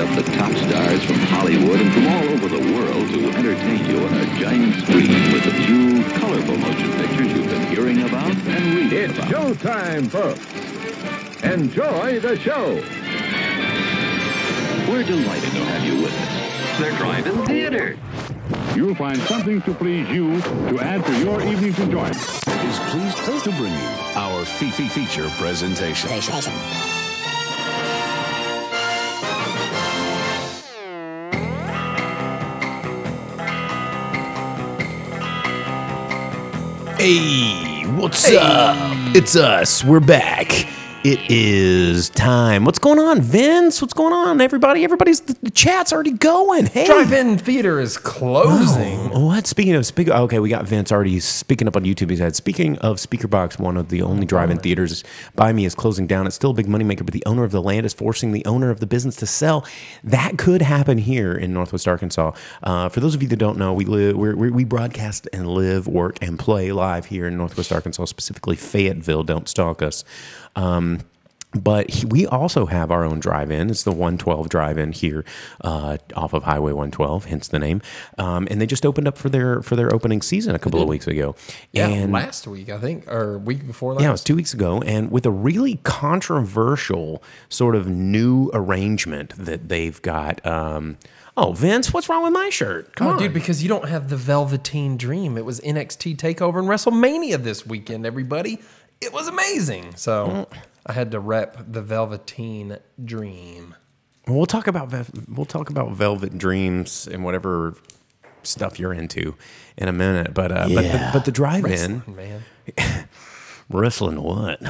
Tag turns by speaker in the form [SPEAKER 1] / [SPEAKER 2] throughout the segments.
[SPEAKER 1] have the top stars from Hollywood and from all over the world to entertain you on a giant screen with the few colorful motion pictures you've been hearing about and reading
[SPEAKER 2] It's
[SPEAKER 1] about.
[SPEAKER 2] showtime, folks. Enjoy the show.
[SPEAKER 1] We're delighted to have you with us. The Drive-in Theater.
[SPEAKER 3] You'll find something to please you to add to your evening's enjoyment.
[SPEAKER 4] Is pleased to bring you our feature presentation.
[SPEAKER 5] Hey, what's up? It's us. We're back. It is time. What's going on, Vince? What's going on, everybody? The chat's already going. Hey.
[SPEAKER 6] Drive-in theater is closing.
[SPEAKER 5] Oh, what? Okay, we got Vince already speaking up on YouTube. He said, speaking of Speakerbox, one of the only drive-in theaters by me is closing down. It's still a big moneymaker, but the owner of the land is forcing the owner of the business to sell. That could happen here in Northwest Arkansas. For those of you that don't know, we broadcast and live, work, and play live here in Northwest Arkansas, specifically Fayetteville. Don't stalk us. But we also have our own drive-in. It's the 112 drive-in here off of Highway 112, hence the name. And they just opened up for their opening season a couple of weeks ago.
[SPEAKER 6] Yeah,
[SPEAKER 5] and
[SPEAKER 6] last week, I think, or week before last.
[SPEAKER 5] Yeah, it was 2 weeks ago. And with a really controversial sort of new arrangement that they've got. Oh, Vince, what's wrong with my shirt? Come on.
[SPEAKER 6] Dude, because you don't have the Velveteen Dream. It was NXT TakeOver and WrestleMania this weekend, everybody. It was amazing. So I had to rep the Velveteen Dream.
[SPEAKER 5] Well, we'll talk about Velvet Dreams and whatever stuff you're into in a minute. But the drive-in,
[SPEAKER 6] Wrestling, man.
[SPEAKER 5] Wrestling what?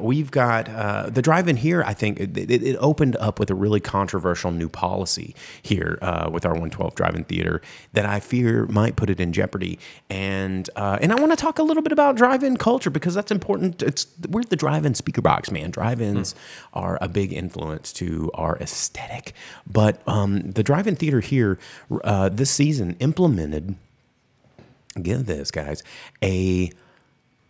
[SPEAKER 5] We've got the drive-in here. I think it opened up with a really controversial new policy here with our 112 drive-in theater that I fear might put it in jeopardy. And I want to talk a little bit about drive-in culture because that's important. We're the drive-in Speakerbox, man. Drive-ins are a big influence to our aesthetic. But the drive-in theater here this season implemented, get this, guys, a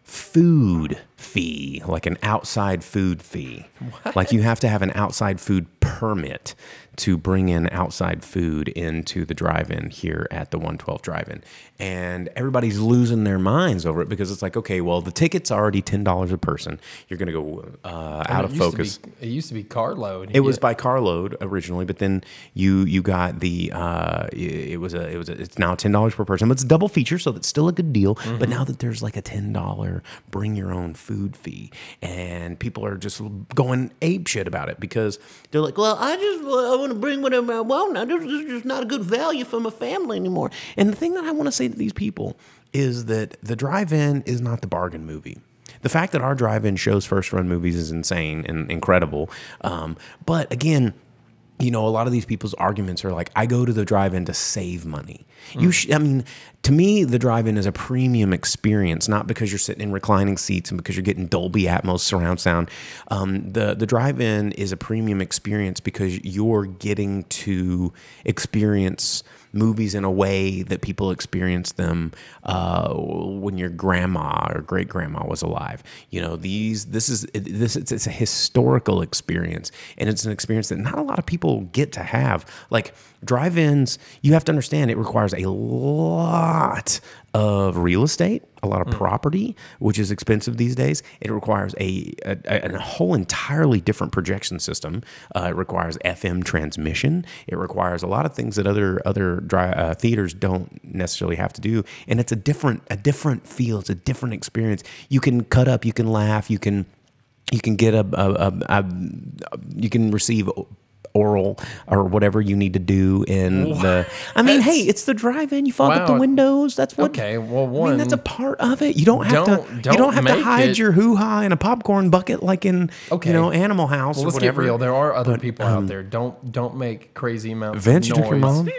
[SPEAKER 5] food fee, like an outside food fee. What? Like you have to have an outside food permit to bring in outside food into the drive-in here at the 112 drive-in. And everybody's losing their minds over it because it's like, okay, well, the ticket's already $10 a person. You're going to go out of focus.
[SPEAKER 6] It used to be carload.
[SPEAKER 5] It was by carload originally, but then you got the it's now $10 per person. But it's a double feature, so that's still a good deal. Mm-hmm. But now that there's like a $10 bring your own food fee, and people are just going apeshit about it because they're like, well, I want to bring whatever I want. Now this is just not a good value for my family anymore. And the thing that I want to say to these people is that the drive-in is not the bargain movie. The fact that our drive-in shows first-run movies is insane and incredible. But again, you know, a lot of these people's arguments are like, I go to the drive-in to save money. I mean, to me, the drive-in is a premium experience, not because you're sitting in reclining seats and because you're getting Dolby Atmos surround sound. The drive-in is a premium experience because you're getting to experience movies in a way that people experience them when your grandma or great grandma was alive. You know, it's a historical experience, and it's an experience that not a lot of people get to have. Like drive-ins, you have to understand it requires a lot of real estate, a lot of property, which is expensive these days. It requires a whole entirely different projection system. It requires FM transmission. It requires a lot of things that other theaters don't necessarily have to do. And it's a different feel. It's a different experience. You can cut up. You can laugh. You can get you can receive oral or whatever you need to do in the. I mean, hey, it's the drive-in. You fog up the windows. That's what.
[SPEAKER 6] Okay, well,
[SPEAKER 5] I mean, that's a part of it. You don't have to hide your hoo-ha in a popcorn bucket like in Animal House.
[SPEAKER 6] Well,
[SPEAKER 5] or
[SPEAKER 6] let's
[SPEAKER 5] whatever.
[SPEAKER 6] get real. There are other people out there. Don't make crazy amounts
[SPEAKER 5] Vince,
[SPEAKER 6] of
[SPEAKER 5] you took your mom?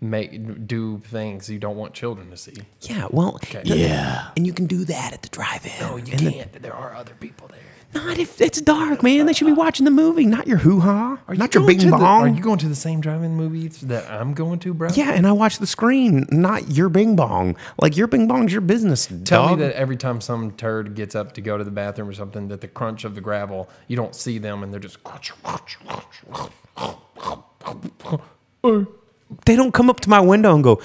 [SPEAKER 6] And do things you don't want children to see.
[SPEAKER 5] Yeah, well, and you can do that at the drive-in.
[SPEAKER 6] No, you can't. There are other people there.
[SPEAKER 5] Not if it's dark, man. They should be watching the movie, not your hoo-ha, not your bing bong.
[SPEAKER 6] Are you going to the same drive-in movies that I'm going to, bro?
[SPEAKER 5] Yeah, and I watch the screen, not your bing bong. Like, your bing bong's your business,
[SPEAKER 6] Tell
[SPEAKER 5] dog.
[SPEAKER 6] me that every time some turd gets up to go to the bathroom or something, that the crunch of the gravel, you don't see them and they're just crunch.
[SPEAKER 5] They don't come up to my window and go,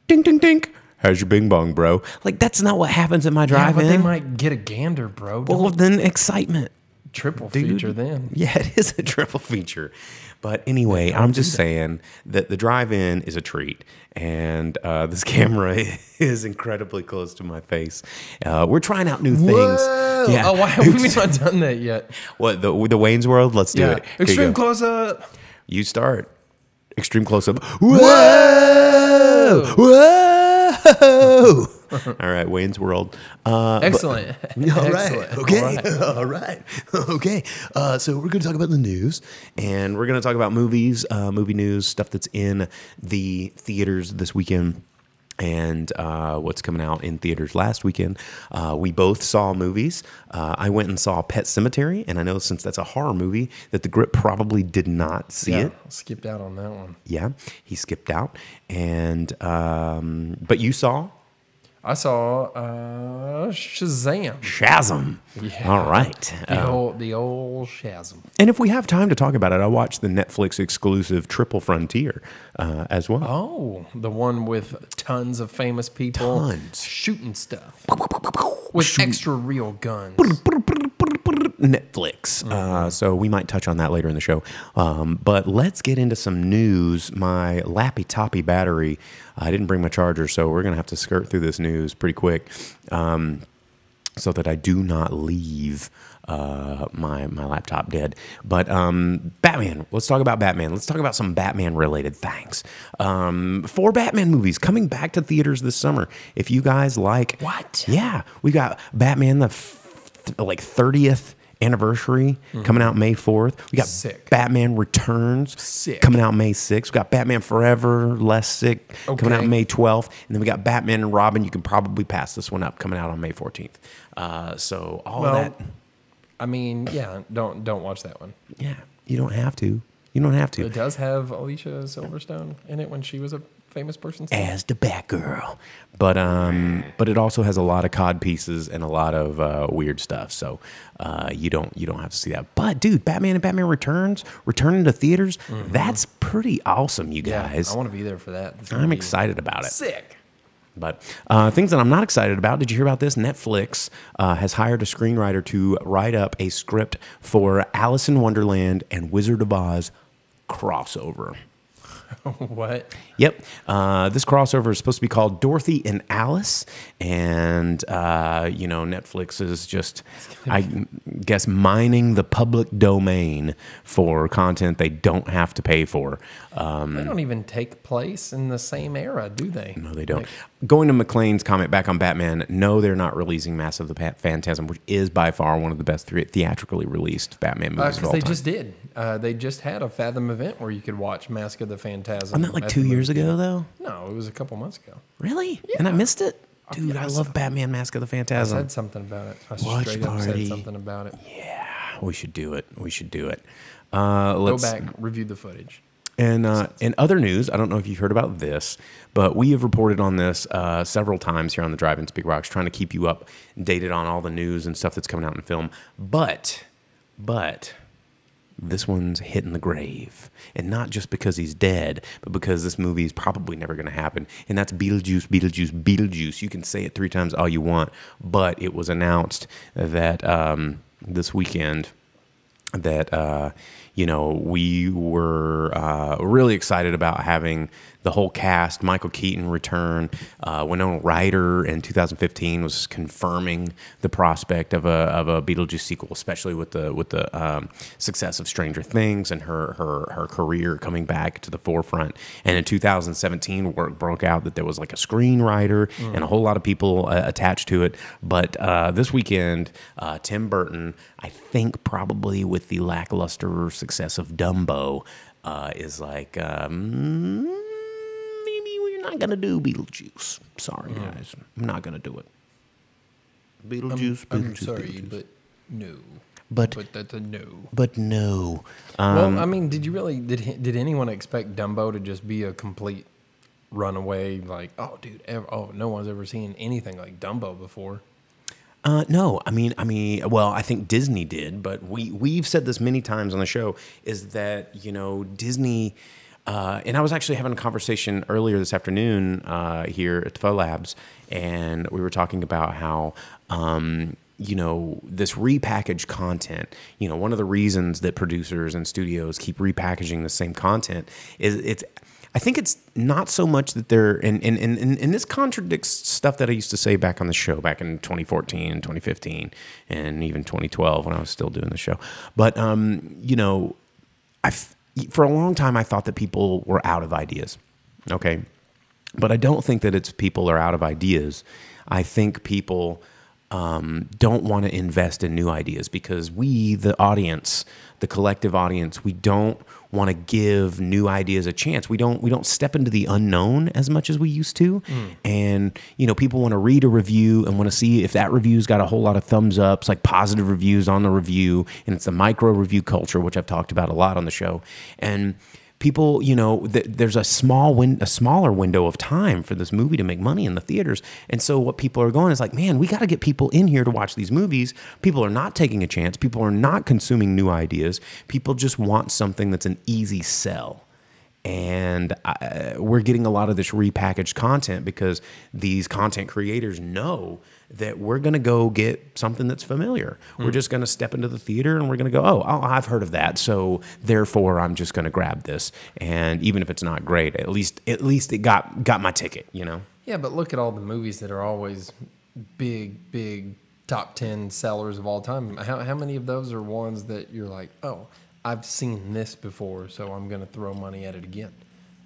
[SPEAKER 5] ding, ding, ding. How's your bing bong, bro? Like, that's not what happens at my
[SPEAKER 6] Yeah,
[SPEAKER 5] drive-in.
[SPEAKER 6] but they might get a gander, bro.
[SPEAKER 5] Well, then excitement.
[SPEAKER 6] Triple
[SPEAKER 5] Dude.
[SPEAKER 6] feature then.
[SPEAKER 5] Yeah, it is a triple feature. But anyway, I'm just saying that the drive-in is a treat, and this camera is incredibly close to my face. We're trying out new things.
[SPEAKER 6] Whoa.
[SPEAKER 5] Yeah.
[SPEAKER 6] Oh, why have we not done that yet?
[SPEAKER 5] What, the Wayne's World? Let's do it. Here you
[SPEAKER 6] Extreme
[SPEAKER 5] go.
[SPEAKER 6] close-up.
[SPEAKER 5] You start. Extreme close-up. Whoa! Whoa! All right, Wayne's World.
[SPEAKER 6] Excellent.
[SPEAKER 5] All right.
[SPEAKER 6] Excellent.
[SPEAKER 5] Okay.
[SPEAKER 6] All right.
[SPEAKER 5] All right. Okay. So we're going to talk about the news, and we're going to talk about movies, movie news, stuff that's in the theaters this weekend, and what's coming out in theaters last weekend. We both saw movies. I went and saw Pet Sematary, and I know since that's a horror movie that the Grip probably did not see it.
[SPEAKER 6] Skipped out on that one.
[SPEAKER 5] Yeah, he skipped out, and but you saw
[SPEAKER 6] I saw Shazam.
[SPEAKER 5] Shazam.
[SPEAKER 6] Yeah.
[SPEAKER 5] All right.
[SPEAKER 6] The old Shazam.
[SPEAKER 5] And if we have time to talk about it, I watched the Netflix exclusive Triple Frontier as well.
[SPEAKER 6] Oh, the one with tons of famous people
[SPEAKER 5] Tons.
[SPEAKER 6] shooting stuff with extra real guns.
[SPEAKER 5] Netflix. So we might touch on that later in the show. But let's get into some news. My lappy-toppy battery, I didn't bring my charger, so we're going to have to skirt through this news pretty quick so that I do not leave my laptop dead. But Batman, let's talk about Batman. Let's talk about some Batman-related things. 4 Batman movies coming back to theaters this summer. If you guys like...
[SPEAKER 6] What?
[SPEAKER 5] Yeah. We got Batman, the 30th anniversary coming out May 4th. We got
[SPEAKER 6] Sick.
[SPEAKER 5] Batman Returns
[SPEAKER 6] Sick.
[SPEAKER 5] coming out May 6th. We got Batman Forever, Less Sick coming out
[SPEAKER 6] Okay.
[SPEAKER 5] May 12th. And then we got Batman and Robin. You can probably pass this one up coming out on May 14th. So all of that.
[SPEAKER 6] I mean, yeah, don't watch that one.
[SPEAKER 5] Yeah, you don't have to. You don't have to.
[SPEAKER 6] It does have Alicia Silverstone in it when she was a famous person.
[SPEAKER 5] As the Batgirl, but it also has a lot of cod pieces and a lot of weird stuff. So you don't have to see that. But dude, Batman and Batman Returns returning to theaters. That's pretty awesome, you guys.
[SPEAKER 6] Yeah, I want to be there for that. It's gonna
[SPEAKER 5] I'm
[SPEAKER 6] be
[SPEAKER 5] excited about it.
[SPEAKER 6] Sick.
[SPEAKER 5] But things that I'm not excited about. Did you hear about this? Netflix has hired a screenwriter to write up a script for Alice in Wonderland and Wizard of Oz crossover.
[SPEAKER 6] What?
[SPEAKER 5] Yep. This crossover is supposed to be called Dorothy and Alice. And, Netflix is just, I guess, mining the public domain for content they don't have to pay for.
[SPEAKER 6] They don't even take place in the same era, do they?
[SPEAKER 5] No, they don't. Going to McLean's comment back on Batman, no, they're not releasing Mask of the Phantasm, which is by far one of the best theatrically released Batman movies of
[SPEAKER 6] Because
[SPEAKER 5] all
[SPEAKER 6] they
[SPEAKER 5] time.
[SPEAKER 6] just did. They just had a Fathom event where you could watch Mask of the Phantasm.
[SPEAKER 5] Wasn't that like
[SPEAKER 6] at
[SPEAKER 5] 2
[SPEAKER 6] the
[SPEAKER 5] years
[SPEAKER 6] movie
[SPEAKER 5] ago, though?
[SPEAKER 6] No, it was a couple months ago.
[SPEAKER 5] Really? And I missed it? Dude, I love Batman Mask of the
[SPEAKER 6] I
[SPEAKER 5] Phantasm.
[SPEAKER 6] said something about it. I
[SPEAKER 5] Watch
[SPEAKER 6] straight up
[SPEAKER 5] party.
[SPEAKER 6] said something about it.
[SPEAKER 5] Yeah, we should do it. We should do it.
[SPEAKER 6] Go
[SPEAKER 5] Let's
[SPEAKER 6] back, review the footage.
[SPEAKER 5] And in other news, I don't know if you've heard about this, but we have reported on this several times here on the Drive-in Speakerbox, trying to keep you updated on all the news and stuff that's coming out in film. But this one's hitting the grave. And not just because he's dead, but because this movie is probably never going to happen. And that's Beetlejuice, Beetlejuice, Beetlejuice. You can say it 3 times all you want, but it was announced that this weekend that, we were really excited about having the whole cast, Michael Keaton return. Winona Ryder in 2015 was confirming the prospect of a Beetlejuice sequel, especially with the success of Stranger Things and her career coming back to the forefront. And in 2017, word broke out that there was like a screenwriter and a whole lot of people attached to it. But this weekend, Tim Burton, I think probably with the lackluster success of Dumbo, is like, maybe we're not going to do Beetlejuice. Sorry, guys. I'm not going to do it. Beetlejuice,
[SPEAKER 6] I'm
[SPEAKER 5] Beetlejuice,
[SPEAKER 6] sorry,
[SPEAKER 5] Beetlejuice.
[SPEAKER 6] but No.
[SPEAKER 5] But
[SPEAKER 6] that's a no.
[SPEAKER 5] But no.
[SPEAKER 6] Well, I mean, did anyone expect Dumbo to just be a complete runaway? Like, oh, dude, no one's ever seen anything like Dumbo before.
[SPEAKER 5] No, I mean, well, I think Disney did, but we've said this many times on the show, is that, Disney, and I was actually having a conversation earlier this afternoon here at Faux Labs, and we were talking about how, this repackaged content, one of the reasons that producers and studios keep repackaging the same content is I think it's not so much that they're, and this contradicts stuff that I used to say back on the show back in 2014 and 2015 and even 2012 when I was still doing the show. But, for a long time, I thought that people were out of ideas. Okay. But I don't think that it's people are out of ideas. I think people don't want to invest in new ideas because we, the audience, the collective audience, we don't want to give new ideas a chance. We don't step into the unknown as much as we used to. And, people want to read a review and want to see if that review's got a whole lot of thumbs ups, like positive reviews on the review. And it's a micro review culture, which I've talked about a lot on the show. And people, there's a smaller window of time for this movie to make money in the theaters. And so what people are going is like, man, we got to get people in here to watch these movies. People are not taking a chance. People are not consuming new ideas. People just want something that's an easy sell. And we're getting a lot of this repackaged content because these content creators know that we're going to go get something that's familiar. We're just going to step into the theater and we're going to go, oh, I've heard of that. So therefore, I'm just going to grab this. And even if it's not great, at least it got my ticket,
[SPEAKER 6] Yeah, but look at all the movies that are always big top 10 sellers of all time. How many of those are ones that you're like, oh, I've seen this before, so I'm going to throw money at it again?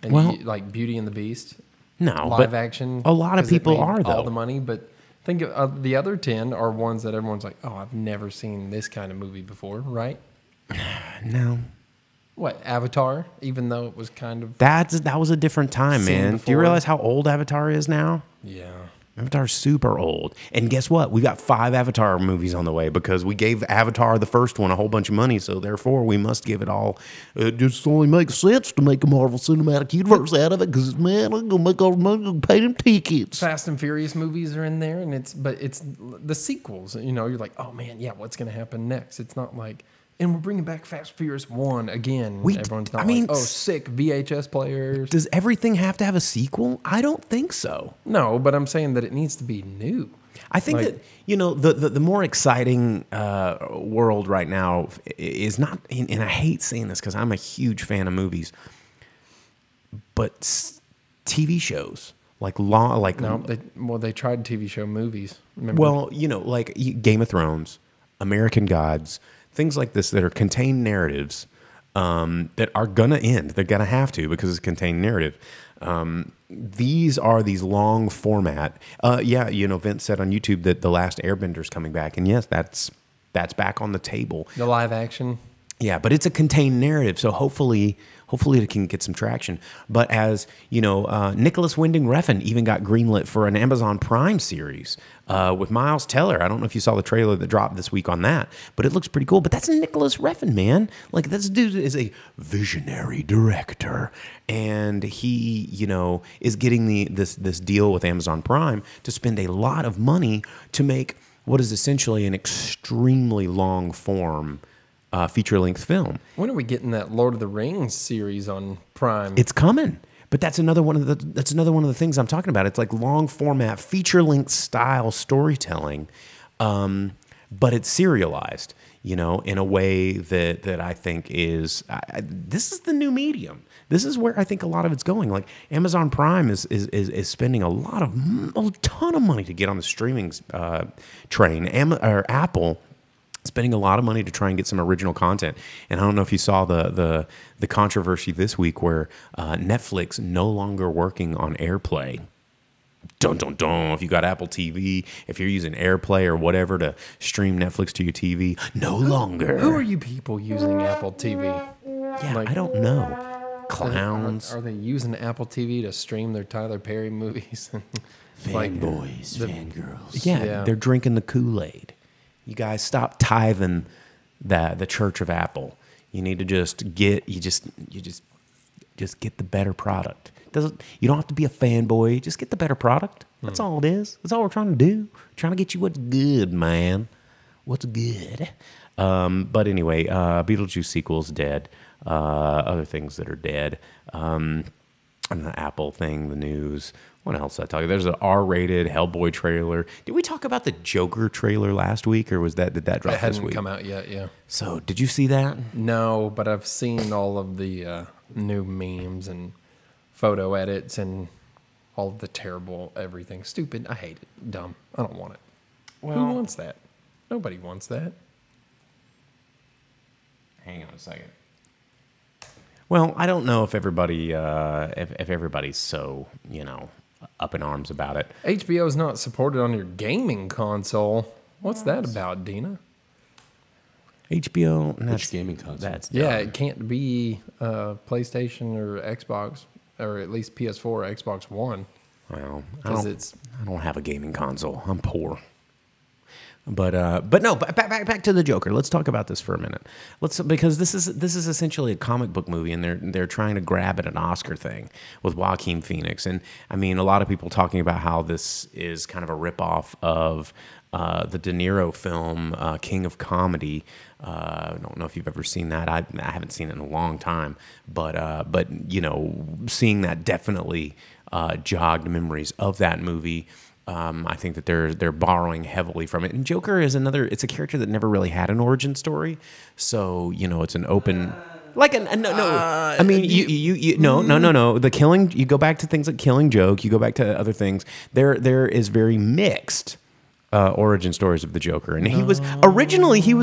[SPEAKER 6] And like Beauty and the Beast?
[SPEAKER 5] No,
[SPEAKER 6] live action.
[SPEAKER 5] A lot of people are, though.
[SPEAKER 6] All the money, but think of the other 10 are ones that everyone's like, oh, I've never seen this kind of movie before, right?
[SPEAKER 5] No.
[SPEAKER 6] What, Avatar? Even though it was kind of...
[SPEAKER 5] That was a different time, man.
[SPEAKER 6] Before.
[SPEAKER 5] Do you realize how old Avatar is now?
[SPEAKER 6] Yeah.
[SPEAKER 5] Avatar's super old. And guess what? We got 5 Avatar movies on the way because we gave Avatar, the first one, a whole bunch of money. So therefore, we must give it all. It just only makes sense to make a Marvel Cinematic Universe out of it because, man, I'm going to make all the money and pay them tickets.
[SPEAKER 6] Fast and Furious movies are in there, and it's the sequels. You're like, oh, man, yeah, what's going to happen next? It's not like... And we're bringing back Fast and Furious 1 again. Everyone's not like, oh, sick VHS players.
[SPEAKER 5] Does everything have to have a sequel? I don't think so.
[SPEAKER 6] No, but I'm saying that it needs to be new.
[SPEAKER 5] I think that, the more exciting world right now is not, and I hate saying this because I'm a huge fan of movies, but TV shows. They tried TV show movies. Remember? Well, like Game of Thrones, American Gods, things like this that are contained narratives that are going to end. They're going to have to because it's a contained narrative. These are these long format. Vince said on YouTube that The Last Airbender's coming back. And yes, that's back on the table.
[SPEAKER 6] The live action?
[SPEAKER 5] Yeah, but it's a contained narrative. So hopefully it can get some traction. But as, Nicholas Winding Refn even got greenlit for an Amazon Prime series with Miles Teller. I don't know if you saw the trailer that dropped this week on that, but it looks pretty cool. But that's Nicholas Refn, man. Like, this dude is a visionary director. And he, is getting this deal with Amazon Prime to spend a lot of money to make what is essentially an extremely long form feature-length film.
[SPEAKER 6] When are we getting that Lord of the Rings series on Prime?
[SPEAKER 5] It's coming, but that's another one of the things I'm talking about. It's like long format feature-length style storytelling, but it's serialized, in a way that I think is this is the new medium. This is where I think a lot of it's going. Like Amazon Prime is spending a ton of money to get on the streaming train. Apple spending a lot of money to try and get some original content. And I don't know if you saw the controversy this week where Netflix no longer working on AirPlay. Dun, dun, dun. If you got Apple TV, if you're using AirPlay or whatever to stream Netflix to your TV, no longer.
[SPEAKER 6] Who are you people using Apple TV?
[SPEAKER 5] Yeah, I don't know. Clowns.
[SPEAKER 6] Are they using Apple TV to stream their Tyler Perry movies?
[SPEAKER 5] Fanboys, fangirls. Yeah, they're drinking the Kool-Aid. You guys stop tithing the Church of Apple. You need to just get get the better product. You don't have to be a fanboy. Just get the better product. That's all it is. That's all we're trying to do. Trying to get you what's good, man. What's good. But anyway, Beetlejuice sequel's dead. Other things that are dead. And the Apple thing, the news. What else did I tell you? There's an R-rated Hellboy trailer. Did we talk about the Joker trailer last week, or did that drop this week?
[SPEAKER 6] It hadn't come out yet, yeah.
[SPEAKER 5] So, did you see that?
[SPEAKER 6] No, but I've seen all of the new memes and photo edits and all of the terrible everything. Stupid. I hate it. Dumb. I don't want it. Who wants that? Nobody wants that.
[SPEAKER 5] Hang on a second. Well, I don't know if everybody, if everybody's so, up in arms about it.
[SPEAKER 6] HBO is not supported on your gaming console. What's that about, Dina?
[SPEAKER 5] HBO?
[SPEAKER 7] Which gaming console?
[SPEAKER 5] That's
[SPEAKER 6] Yeah,
[SPEAKER 5] dumb.
[SPEAKER 6] it can't be PlayStation or Xbox, or at least PS4 or Xbox One.
[SPEAKER 5] Well, I
[SPEAKER 6] 'Cause
[SPEAKER 5] don't have a gaming console. I'm poor. But no. Back to the Joker. Let's talk about this for a minute. Because this is essentially a comic book movie, and they're trying to grab at an Oscar thing with Joaquin Phoenix. And I mean, a lot of people talking about how this is kind of a ripoff of the De Niro film King of Comedy. I don't know if you've ever seen that. I haven't seen it in a long time. But seeing that definitely jogged memories of that movie. I think that they're borrowing heavily from it. And Joker is it's a character that never really had an origin story. So, it's an open, no. I mean, no. The Killing, you go back to things like Killing Joke, you go back to other things. There is very mixed origin stories of the Joker. And he was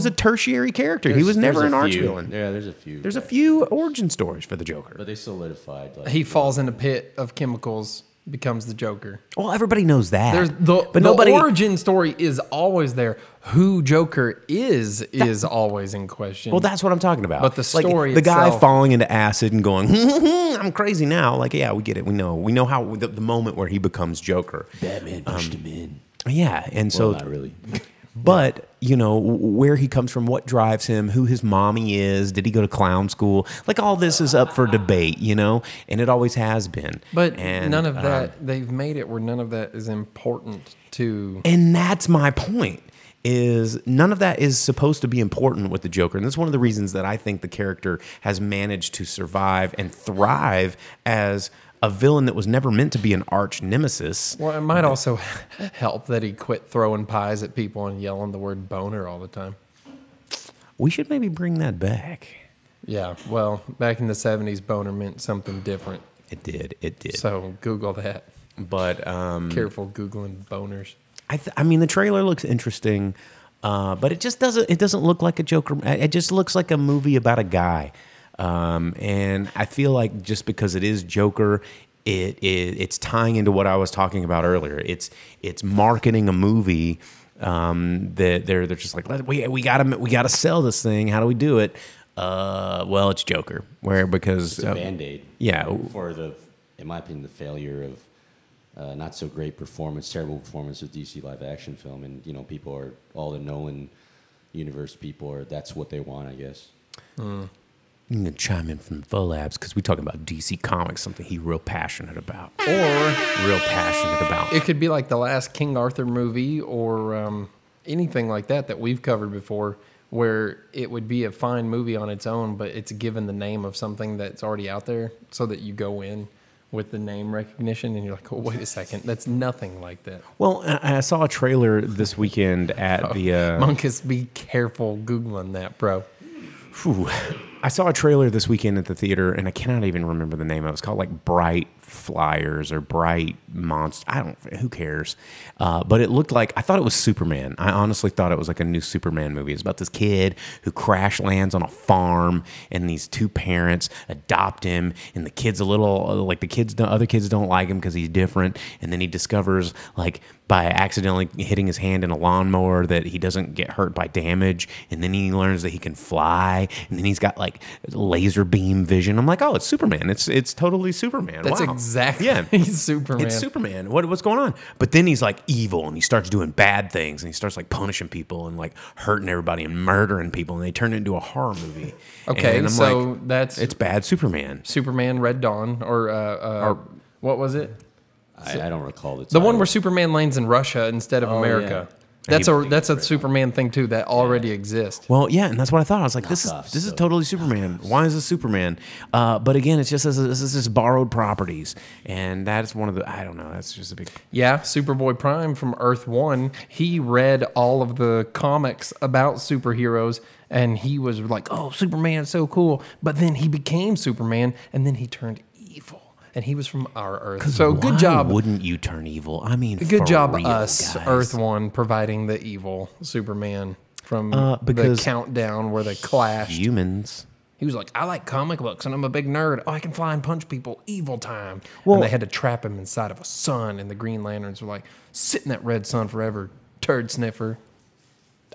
[SPEAKER 5] a tertiary character. He was never an arch villain.
[SPEAKER 7] Yeah, there's a few.
[SPEAKER 5] There's a few origin stories for the Joker.
[SPEAKER 7] But they solidified.
[SPEAKER 6] He falls in a pit of chemicals, becomes the Joker.
[SPEAKER 5] Well, everybody knows that.
[SPEAKER 6] But nobody. The origin story is always there. Who Joker is always in question.
[SPEAKER 5] Well, that's what I'm talking about.
[SPEAKER 6] But the story
[SPEAKER 5] the guy
[SPEAKER 6] itself,
[SPEAKER 5] falling into acid and going, I'm crazy now. Yeah, we get it. We know how the moment where he becomes Joker.
[SPEAKER 7] Batman pushed him in.
[SPEAKER 5] Yeah, and so
[SPEAKER 7] not really.
[SPEAKER 5] But, where he comes from, what drives him, who his mommy is, did he go to clown school? All this is up for debate, and it always has been.
[SPEAKER 6] But none of that, they've made it where none of that is important to...
[SPEAKER 5] And that's my point, is none of that is supposed to be important with the Joker. And that's one of the reasons that I think the character has managed to survive and thrive as a villain that was never meant to be an arch nemesis.
[SPEAKER 6] Well, it might also help that he quit throwing pies at people and yelling the word boner all the time.
[SPEAKER 5] We should maybe bring that back.
[SPEAKER 6] Yeah, well, back in the 70s, boner meant something different.
[SPEAKER 5] It did.
[SPEAKER 6] So Google that.
[SPEAKER 5] But
[SPEAKER 6] careful Googling boners.
[SPEAKER 5] I mean, the trailer looks interesting, but it just doesn't look like a Joker. It just looks like a movie about a guy. And I feel like just because it is Joker, it's tying into what I was talking about earlier. It's marketing a movie that they're just like, we gotta sell this thing. How do we do it? Well, it's Joker. Because
[SPEAKER 7] it's a Band-Aid.
[SPEAKER 5] Yeah.
[SPEAKER 7] For in my opinion, the failure of not so great performance, terrible performance of DC live action film, and people are all the Nolan universe people that's what they want, I guess.
[SPEAKER 5] You can chime in from the Full Labs because we talking about DC Comics, something he's real passionate about.
[SPEAKER 6] It could be like the last King Arthur movie or anything like that we've covered before, where it would be a fine movie on its own, but it's given the name of something that's already out there so that you go in with the name recognition and you're like, oh, wait a second, that's nothing like that.
[SPEAKER 5] Well, I saw a trailer this weekend at the...
[SPEAKER 6] Monkus, be careful Googling that, bro.
[SPEAKER 5] I saw a trailer this weekend at the theater, and I cannot even remember the name of it. It's called like Bright Flyers or Bright Monster. Who cares? But it looked like, I thought it was Superman. I honestly thought it was like a new Superman movie. It's about this kid who crash lands on a farm, and these two parents adopt him, and the kid's a little, like other kids don't like him because he's different, and then he discovers, like, by accidentally hitting his hand in a lawnmower that he doesn't get hurt by damage, and then he learns that he can fly, and then he's got like laser beam vision. I'm like, oh, it's Superman. It's totally Superman.
[SPEAKER 6] That's
[SPEAKER 5] wow.
[SPEAKER 6] exactly.
[SPEAKER 5] Yeah.
[SPEAKER 6] He's Superman.
[SPEAKER 5] It's Superman. What's going on? But then he's like evil and he starts doing bad things and he starts like punishing people and like hurting everybody and murdering people and they turn it into a horror movie.
[SPEAKER 6] Okay,
[SPEAKER 5] and I'm
[SPEAKER 6] so
[SPEAKER 5] like,
[SPEAKER 6] that's
[SPEAKER 5] it's bad Superman.
[SPEAKER 6] Superman Red Dawn, or what was it?
[SPEAKER 7] I don't recall
[SPEAKER 6] The one where Superman lands in Russia instead of America.
[SPEAKER 7] yeah.
[SPEAKER 6] That's a Superman thing too that already exists.
[SPEAKER 5] Well, yeah, and that's what I thought. I was like, this
[SPEAKER 7] Knockoff
[SPEAKER 5] is
[SPEAKER 7] stuff.
[SPEAKER 5] totally Superman. Why is this Superman? But again, it's just this is just borrowed properties, and that's one of the I don't know. That's just a big.
[SPEAKER 6] Yeah, Superboy Prime from Earth 1, he read all of the comics about superheroes, and he was like, oh, Superman's so cool. But then he became Superman, and then he turned evil. And he was from our Earth. So good
[SPEAKER 5] Why
[SPEAKER 6] job.
[SPEAKER 5] Wouldn't you turn evil? I mean,
[SPEAKER 6] Good
[SPEAKER 5] for
[SPEAKER 6] job,
[SPEAKER 5] real,
[SPEAKER 6] us,
[SPEAKER 5] guys.
[SPEAKER 6] Earth 1, providing the evil Superman from
[SPEAKER 5] because
[SPEAKER 6] the countdown where they clashed.
[SPEAKER 5] Humans.
[SPEAKER 6] He was like, I like comic books and I'm a big nerd. Oh, I can fly and punch people. Evil time.
[SPEAKER 5] Well-
[SPEAKER 6] and they had to trap him inside of a sun, and the Green Lanterns were like, sit in that red sun forever, turd sniffer.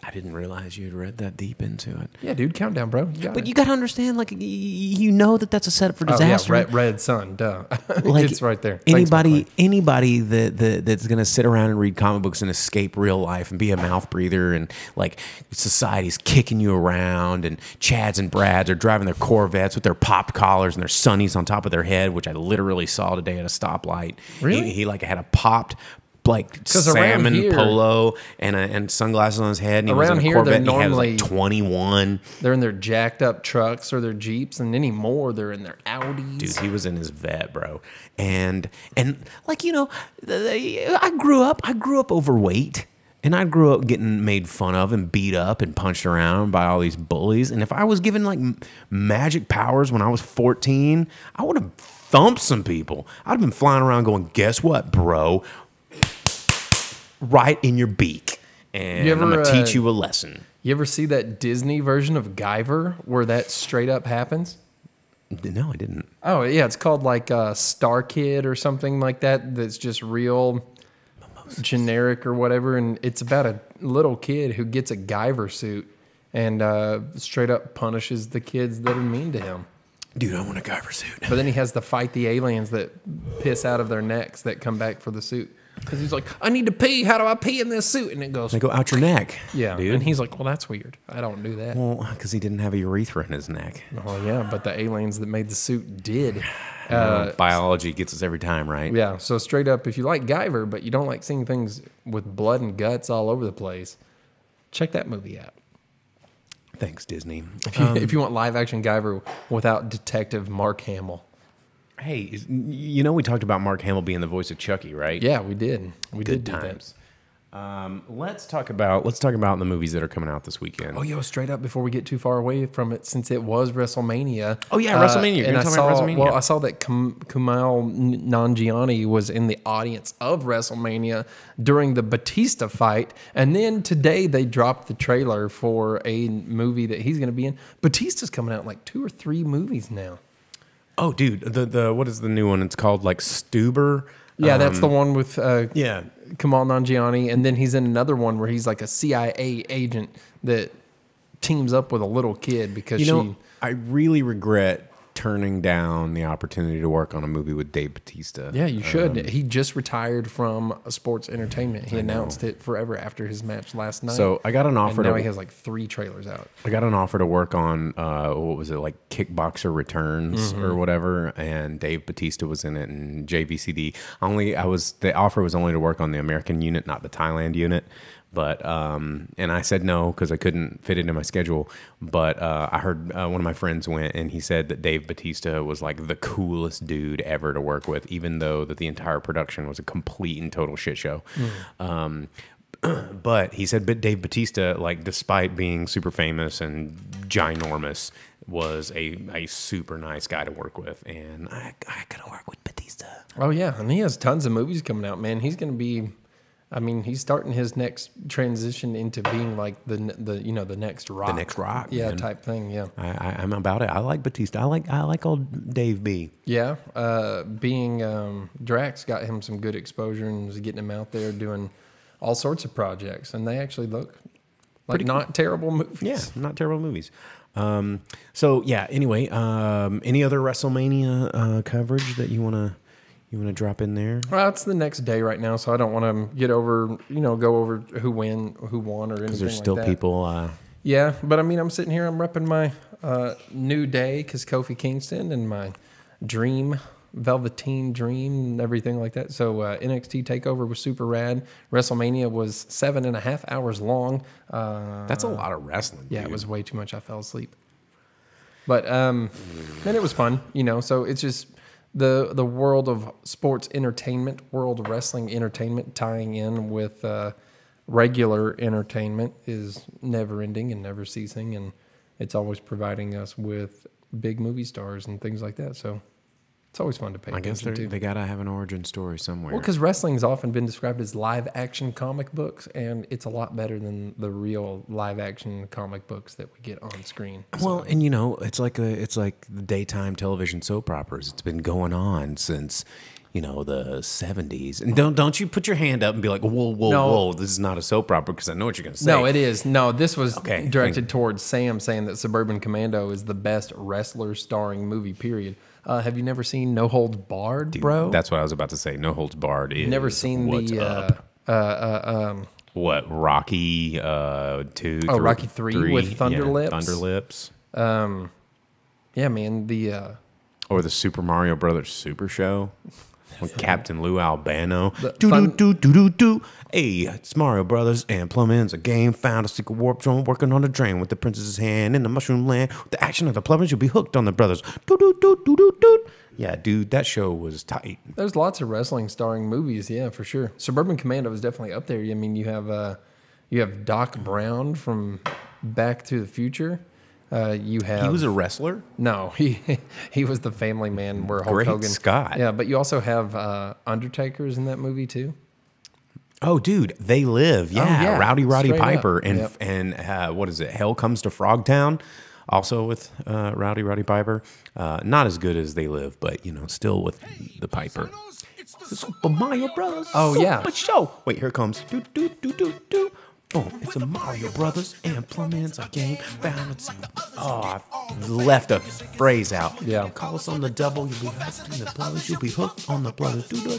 [SPEAKER 5] I didn't realize you had read that deep into it.
[SPEAKER 6] Yeah, dude, countdown, bro. You got
[SPEAKER 5] But
[SPEAKER 6] it.
[SPEAKER 5] you got to understand, like, you know that's a setup for
[SPEAKER 6] Oh,
[SPEAKER 5] disaster.
[SPEAKER 6] yeah, red sun, duh.
[SPEAKER 5] Like,
[SPEAKER 6] It's right there. Thanks,
[SPEAKER 5] Anybody that's gonna sit around and read comic books and escape real life and be a mouth breather and like society's kicking you around and Chads and Brads are driving their Corvettes with their pop collars and their sunnies on top of their head, which I literally saw today at a stoplight.
[SPEAKER 6] Really?
[SPEAKER 5] He like had a popped like
[SPEAKER 6] 'Cause around
[SPEAKER 5] salmon
[SPEAKER 6] here-
[SPEAKER 5] polo and sunglasses on his head. And he was
[SPEAKER 6] Around
[SPEAKER 5] in a
[SPEAKER 6] here,
[SPEAKER 5] Corvette.
[SPEAKER 6] they're
[SPEAKER 5] And he had
[SPEAKER 6] normally-
[SPEAKER 5] like 21.
[SPEAKER 6] They're in their jacked up trucks or their Jeeps, and anymore they're in their Audis.
[SPEAKER 5] Dude, he was in his vet, bro, and like I grew up overweight, and I grew up getting made fun of and beat up and punched around by all these bullies. And if I was given like magic powers when I was 14, I would have thumped some people. I'd have been flying around going, "Guess what, bro? Right in your beak, and
[SPEAKER 6] You ever,
[SPEAKER 5] I'm gonna teach you a lesson."
[SPEAKER 6] You ever see that Disney version of Guyver where that straight up happens?
[SPEAKER 5] No, I didn't.
[SPEAKER 6] Oh, yeah, it's called like Star Kid or something like that. That's just real generic or whatever. And it's about a little kid who gets a Guyver suit and straight up punishes the kids that are mean to him.
[SPEAKER 5] Dude, I want a Guyver suit.
[SPEAKER 6] But then he has to fight the aliens that piss out of their necks that come back for the suit. Because he's like, I need to pee. How do I pee in this suit? And it goes,
[SPEAKER 5] They go out your neck.
[SPEAKER 6] yeah.
[SPEAKER 5] dude.
[SPEAKER 6] And he's like, well, that's weird. I don't do that.
[SPEAKER 5] Well, because he didn't have a urethra in his neck.
[SPEAKER 6] Oh, yeah, but the aliens that made the suit did.
[SPEAKER 5] Biology gets us every time, right?
[SPEAKER 6] Yeah, so straight up, if you like Guyver, but you don't like seeing things with blood and guts all over the place, check that movie out.
[SPEAKER 5] Thanks, Disney.
[SPEAKER 6] If you want live action Guyver without Detective Mark Hamill.
[SPEAKER 5] Hey, you know we talked about Mark Hamill being the voice of Chucky, right?
[SPEAKER 6] Yeah, we did. We
[SPEAKER 5] Good
[SPEAKER 6] did do that.
[SPEAKER 5] times. Let's talk about the movies that are coming out this weekend.
[SPEAKER 6] Oh, yo, straight up before we get too far away from it, since it was WrestleMania.
[SPEAKER 5] Oh, yeah, WrestleMania. You're
[SPEAKER 6] And
[SPEAKER 5] gonna
[SPEAKER 6] I
[SPEAKER 5] tell me
[SPEAKER 6] saw,
[SPEAKER 5] about WrestleMania?
[SPEAKER 6] well, I saw that Kumail Nanjiani was in the audience of WrestleMania during the Batista fight. And then today they dropped the trailer for a movie that he's going to be in. Batista's coming out in like 2 or 3 movies now.
[SPEAKER 5] Oh, dude, the what is the new one? It's called like Stuber.
[SPEAKER 6] Yeah, that's the one with
[SPEAKER 5] Yeah.
[SPEAKER 6] Kumail Nanjiani, and then he's in another one where he's like a CIA agent that teams up with a little kid because
[SPEAKER 5] I really regret turning down the opportunity to work on a movie with Dave Batista.
[SPEAKER 6] Yeah, you should. He just retired from sports entertainment. He announced it forever after his match last night.
[SPEAKER 5] So I got an offer
[SPEAKER 6] and now
[SPEAKER 5] to
[SPEAKER 6] he has like 3 trailers out.
[SPEAKER 5] I got an offer to work on what was it, like Kickboxer Returns or whatever, and Dave Batista was in it, and JVCD. The offer was only to work on the American unit, not the Thailand unit. But and I said no because I couldn't fit it in my schedule. But I heard one of my friends went, and he said that Dave Batista was like the coolest dude ever to work with, even though that the entire production was a complete and total shit show. But he said, but Dave Batista, like despite being super famous and ginormous, was a super nice guy to work with, and I could work with Batista.
[SPEAKER 6] Oh yeah, and he has tons of movies coming out, man. He's going to be. I mean, he's starting his next transition into being like the next Rock.
[SPEAKER 5] The next Rock,
[SPEAKER 6] yeah,
[SPEAKER 5] man.
[SPEAKER 6] type thing, yeah.
[SPEAKER 5] I'm about it. I like Batista. I like old Dave B.
[SPEAKER 6] Yeah, being Drax got him some good exposure and was getting him out there doing all sorts of projects, and they actually look like not terrible movies.
[SPEAKER 5] Yeah, not terrible movies. So yeah. Anyway, any other WrestleMania coverage that you wanna You want to drop in there?
[SPEAKER 6] Well, it's the next day right now, so I don't want to go over who won, or anything.
[SPEAKER 5] Because there's still
[SPEAKER 6] like that.
[SPEAKER 5] people.
[SPEAKER 6] Yeah, but I mean, I'm sitting here, I'm repping my New Day because Kofi Kingston and my Dream, Velveteen Dream, and everything like that. So NXT TakeOver was super rad. WrestleMania was 7.5 hours long.
[SPEAKER 5] That's a lot of wrestling.
[SPEAKER 6] Yeah,
[SPEAKER 5] dude.
[SPEAKER 6] it was way too much. I fell asleep. But then it was fun, So it's just the world of sports entertainment, world of wrestling entertainment, tying in with regular entertainment is never ending and never ceasing, and it's always providing us with big movie stars and things like that. So it's always fun to pay
[SPEAKER 5] I guess
[SPEAKER 6] attention to.
[SPEAKER 5] they gotta have an origin story somewhere.
[SPEAKER 6] Well, because wrestling's often been described as live action comic books, and it's a lot better than the real live action comic books that we get on screen.
[SPEAKER 5] Well, and it's like the daytime television soap operas. It's been going on since the 70s. And don't you put your hand up and be like, whoa, this is not a soap opera, because I know what you're going to say.
[SPEAKER 6] No, it is. No, this was
[SPEAKER 5] Okay,
[SPEAKER 6] directed towards Sam, saying that Suburban Commando is the best wrestler starring movie, period. Have you never seen No Holds Barred,
[SPEAKER 5] Dude,
[SPEAKER 6] bro?
[SPEAKER 5] that's what I was about to say. No Holds Barred is
[SPEAKER 6] Never seen
[SPEAKER 5] what's up. What, Rocky 2?
[SPEAKER 6] Rocky 3 with Thunder Lips?
[SPEAKER 5] Thunder Lips.
[SPEAKER 6] Yeah, man.
[SPEAKER 5] Or the Super Mario Brothers Super Show with Captain Lou Albano.
[SPEAKER 6] The
[SPEAKER 5] Hey, it's Mario Brothers and Plumbing's a game. Found a secret warp zone working on a drain with the princess's hand in the mushroom land. With the action of the plumbers, you'll be hooked on the brothers. Yeah, dude, that show was tight.
[SPEAKER 6] There's lots of wrestling starring movies, yeah, for sure. Suburban Commando is definitely up there. I mean, you have Doc Brown from Back to the Future. You have
[SPEAKER 5] He was a wrestler?
[SPEAKER 6] No, he was the family man where Hulk
[SPEAKER 5] Great
[SPEAKER 6] Hogan.
[SPEAKER 5] Scott.
[SPEAKER 6] Yeah, but you also have Undertaker's in that movie too.
[SPEAKER 5] Oh, dude, They Live. Yeah,
[SPEAKER 6] yeah.
[SPEAKER 5] Roddy
[SPEAKER 6] Straight
[SPEAKER 5] Piper.
[SPEAKER 6] up.
[SPEAKER 5] And
[SPEAKER 6] Yep.
[SPEAKER 5] and what is it? Hell Comes to Frogtown, also with Roddy Piper. Not as good as They Live, but still with the Piper. The Super Mario Brothers.
[SPEAKER 6] Oh, yeah.
[SPEAKER 5] Super Show. Wait, here it comes. Do do do do do. Boom! It's a Mario Brothers and plumbing's a game. Balance. Oh, I left a phrase out.
[SPEAKER 6] Yeah.
[SPEAKER 5] Call us on the double. You'll be hooked in the brothers. You'll be hooked on the brothers. Do do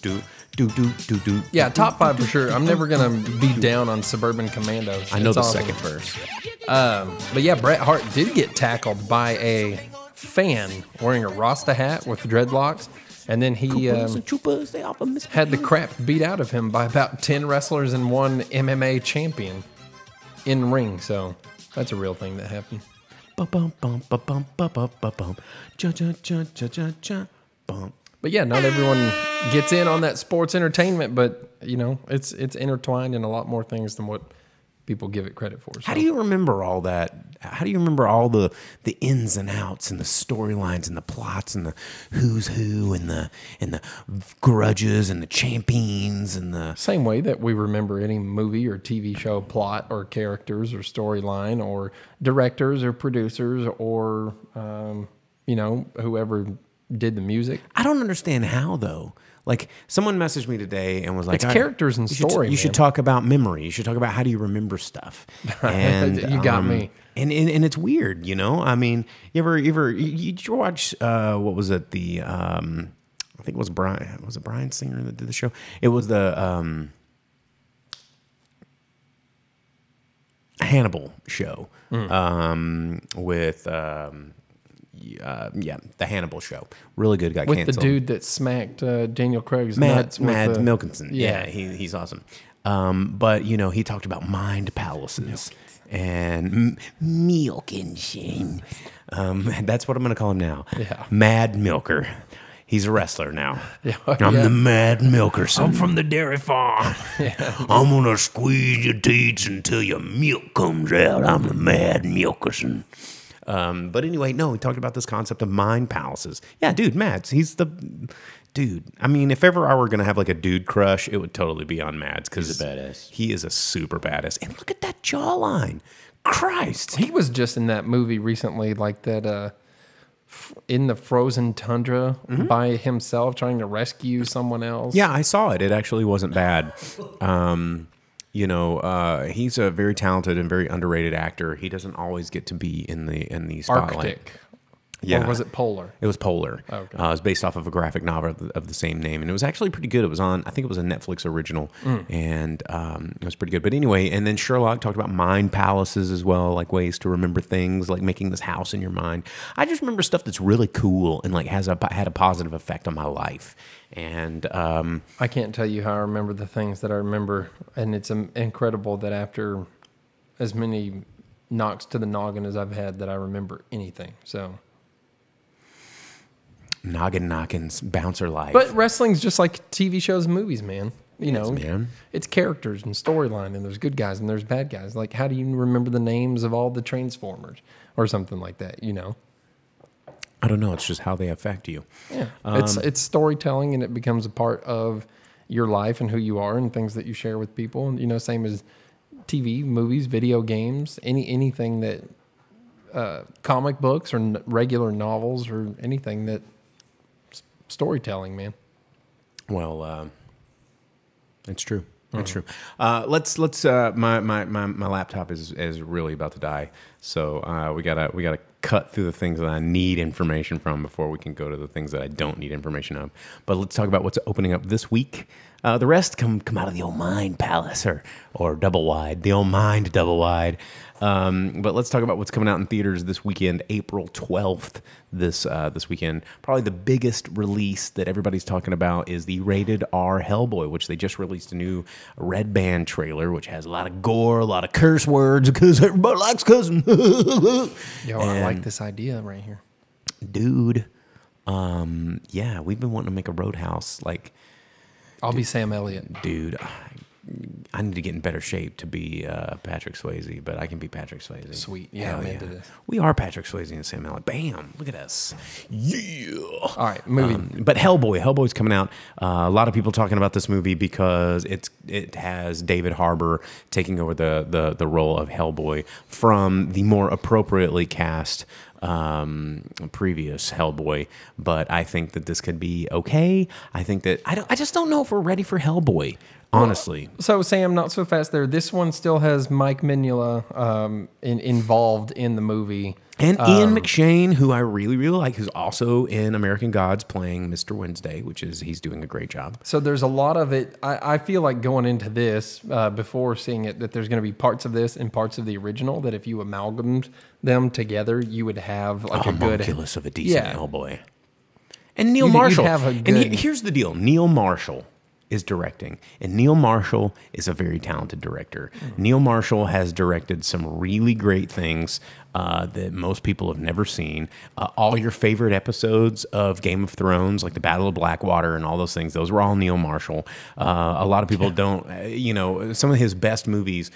[SPEAKER 5] do do do do do.
[SPEAKER 6] Yeah, top 5 for sure. I'm never gonna be down on Suburban Commando.
[SPEAKER 5] I know
[SPEAKER 6] It's
[SPEAKER 5] the
[SPEAKER 6] awesome.
[SPEAKER 5] second verse.
[SPEAKER 6] But yeah, Bret Hart did get tackled by a fan wearing a Rasta hat with dreadlocks, and then he had the crap beat out of him by about 10 wrestlers and one MMA champion in ring. So that's a real thing that happened. But yeah, not everyone gets in on that sports entertainment, but it's intertwined in a lot more things than what people give it credit for. So.
[SPEAKER 5] How do you remember all that? How do you remember all the ins and outs and the storylines and the plots and the who's who and the grudges and the champions and the
[SPEAKER 6] Same way that we remember any movie or TV show plot or characters or storyline or directors or producers or whoever did the music.
[SPEAKER 5] I don't understand how though. Like someone messaged me today and was like,
[SPEAKER 6] It's characters and story,
[SPEAKER 5] You should
[SPEAKER 6] man.
[SPEAKER 5] talk about memory. You should talk about how do you remember stuff. And
[SPEAKER 6] You got me.
[SPEAKER 5] And it's weird, I mean, you watch what was it? The I think it was Brian. Was it Brian Singer that did the show? It was the Hannibal show with. The Hannibal show. Really good. Got
[SPEAKER 6] With
[SPEAKER 5] canceled.
[SPEAKER 6] the dude that smacked Daniel Craig's
[SPEAKER 5] Matt
[SPEAKER 6] nuts. with the-
[SPEAKER 5] Milkinson.
[SPEAKER 6] Yeah.
[SPEAKER 5] He's awesome. But he talked about mind palaces and Milkinson. That's what I'm going to call him now.
[SPEAKER 6] Yeah.
[SPEAKER 5] Mad Milker. He's a wrestler now.
[SPEAKER 6] Yeah.
[SPEAKER 5] I'm the Mad Milkerson.
[SPEAKER 6] I'm from the dairy farm.
[SPEAKER 5] I'm gonna squeeze your teats until your milk comes out. I'm the Mad Milkerson. But anyway, no, we talked about this concept of mind palaces. Yeah, dude, Mads, he's the dude. I mean, if ever I were going to have like a dude crush, it would totally be on Mads because
[SPEAKER 7] He's a badass.
[SPEAKER 5] He is a super badass. And look at that jawline. Christ.
[SPEAKER 6] He was just in that movie recently, like that in the frozen tundra by himself trying to rescue someone else.
[SPEAKER 5] Yeah, I saw it. It actually wasn't bad. He's a very talented and very underrated actor. He doesn't always get to be in the spotlight.
[SPEAKER 6] Arctic. Or was it Polar?
[SPEAKER 5] It was Polar.
[SPEAKER 6] Okay.
[SPEAKER 5] It was based off of a graphic novel of the same name, and it was actually pretty good. It was on, I think it was a Netflix original, and it was pretty good. But anyway, and then Sherlock talked about mind palaces as well, like ways to remember things, like making this house in your mind. I just remember stuff that's really cool and like had a positive effect on my life. And
[SPEAKER 6] I can't tell you how I remember the things that I remember, and it's incredible that after as many knocks to the noggin as I've had, that I remember anything. So.
[SPEAKER 5] Noggin knockings, bouncer life.
[SPEAKER 6] But wrestling's just like TV shows and movies, man. You know,
[SPEAKER 5] man.
[SPEAKER 6] It's characters and storyline, and there's good guys and there's bad guys. Like, how do you remember the names of all the Transformers or something like that, you know?
[SPEAKER 5] I don't know. It's just how they affect you.
[SPEAKER 6] Yeah. It's storytelling, and it becomes a part of your life and who you are and things that you share with people. And, you know, same as TV, movies, video games, anything that comic books or regular novels or anything that storytelling, man.
[SPEAKER 5] Well, it's true. It's true. Let's. My laptop is really about to die, so we gotta cut through the things that I need information from before we can go to the things that I don't need information of. But let's talk about what's opening up this week. The rest come out of the old Mind Palace or Double Wide, the old Mind Double Wide. But let's talk about what's coming out in theaters this weekend, April 12th. This weekend, probably the biggest release that everybody's talking about is the rated R Hellboy, which they just released a new Red Band trailer, which has a lot of gore, a lot of curse words, because everybody likes cussing.
[SPEAKER 6] Yo, I like this idea right here,
[SPEAKER 5] dude. Yeah, we've been wanting to make a Roadhouse. Like,
[SPEAKER 6] I'll be Sam Elliott,
[SPEAKER 5] dude. I need to get in better shape to be Patrick Swayze, but I can be Patrick Swayze.
[SPEAKER 6] Sweet. Yeah, I'm into this.
[SPEAKER 5] We are Patrick Swayze and Sam Elliott. Bam. Look at us. Yeah.
[SPEAKER 6] All right, movie.
[SPEAKER 5] But Hellboy's coming out. A lot of people talking about this movie because it has David Harbour taking over the role of Hellboy from the more appropriately cast previous Hellboy. But I think that this could be okay. I think that I just don't know if we're ready for Hellboy. Honestly.
[SPEAKER 6] So, Sam, not so fast there. This one still has Mike Mignola involved in the movie.
[SPEAKER 5] And Ian McShane, who I really, really like, who's also in American Gods playing Mr. Wednesday, he's doing a great job.
[SPEAKER 6] So there's a lot of it. I feel like going into this, before seeing it, that there's going to be parts of this and parts of the original, that if you amalgamated them together, you would have like a good...
[SPEAKER 5] homunculus of a decent Hellboy. And Neil Marshall. And here's the deal. Neil Marshall is directing, and Neil Marshall is a very talented director. Neil Marshall has directed some really great things that most people have never seen. All your favorite episodes of Game of Thrones, like the Battle of Blackwater and all those things, those were all Neil Marshall. A lot of people don't, some of his best movies,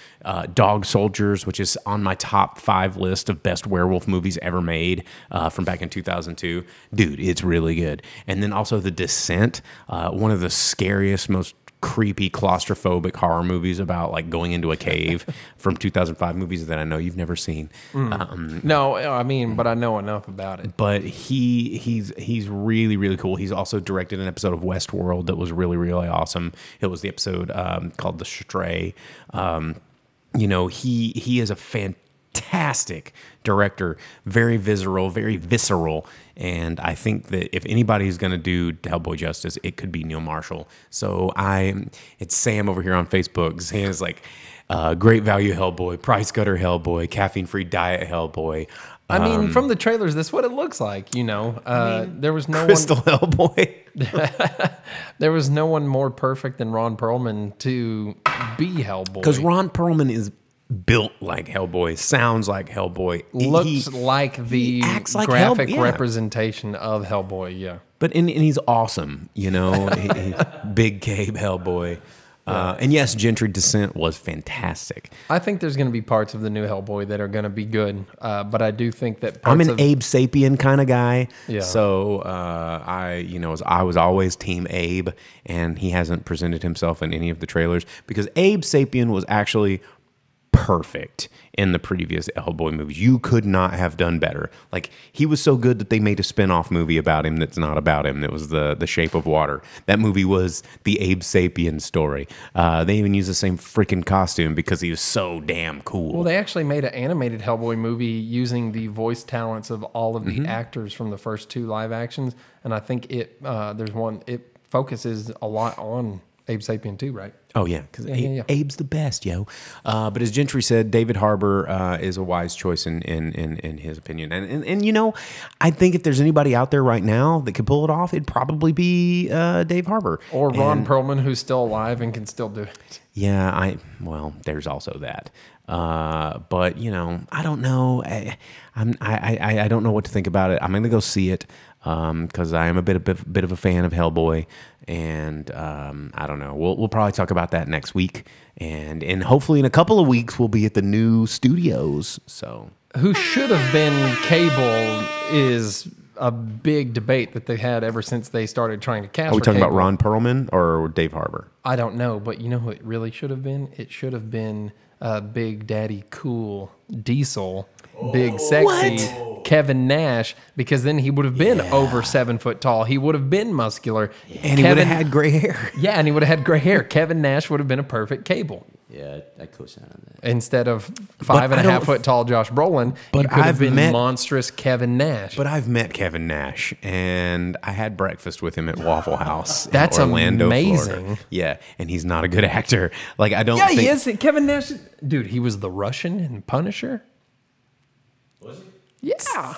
[SPEAKER 5] Dog Soldiers, which is on my top 5 list of best werewolf movies ever made from back in 2002. Dude, it's really good. And then also The Descent, one of the scariest, most creepy, claustrophobic horror movies about like going into a cave from 2005 movies that I know you've never seen.
[SPEAKER 6] No, I mean, but I know enough about it.
[SPEAKER 5] But he's really, really cool. He's also directed an episode of Westworld that was really, really awesome. It was the episode called The Stray. He is a fantastic director, very visceral, and I think that if anybody's going to do Hellboy justice, it could be Neil Marshall. So it's Sam over here on Facebook. Sam is like, great value Hellboy, price cutter Hellboy, caffeine-free diet Hellboy.
[SPEAKER 6] I mean, from the trailers, that's what it looks like. There was no
[SPEAKER 5] Crystal Hellboy.
[SPEAKER 6] There was no one more perfect than Ron Perlman to be Hellboy.
[SPEAKER 5] Because Ron Perlman is built like Hellboy, sounds like Hellboy,
[SPEAKER 6] looks like the
[SPEAKER 5] acts like
[SPEAKER 6] graphic representation of Hellboy. Yeah,
[SPEAKER 5] but and he's awesome. Big Cabe Hellboy. And yes, Gentry Descent was fantastic.
[SPEAKER 6] I think there's going to be parts of the new Hellboy that are going to be good, but I do think that
[SPEAKER 5] I'm an Abe Sapien kind of guy.
[SPEAKER 6] Yeah.
[SPEAKER 5] So I was always Team Abe, and he hasn't presented himself in any of the trailers because Abe Sapien was actually perfect in the previous Hellboy movies. You could not have done better. Like, he was so good that they made a spin-off movie about him that's not about him. That was the Shape of Water. That movie was the Abe Sapien story. They even used the same freaking costume because he was so damn cool.
[SPEAKER 6] Well, they actually made an animated Hellboy movie using the voice talents of all of the actors from the first 2 live actions, and I think it focuses a lot on Abe Sapien too, right?
[SPEAKER 5] Oh, yeah, because
[SPEAKER 6] yeah.
[SPEAKER 5] Abe's the best, yo. But as Gentry said, David Harbour is a wise choice in his opinion. And you know, I think if there's anybody out there right now that could pull it off, it'd probably be Dave Harbour.
[SPEAKER 6] Or Ron Perlman, who's still alive and can still do it.
[SPEAKER 5] Yeah, well, there's also that. But, you know, I don't know. I don't know what to think about it. I'm going to go see it because I am a bit of a fan of Hellboy. And I don't know. We'll probably talk about that next week, and hopefully in a couple of weeks we'll be at the new studios. So
[SPEAKER 6] who should have been Cable is a big debate that they've had ever since they started trying to cast.
[SPEAKER 5] Are we talking
[SPEAKER 6] Cable.
[SPEAKER 5] about Ron Perlman or Dave Harbour?
[SPEAKER 6] I don't know, but you know who it really should have been? It should have been Big Daddy Cool Diesel, Big Sexy Kevin Nash, because then he would have been over 7 foot tall. He would have been muscular.
[SPEAKER 5] And he would have had gray hair.
[SPEAKER 6] Yeah, and he would have had gray hair. Kevin Nash would have been a perfect Cable.
[SPEAKER 7] Yeah, I co-sign on that.
[SPEAKER 6] Instead of 5.5 foot tall Josh Brolin,
[SPEAKER 5] but
[SPEAKER 6] he could have been
[SPEAKER 5] met
[SPEAKER 6] monstrous Kevin Nash.
[SPEAKER 5] But I've met Kevin Nash, and I had breakfast with him at Waffle House.
[SPEAKER 6] That's
[SPEAKER 5] in Orlando,
[SPEAKER 6] amazing.
[SPEAKER 5] Florida. Yeah, and he's not a good actor. Like, I don't.
[SPEAKER 6] Yeah,
[SPEAKER 5] think...
[SPEAKER 6] he is. Kevin Nash, dude. He was the Russian in Punisher.
[SPEAKER 7] Was he?
[SPEAKER 6] Yeah.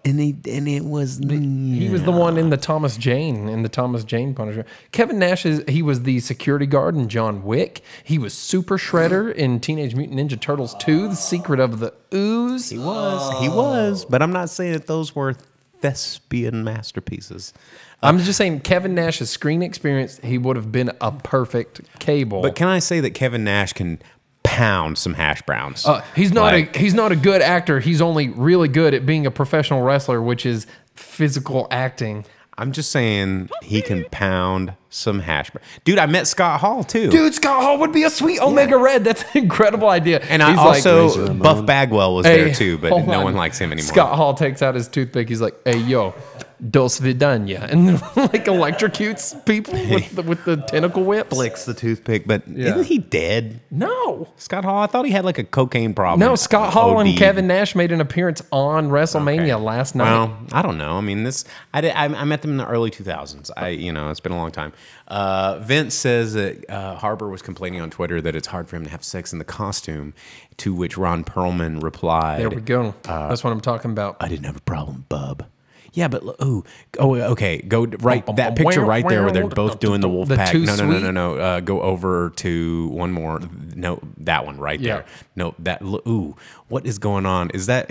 [SPEAKER 5] And it was
[SPEAKER 6] He was the one in the Thomas Jane Punisher. Kevin Nash he was the security guard in John Wick. He was Super Shredder in Teenage Mutant Ninja Turtles 2: The Secret of the Ooze.
[SPEAKER 5] He was. But I'm not saying that those were thespian masterpieces.
[SPEAKER 6] I'm just saying Kevin Nash's screen experience, he would have been a perfect Cable.
[SPEAKER 5] But can I say that Kevin Nash can pound some hash browns?
[SPEAKER 6] He's not a good actor. He's only really good at being a professional wrestler, which is physical acting.
[SPEAKER 5] I'm just saying he can pound some hash browns. Dude, I met Scott Hall too.
[SPEAKER 6] Dude, Scott Hall would be a sweet Omega Red. That's an incredible idea.
[SPEAKER 5] And I also, Buff Bagwell was there too, but no one likes him anymore.
[SPEAKER 6] Scott Hall takes out his toothpick. He's like, hey, yo, dos vidanya. And like electrocutes people with the tentacle whips.
[SPEAKER 5] Flicks the toothpick, but isn't he dead?
[SPEAKER 6] No.
[SPEAKER 5] Scott Hall, I thought he had like a cocaine problem.
[SPEAKER 6] No, Scott Hall and
[SPEAKER 5] OD'd.
[SPEAKER 6] Kevin Nash made an appearance on WrestleMania last night.
[SPEAKER 5] Well, I don't know. I mean, I met them in the early 2000s. It's been a long time. Vince says that Harbour was complaining on Twitter that it's hard for him to have sex in the costume, to which Ron Perlman replied,
[SPEAKER 6] There we go. That's what I'm talking about.
[SPEAKER 5] I didn't have a problem, bub. Yeah, but okay. Go right that picture right there where they're both doing the wolf pack. No. Go over to one more. No, that one right there. No, that. Ooh, what is going on? Is that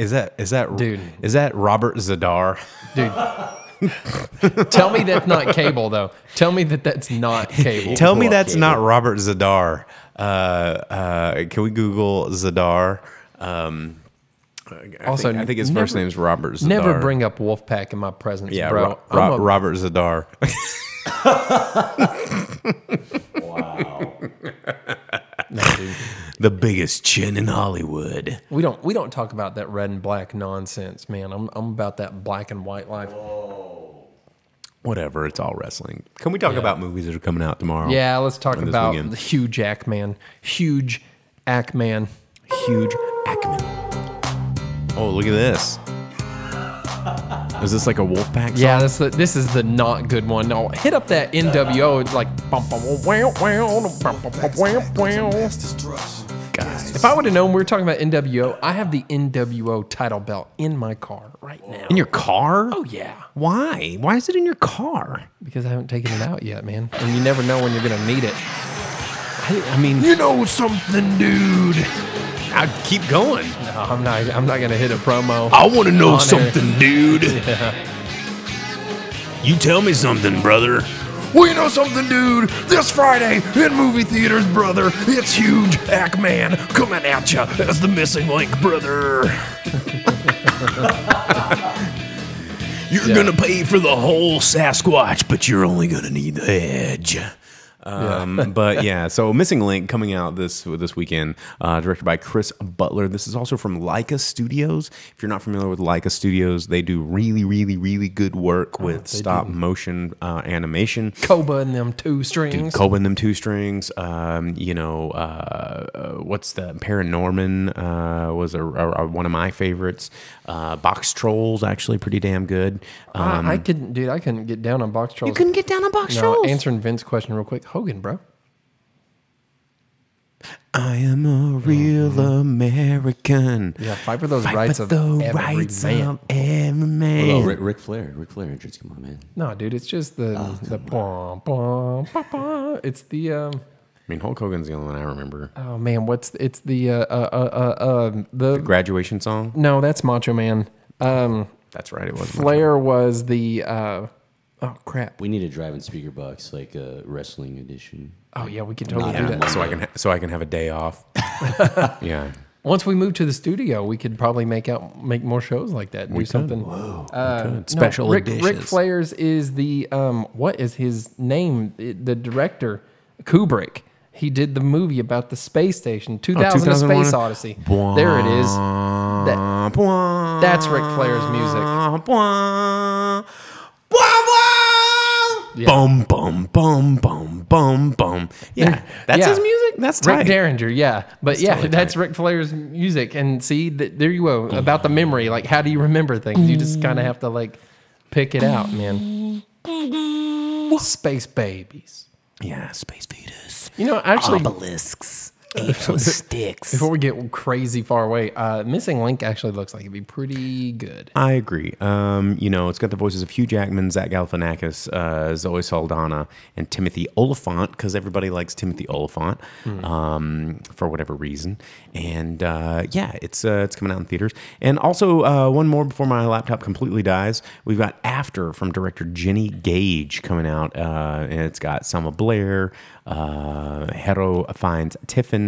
[SPEAKER 6] dude?
[SPEAKER 5] Is that Robert Zadar?
[SPEAKER 6] Dude, tell me that's not Cable though. Tell me that's not Cable.
[SPEAKER 5] Tell me that's not Robert Zadar. Can we Google Zadar? I think his first name is Robert Zadar.
[SPEAKER 6] Never bring up Wolfpack in my presence, bro.
[SPEAKER 5] Robert Zadar.
[SPEAKER 7] Wow.
[SPEAKER 6] No, dude.
[SPEAKER 5] The biggest chin in Hollywood.
[SPEAKER 6] We don't talk about that red and black nonsense, man. I'm about that black and white life.
[SPEAKER 5] Whatever, it's all wrestling. Can we talk about movies that are coming out tomorrow?
[SPEAKER 6] Yeah, let's talk about
[SPEAKER 5] weekend?
[SPEAKER 6] the Huge Ackman. Huge Ackman.
[SPEAKER 5] Oh, look at this. Is this like a Wolfpack song?
[SPEAKER 6] Yeah, this is the not good one. No, hit up that NWO. It's like guys. If I would have known we were talking about NWO, I have the NWO title belt in my car right now.
[SPEAKER 5] In your car?
[SPEAKER 6] Oh yeah.
[SPEAKER 5] Why? Why is it in your car?
[SPEAKER 6] Because I haven't taken it out yet, man. And you never know when you're gonna need it.
[SPEAKER 5] I mean, you know something, dude. I keep going.
[SPEAKER 6] No, I'm not gonna hit a promo.
[SPEAKER 5] I want to know something, dude. Yeah. You tell me something, brother. Well, you know something, dude? This Friday in movie theaters, brother, it's Huge Ackman coming at you as the missing link, brother. You're gonna pay for the whole Sasquatch, but you're only gonna need the edge. But yeah, so Missing Link coming out this weekend, directed by Chris Butler. This is also from Leica Studios. If you're not familiar with Leica Studios, they do really, really, really good work with stop motion animation.
[SPEAKER 6] Koba and them 2 strings.
[SPEAKER 5] Dude, Koba and them 2 strings. What's the Paranorman was one of my favorites. Box Trolls, actually pretty damn good.
[SPEAKER 6] I couldn't get down on Box Trolls.
[SPEAKER 5] You couldn't get down on Box Trolls?
[SPEAKER 6] Answering Vince's question real quick. Hogan, bro.
[SPEAKER 5] I am a real American.
[SPEAKER 6] Yeah, fight for those
[SPEAKER 5] Fight
[SPEAKER 6] rights
[SPEAKER 5] for
[SPEAKER 6] of
[SPEAKER 5] the
[SPEAKER 6] every
[SPEAKER 5] rights
[SPEAKER 6] man.
[SPEAKER 5] of every man.
[SPEAKER 7] Oh, Ric Flair entrance. Come on, man.
[SPEAKER 6] No, dude, it's just the bum, bum, bum, bum. It's the
[SPEAKER 5] I mean, Hulk Hogan's the only one I remember.
[SPEAKER 6] oh man, it's the
[SPEAKER 5] Graduation song?
[SPEAKER 6] no, that's Macho Man.
[SPEAKER 5] That's right, it was.
[SPEAKER 6] Flair was the oh crap.
[SPEAKER 7] We need a drive-in speaker box, like a wrestling edition.
[SPEAKER 6] Oh yeah, we can totally do
[SPEAKER 7] Not
[SPEAKER 6] that.
[SPEAKER 5] So I can have a day off. Yeah.
[SPEAKER 6] Once we move to the studio, we could probably make more shows like that. And do something.
[SPEAKER 5] Could. Special
[SPEAKER 6] Ric
[SPEAKER 5] editions.
[SPEAKER 6] Flair's is the what is his name? The director Kubrick. He did the movie about the space station, 2000: A Space Odyssey. There it is. That's Ric Flair's music. Yeah.
[SPEAKER 5] Bum bum bum bum bum bum. Yeah, that's his music. That's tight.
[SPEAKER 6] Rick Derringer, yeah. But yeah,
[SPEAKER 5] totally
[SPEAKER 6] that's
[SPEAKER 5] tight.
[SPEAKER 6] Ric Flair's music. And see, there you go. About the memory. Like, how do you remember things? You just kind of have to, like, pick it out, man. Space babies.
[SPEAKER 5] Yeah, space fetus.
[SPEAKER 6] You know, actually,
[SPEAKER 5] Obelisks. Sticks.
[SPEAKER 6] before we get crazy far away, Missing Link actually looks like it'd be pretty good.
[SPEAKER 5] I agree. It's got the voices of Hugh Jackman, Zach Galifianakis, Zoe Saldana, and Timothy Oliphant, because everybody likes Timothy Oliphant for whatever reason. And it's coming out in theaters. And also, one more before my laptop completely dies, we've got After from director Jenny Gage coming out. And it's got Selma Blair, Hero finds Tiffin,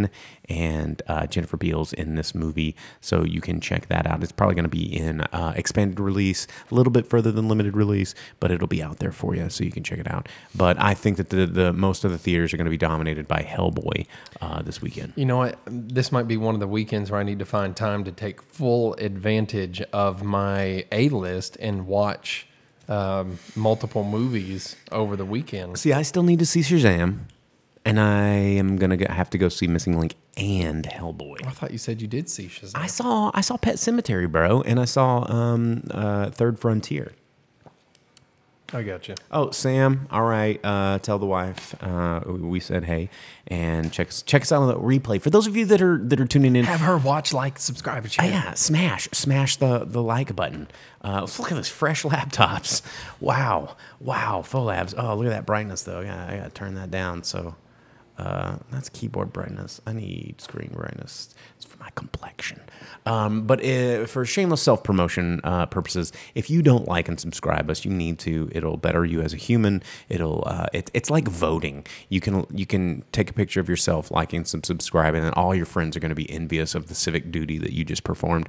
[SPEAKER 5] and Jennifer Beals in this movie, so you can check that out. It's probably going to be in expanded release, a little bit further than limited release, but it'll be out there for you, so you can check it out. But I think that the most of the theaters are going to be dominated by Hellboy this weekend.
[SPEAKER 6] You know what? This might be one of the weekends where I need to find time to take full advantage of my A-list and watch multiple movies over the weekend.
[SPEAKER 5] See, I still need to see Shazam. And I am gonna have to go see Missing Link and Hellboy.
[SPEAKER 6] I thought you said you did see Shazam.
[SPEAKER 5] I saw Pet Sematary, bro, and I saw Third Frontier.
[SPEAKER 6] I got you.
[SPEAKER 5] Oh, Sam, all right. Tell the wife we said hey, and check us out on the replay. For those of you that are tuning in,
[SPEAKER 6] Have her watch, like, subscribe, and share.
[SPEAKER 5] yeah, smash the like button. Let's look at those fresh laptops. Wow, full labs. Oh, look at that brightness though. Yeah, I gotta turn that down. So. That's keyboard brightness. I need screen brightness. It's for my complexion. But for shameless self-promotion purposes, if you don't like and subscribe us, you need to. It'll better you as a human. It's like voting. You can take a picture of yourself liking, subscribing, and all your friends are going to be envious of the civic duty that you just performed.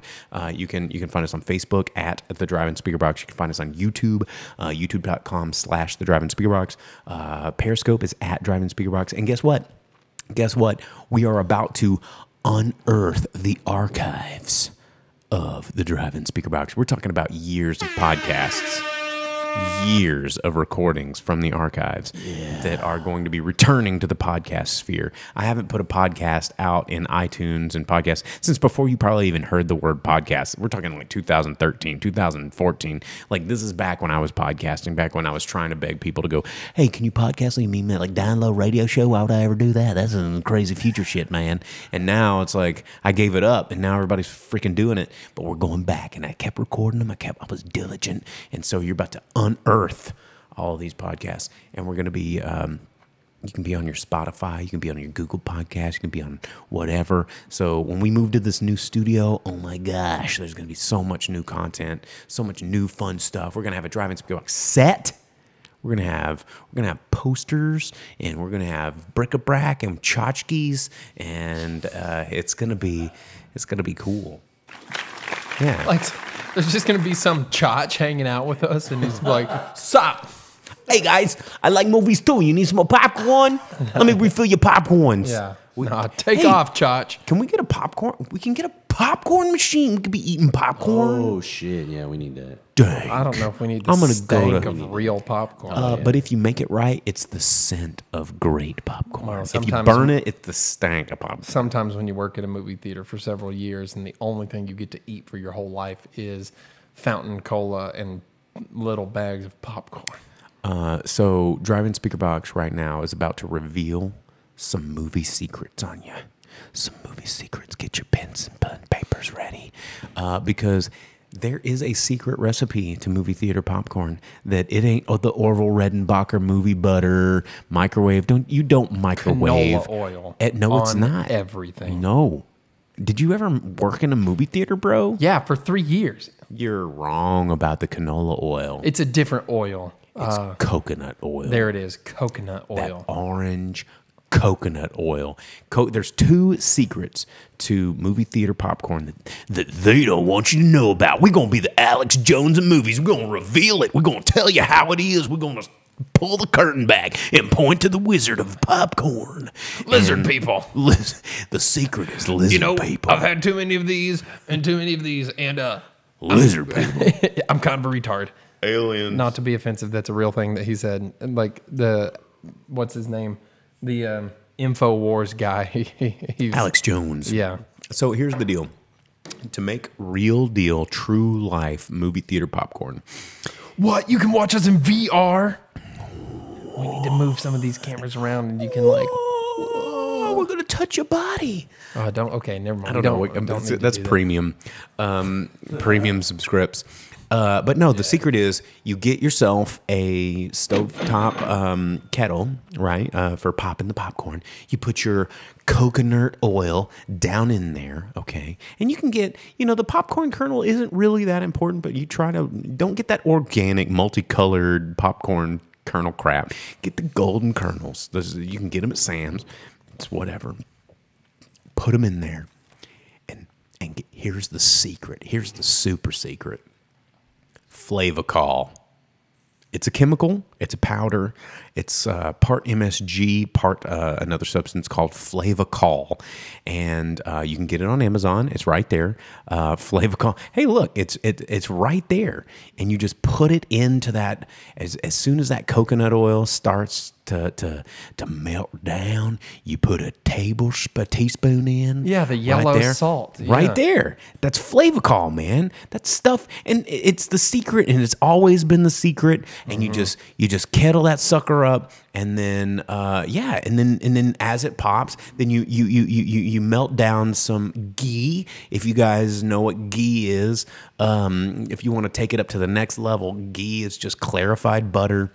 [SPEAKER 5] You can find us on Facebook at the Drive-in Speakerbox. You can find us on YouTube, youtube.com/the Drive-in Speakerbox. Periscope is at Drive-in Speakerbox. And guess what? We are about to unearth the archives of the Drive-in Speakerbox. We're talking about years of podcasts, years of recordings from the archives that are going to be returning to the podcast sphere. I haven't put a podcast out in iTunes and podcasts since before you probably even heard the word podcast. We're talking like 2013, 2014. Like, this is back when I was podcasting, back when I was trying to beg people to go, hey, can you podcast me, like download radio show? Why would I ever do that? That's some crazy future shit, man. And now it's like I gave it up, and now everybody's freaking doing it. But we're going back, and I kept recording them. I was diligent, and so you're about to unearth all of these podcasts, and we're going to be you can be on your Spotify, you can be on your Google Podcast, you can be on whatever. So when we move to this new studio, oh my gosh, there's going to be so much new content, so much new fun stuff. We're going to have a Drive-in Speakerbox set. We're gonna have posters, and we're gonna have bric-a-brac and tchotchkes, and it's gonna be cool. Yeah,
[SPEAKER 6] Like, there's just going to be some chotch hanging out with us, and he's like, "Sup?"
[SPEAKER 5] Hey guys, I like movies too. You need some more popcorn? Let me refill your popcorns.
[SPEAKER 6] Yeah. Nah, take off, Chotch.
[SPEAKER 5] Can we get a popcorn? We can get a popcorn machine. We could be eating popcorn.
[SPEAKER 7] Oh shit! Yeah, we need that.
[SPEAKER 5] Dang.
[SPEAKER 6] I don't know if we need the
[SPEAKER 5] I'm gonna
[SPEAKER 6] stank
[SPEAKER 5] go
[SPEAKER 6] of real popcorn.
[SPEAKER 5] But if you make it right, it's the scent of great popcorn.
[SPEAKER 6] Well,
[SPEAKER 5] If you
[SPEAKER 6] sometimes-
[SPEAKER 5] burn it, it's the stank of popcorn.
[SPEAKER 6] Sometimes when you work at a movie theater for several years and the only thing you get to eat for your whole life is fountain cola and little bags of popcorn.
[SPEAKER 5] So Drive-in Speakerbox right now is about to reveal some movie secrets on you. Some movie secrets. Get your pens and papers ready, because there is a secret recipe to movie theater popcorn that it ain't the Orville Redenbacher movie butter microwave. Don't microwave
[SPEAKER 6] Canola oil.
[SPEAKER 5] No, it's
[SPEAKER 6] on
[SPEAKER 5] not
[SPEAKER 6] everything.
[SPEAKER 5] No. Did you ever work in a movie theater, bro?
[SPEAKER 6] Yeah, for 3 years.
[SPEAKER 5] You're wrong about the canola oil.
[SPEAKER 6] It's a different oil.
[SPEAKER 5] It's coconut oil.
[SPEAKER 6] There it is, coconut
[SPEAKER 5] That
[SPEAKER 6] oil.
[SPEAKER 5] orange coconut oil. There's 2 secrets to movie theater popcorn that they don't want you to know about. We're going to be the Alex Jones of movies. We're going to reveal it. We're going to tell you how it is. We're going to pull the curtain back and point to the wizard of popcorn.
[SPEAKER 6] Lizard people.
[SPEAKER 5] The secret is lizard people.
[SPEAKER 6] I've had too many of these and
[SPEAKER 5] Lizard people.
[SPEAKER 6] I'm kind of a retard.
[SPEAKER 5] Aliens.
[SPEAKER 6] Not to be offensive, that's a real thing that he said. Like what's his name? The InfoWars guy. He's,
[SPEAKER 5] Alex Jones.
[SPEAKER 6] Yeah.
[SPEAKER 5] So here's the deal. To make real deal, true life movie theater popcorn,
[SPEAKER 6] What? You can watch us in VR? We need to move some of these cameras around and you can like...
[SPEAKER 5] oh, we're going to touch your body.
[SPEAKER 6] Oh, don't... Okay, never mind.
[SPEAKER 5] I don't know.
[SPEAKER 6] Don't need
[SPEAKER 5] That's
[SPEAKER 6] to do that.
[SPEAKER 5] premium. Premium subscripts. But no, the secret is you get yourself a stovetop kettle, right, for popping the popcorn. You put your coconut oil down in there, okay? And you can get, the popcorn kernel isn't really that important, but you don't get that organic, multicolored popcorn kernel crap. Get the golden kernels. You can get them at Sam's. It's whatever. Put them in there. And here's the secret. Here's the super secret. Flavacol. It's a chemical. It's a powder. It's part MSG, part another substance called Flavacol, and you can get it on Amazon. It's right there. Flavacol. Hey, look, it's right there, and you just put it into that. As soon as that coconut oil starts to melt down, you put a teaspoon in.
[SPEAKER 6] Yeah, the yellow
[SPEAKER 5] right there,
[SPEAKER 6] salt. Yeah.
[SPEAKER 5] Right there. That's Flavacol, man. That's stuff, and it's the secret, and it's always been the secret. And you just kettle that sucker up, and then and then as it pops, then you melt down some ghee. If you guys know what ghee is, if you want to take it up to the next level, ghee is just clarified butter.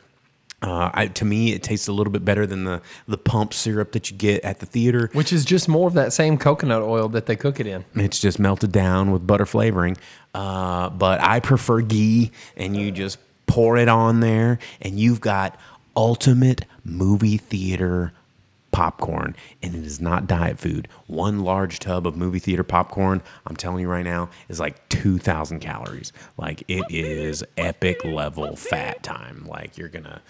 [SPEAKER 5] To me, it tastes a little bit better than the pump syrup that you get at the theater.
[SPEAKER 6] Which is just more of that same coconut oil that they cook it in.
[SPEAKER 5] It's just melted down with butter flavoring. But I prefer ghee, and you just pour it on there, and you've got ultimate movie theater popcorn, and it is not diet food. One large tub of movie theater popcorn, I'm telling you right now, is like 2,000 calories. Like, it is epic level fat time. Like, you're gonna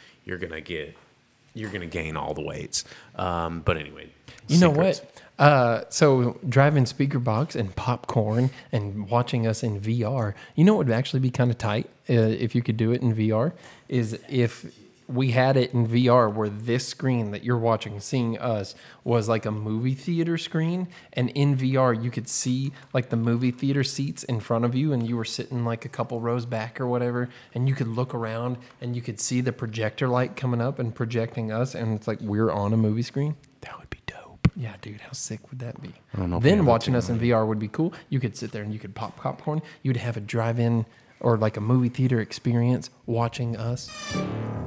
[SPEAKER 5] gain all the weights. But anyway,
[SPEAKER 6] You know
[SPEAKER 5] secrets.
[SPEAKER 6] what? So Drive-in Speakerbox and popcorn and watching us in VR. You know what would actually be kind of tight if you could do it in VR is if we had it in VR where this screen that you're watching, seeing us, was like a movie theater screen, and in VR you could see like the movie theater seats in front of you, and you were sitting like a couple rows back or whatever, and you could look around and you could see the projector light coming up and projecting us, and it's like we're on a movie screen.
[SPEAKER 5] That would be dope.
[SPEAKER 6] Yeah, dude, how sick would that be?
[SPEAKER 5] I don't know if we
[SPEAKER 6] Then
[SPEAKER 5] have that
[SPEAKER 6] watching us in VR would be cool. You could sit there and you could pop popcorn. You'd have a drive-in or like a movie theater experience watching us.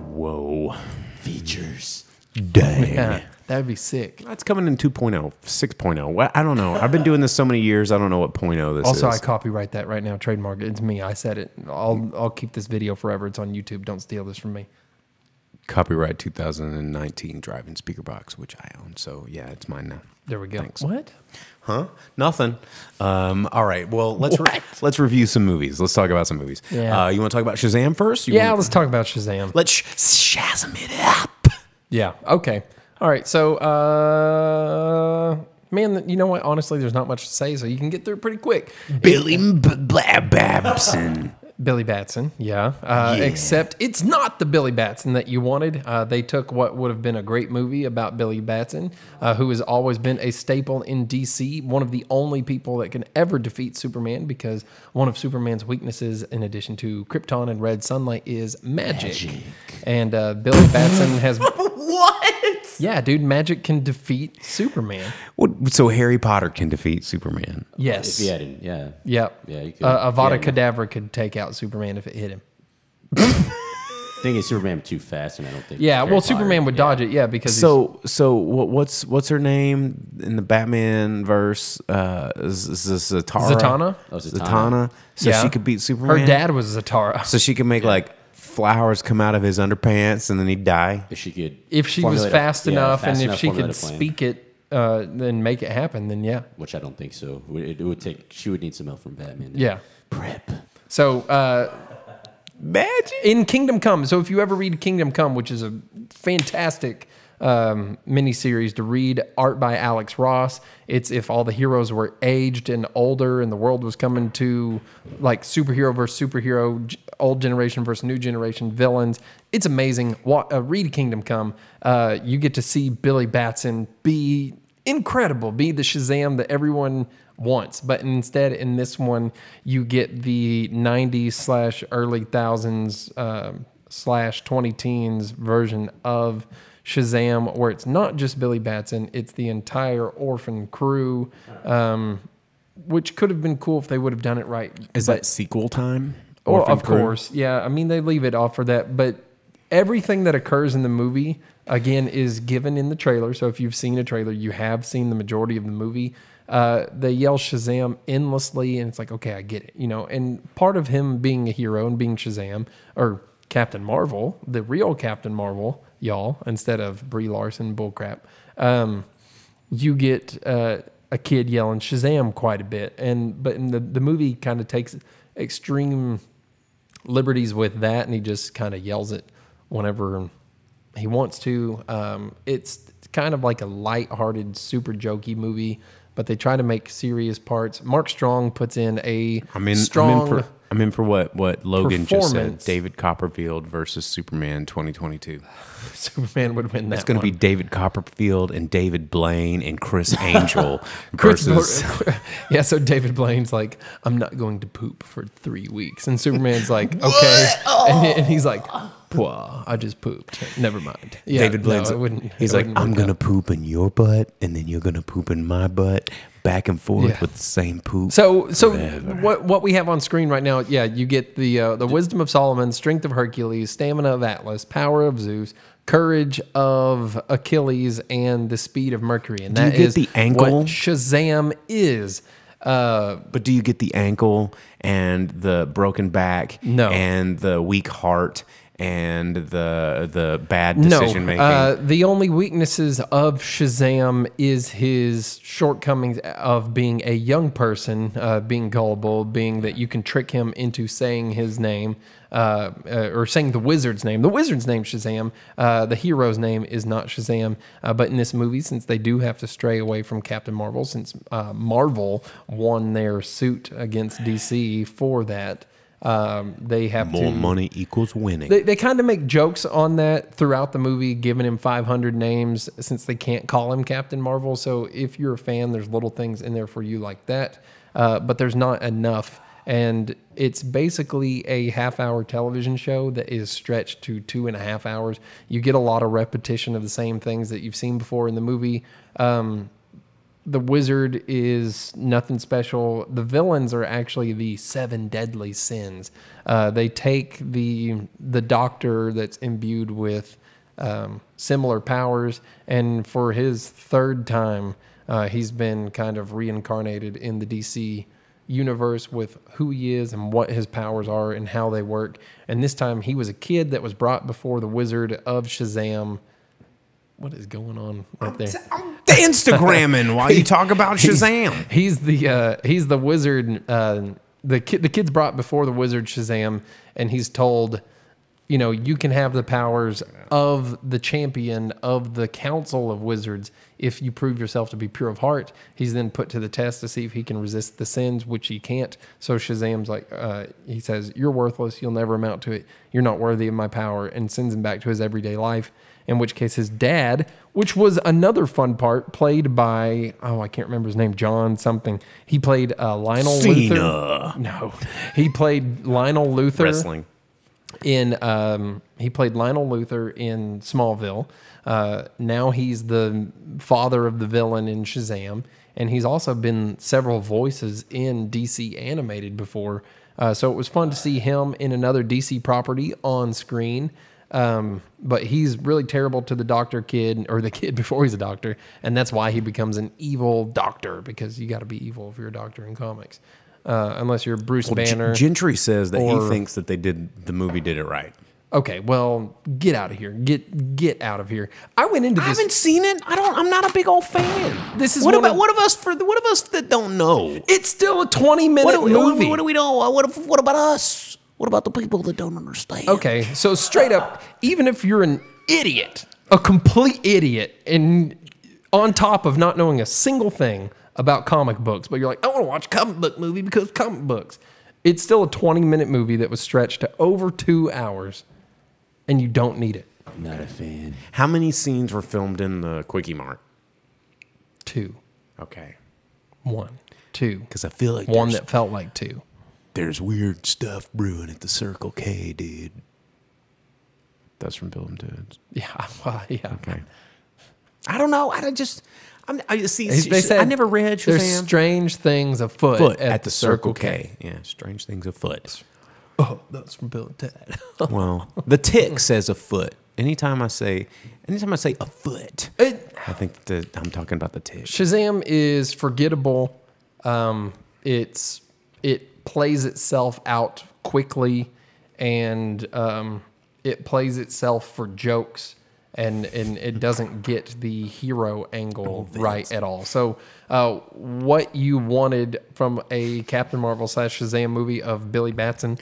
[SPEAKER 5] Whoa.
[SPEAKER 7] Features.
[SPEAKER 5] Dang.
[SPEAKER 6] Yeah, that would be sick.
[SPEAKER 5] That's coming in 2.0, 6.0. Well, I don't know. I've been doing this so many years. I don't know what 0.0 this
[SPEAKER 6] Also,
[SPEAKER 5] is.
[SPEAKER 6] I copyright that right now. Trademark it. It's me. I said it. I'll keep this video forever. It's on YouTube. Don't steal this from me.
[SPEAKER 5] Copyright 2019 Drive-in Speakerbox, which I own. So yeah, it's mine now.
[SPEAKER 6] There we go.
[SPEAKER 5] Thanks.
[SPEAKER 6] What?
[SPEAKER 5] Huh? Nothing. All right. Well, let's review some movies. Let's talk about some movies.
[SPEAKER 6] Yeah.
[SPEAKER 5] You want to talk about Shazam first?
[SPEAKER 6] Let's talk about Shazam.
[SPEAKER 5] Let's Shazam it up.
[SPEAKER 6] Yeah. Okay. All right. So, man, you know what? Honestly, there's not much to say, so you can get through it pretty quick.
[SPEAKER 5] Billy Babson.
[SPEAKER 6] Billy Batson, except it's not the Billy Batson that you wanted. They took what would have been a great movie about Billy Batson, who has always been a staple in DC, one of the only people that can ever defeat Superman, because one of Superman's weaknesses, in addition to Krypton and red sunlight, is magic. And Billy Batson has...
[SPEAKER 5] What?
[SPEAKER 6] Yeah, dude, magic can defeat Superman.
[SPEAKER 5] So Harry Potter can defeat Superman?
[SPEAKER 6] Yes.
[SPEAKER 7] If he hadn't, yeah.
[SPEAKER 6] Yep.
[SPEAKER 7] Yeah, you could.
[SPEAKER 6] Avada Kedavra could take out Superman if it hit him.
[SPEAKER 7] I think it's Superman too fast, and I don't think.
[SPEAKER 6] Yeah,
[SPEAKER 7] Harry
[SPEAKER 6] well,
[SPEAKER 7] Potter-
[SPEAKER 6] Superman would dodge it, because
[SPEAKER 5] what's her name in the Batman verse? Zatanna.
[SPEAKER 6] Zatanna?
[SPEAKER 7] Oh,
[SPEAKER 5] Zatanna. So
[SPEAKER 6] Yeah.
[SPEAKER 5] she could beat Superman.
[SPEAKER 6] Her dad was Zatara.
[SPEAKER 5] So she could make like flowers come out of his underpants and then he'd die.
[SPEAKER 7] If she could,
[SPEAKER 6] If she was
[SPEAKER 7] formulate
[SPEAKER 6] fast enough, and if she
[SPEAKER 7] formulate
[SPEAKER 6] could
[SPEAKER 7] a plan,
[SPEAKER 6] speak it, then make it happen, then yeah.
[SPEAKER 7] which I don't think so. It would take. She would need some help from Batman.
[SPEAKER 6] Yeah.
[SPEAKER 7] Prep.
[SPEAKER 6] So,
[SPEAKER 5] Magic.
[SPEAKER 6] in Kingdom Come, so if you ever read Kingdom Come, which is a fantastic miniseries to read, art by Alex Ross. It's if all the heroes were aged and older and the world was coming to like superhero versus superhero, old generation versus new generation villains. It's amazing. Read Kingdom Come. You get to see Billy Batson be incredible, be the Shazam that everyone wants. But instead, in this one, you get the 90s / early thousands / 20 teens version of Shazam, where it's not just Billy Batson, it's the entire orphan crew, which could have been cool if they would have done it right.
[SPEAKER 5] Is that sequel time?
[SPEAKER 6] Or
[SPEAKER 5] Orphan
[SPEAKER 6] of
[SPEAKER 5] Crew?
[SPEAKER 6] course, yeah. I mean, they leave it off for that, but everything that occurs in the movie, again, is given in the trailer. So if you've seen a trailer, you have seen the majority of the movie. They yell Shazam endlessly, and it's like, okay, I get it, And part of him being a hero and being Shazam, or Captain Marvel, the real Captain Marvel, y'all, instead of Brie Larson bullcrap, you get a kid yelling Shazam quite a bit, but in the movie kind of takes extreme liberties with that, and he just kind of yells it whenever he wants to. It's kind of like a light-hearted, super jokey movie, but they try to make serious parts. Mark Strong puts in a strong...
[SPEAKER 5] I'm in for what Logan just said.
[SPEAKER 6] performance.
[SPEAKER 5] David Copperfield versus Superman 2022.
[SPEAKER 6] Superman would win that.
[SPEAKER 5] It's going to be David Copperfield and David Blaine and Chris Angel
[SPEAKER 6] Chris-
[SPEAKER 5] versus...
[SPEAKER 6] yeah, so David Blaine's like, I'm not going to poop for 3 weeks. And Superman's like, okay. And he's like, "Pwah, I just pooped. Never mind." Yeah,
[SPEAKER 5] David Blaine's he's like, I'm going to poop in your butt, and then you're going to poop in my butt, back and forth with the same poop.
[SPEAKER 6] So
[SPEAKER 5] forever.
[SPEAKER 6] what we have on screen right now, you get the wisdom of Solomon, strength of Hercules, stamina of Atlas, power of Zeus, courage of Achilles, and the speed of Mercury. And
[SPEAKER 5] Do you
[SPEAKER 6] that
[SPEAKER 5] get
[SPEAKER 6] is
[SPEAKER 5] the ankle?
[SPEAKER 6] what Shazam is.
[SPEAKER 5] But do you get the ankle and the broken back
[SPEAKER 6] No.
[SPEAKER 5] and the weak heart and the bad decision making?
[SPEAKER 6] The only weaknesses of Shazam is his shortcomings of being a young person, being gullible, being that you can trick him into saying his name, or saying the wizard's name. The wizard's name, Shazam. The hero's name is not Shazam. But in this movie, since they do have to stray away from Captain Marvel, since Marvel won their suit against DC for that, they have
[SPEAKER 5] More money equals winning.
[SPEAKER 6] They kind of make jokes on that throughout the movie, giving him 500 names since they can't call him Captain Marvel. So if you're a fan, there's little things in there for you like that, but there's not enough. And it's basically a half-hour television show that is stretched to 2.5 hours. You get a lot of repetition of the same things that you've seen before in the movie. The wizard is nothing special. The villains are actually the 7 deadly sins. They take the doctor that's imbued with similar powers, and for his 3rd time, he's been kind of reincarnated in the DC universe with who he is and what his powers are and how they work. And this time he was a kid that was brought before the Wizard of Shazam. What is going on right there?
[SPEAKER 5] I'm Instagramming while you talk about Shazam.
[SPEAKER 6] He's the wizard. The kid's brought before the wizard Shazam, and he's told, you know, you can have the powers of the champion of the Council of Wizards if you prove yourself to be pure of heart. He's then put to the test to see if he can resist the sins, which he can't. So Shazam's like, he says, "You're worthless. You'll never amount to it. You're not worthy of my power," and sends him back to his everyday life. In which case his dad, which was another fun part, played by, I can't remember his name, John something. He played Lionel Luther. No, he played Lionel Luther.
[SPEAKER 5] Wrestling.
[SPEAKER 6] He played Lionel Luther in Smallville. Now he's the father of the villain in Shazam, and he's also been several voices in DC animated before. So it was fun to see him in another DC property on screen. But he's really terrible to the doctor kid, or the kid before he's a doctor, and that's why he becomes an evil doctor, because you got to be evil if you're a doctor in comics, unless you're Bruce Banner.
[SPEAKER 5] Gentry says that he thinks that the movie did it right.
[SPEAKER 6] Okay, well, get out of here. Get out of here. I went into this.
[SPEAKER 5] I haven't seen it. I'm not a big old fan.
[SPEAKER 6] This is
[SPEAKER 5] what of us that don't know?
[SPEAKER 6] It's still a 20-minute movie.
[SPEAKER 5] What do we know? What about us? What about the people that don't understand?
[SPEAKER 6] Okay, so straight up, even if you're an idiot, a complete idiot, and on top of not knowing a single thing about comic books, but you're like, I want to watch a comic book movie because comic books. It's still a 20-minute movie that was stretched to over 2 hours, and you don't need it.
[SPEAKER 7] Not a fan.
[SPEAKER 5] How many scenes were filmed in the Quickie Mart?
[SPEAKER 6] 2.
[SPEAKER 5] Okay.
[SPEAKER 6] 1. 2.
[SPEAKER 5] Because I feel like
[SPEAKER 6] one that felt like 2.
[SPEAKER 5] There's weird stuff brewing at the Circle K, dude. That's from Bill and Ted's.
[SPEAKER 6] Yeah, well, yeah.
[SPEAKER 5] Okay. I don't know. I never read Shazam.
[SPEAKER 6] There's strange things afoot
[SPEAKER 5] at the Circle K. Yeah, strange things afoot.
[SPEAKER 6] Oh, that's from Bill and Ted.
[SPEAKER 5] Well, the tick says afoot. Anytime I say afoot, I think that I'm talking about the tick.
[SPEAKER 6] Shazam is forgettable. It plays itself out quickly, and it plays itself for jokes, and it doesn't get the hero angle right at all. So what you wanted from a Captain Marvel / Shazam movie of Billy Batson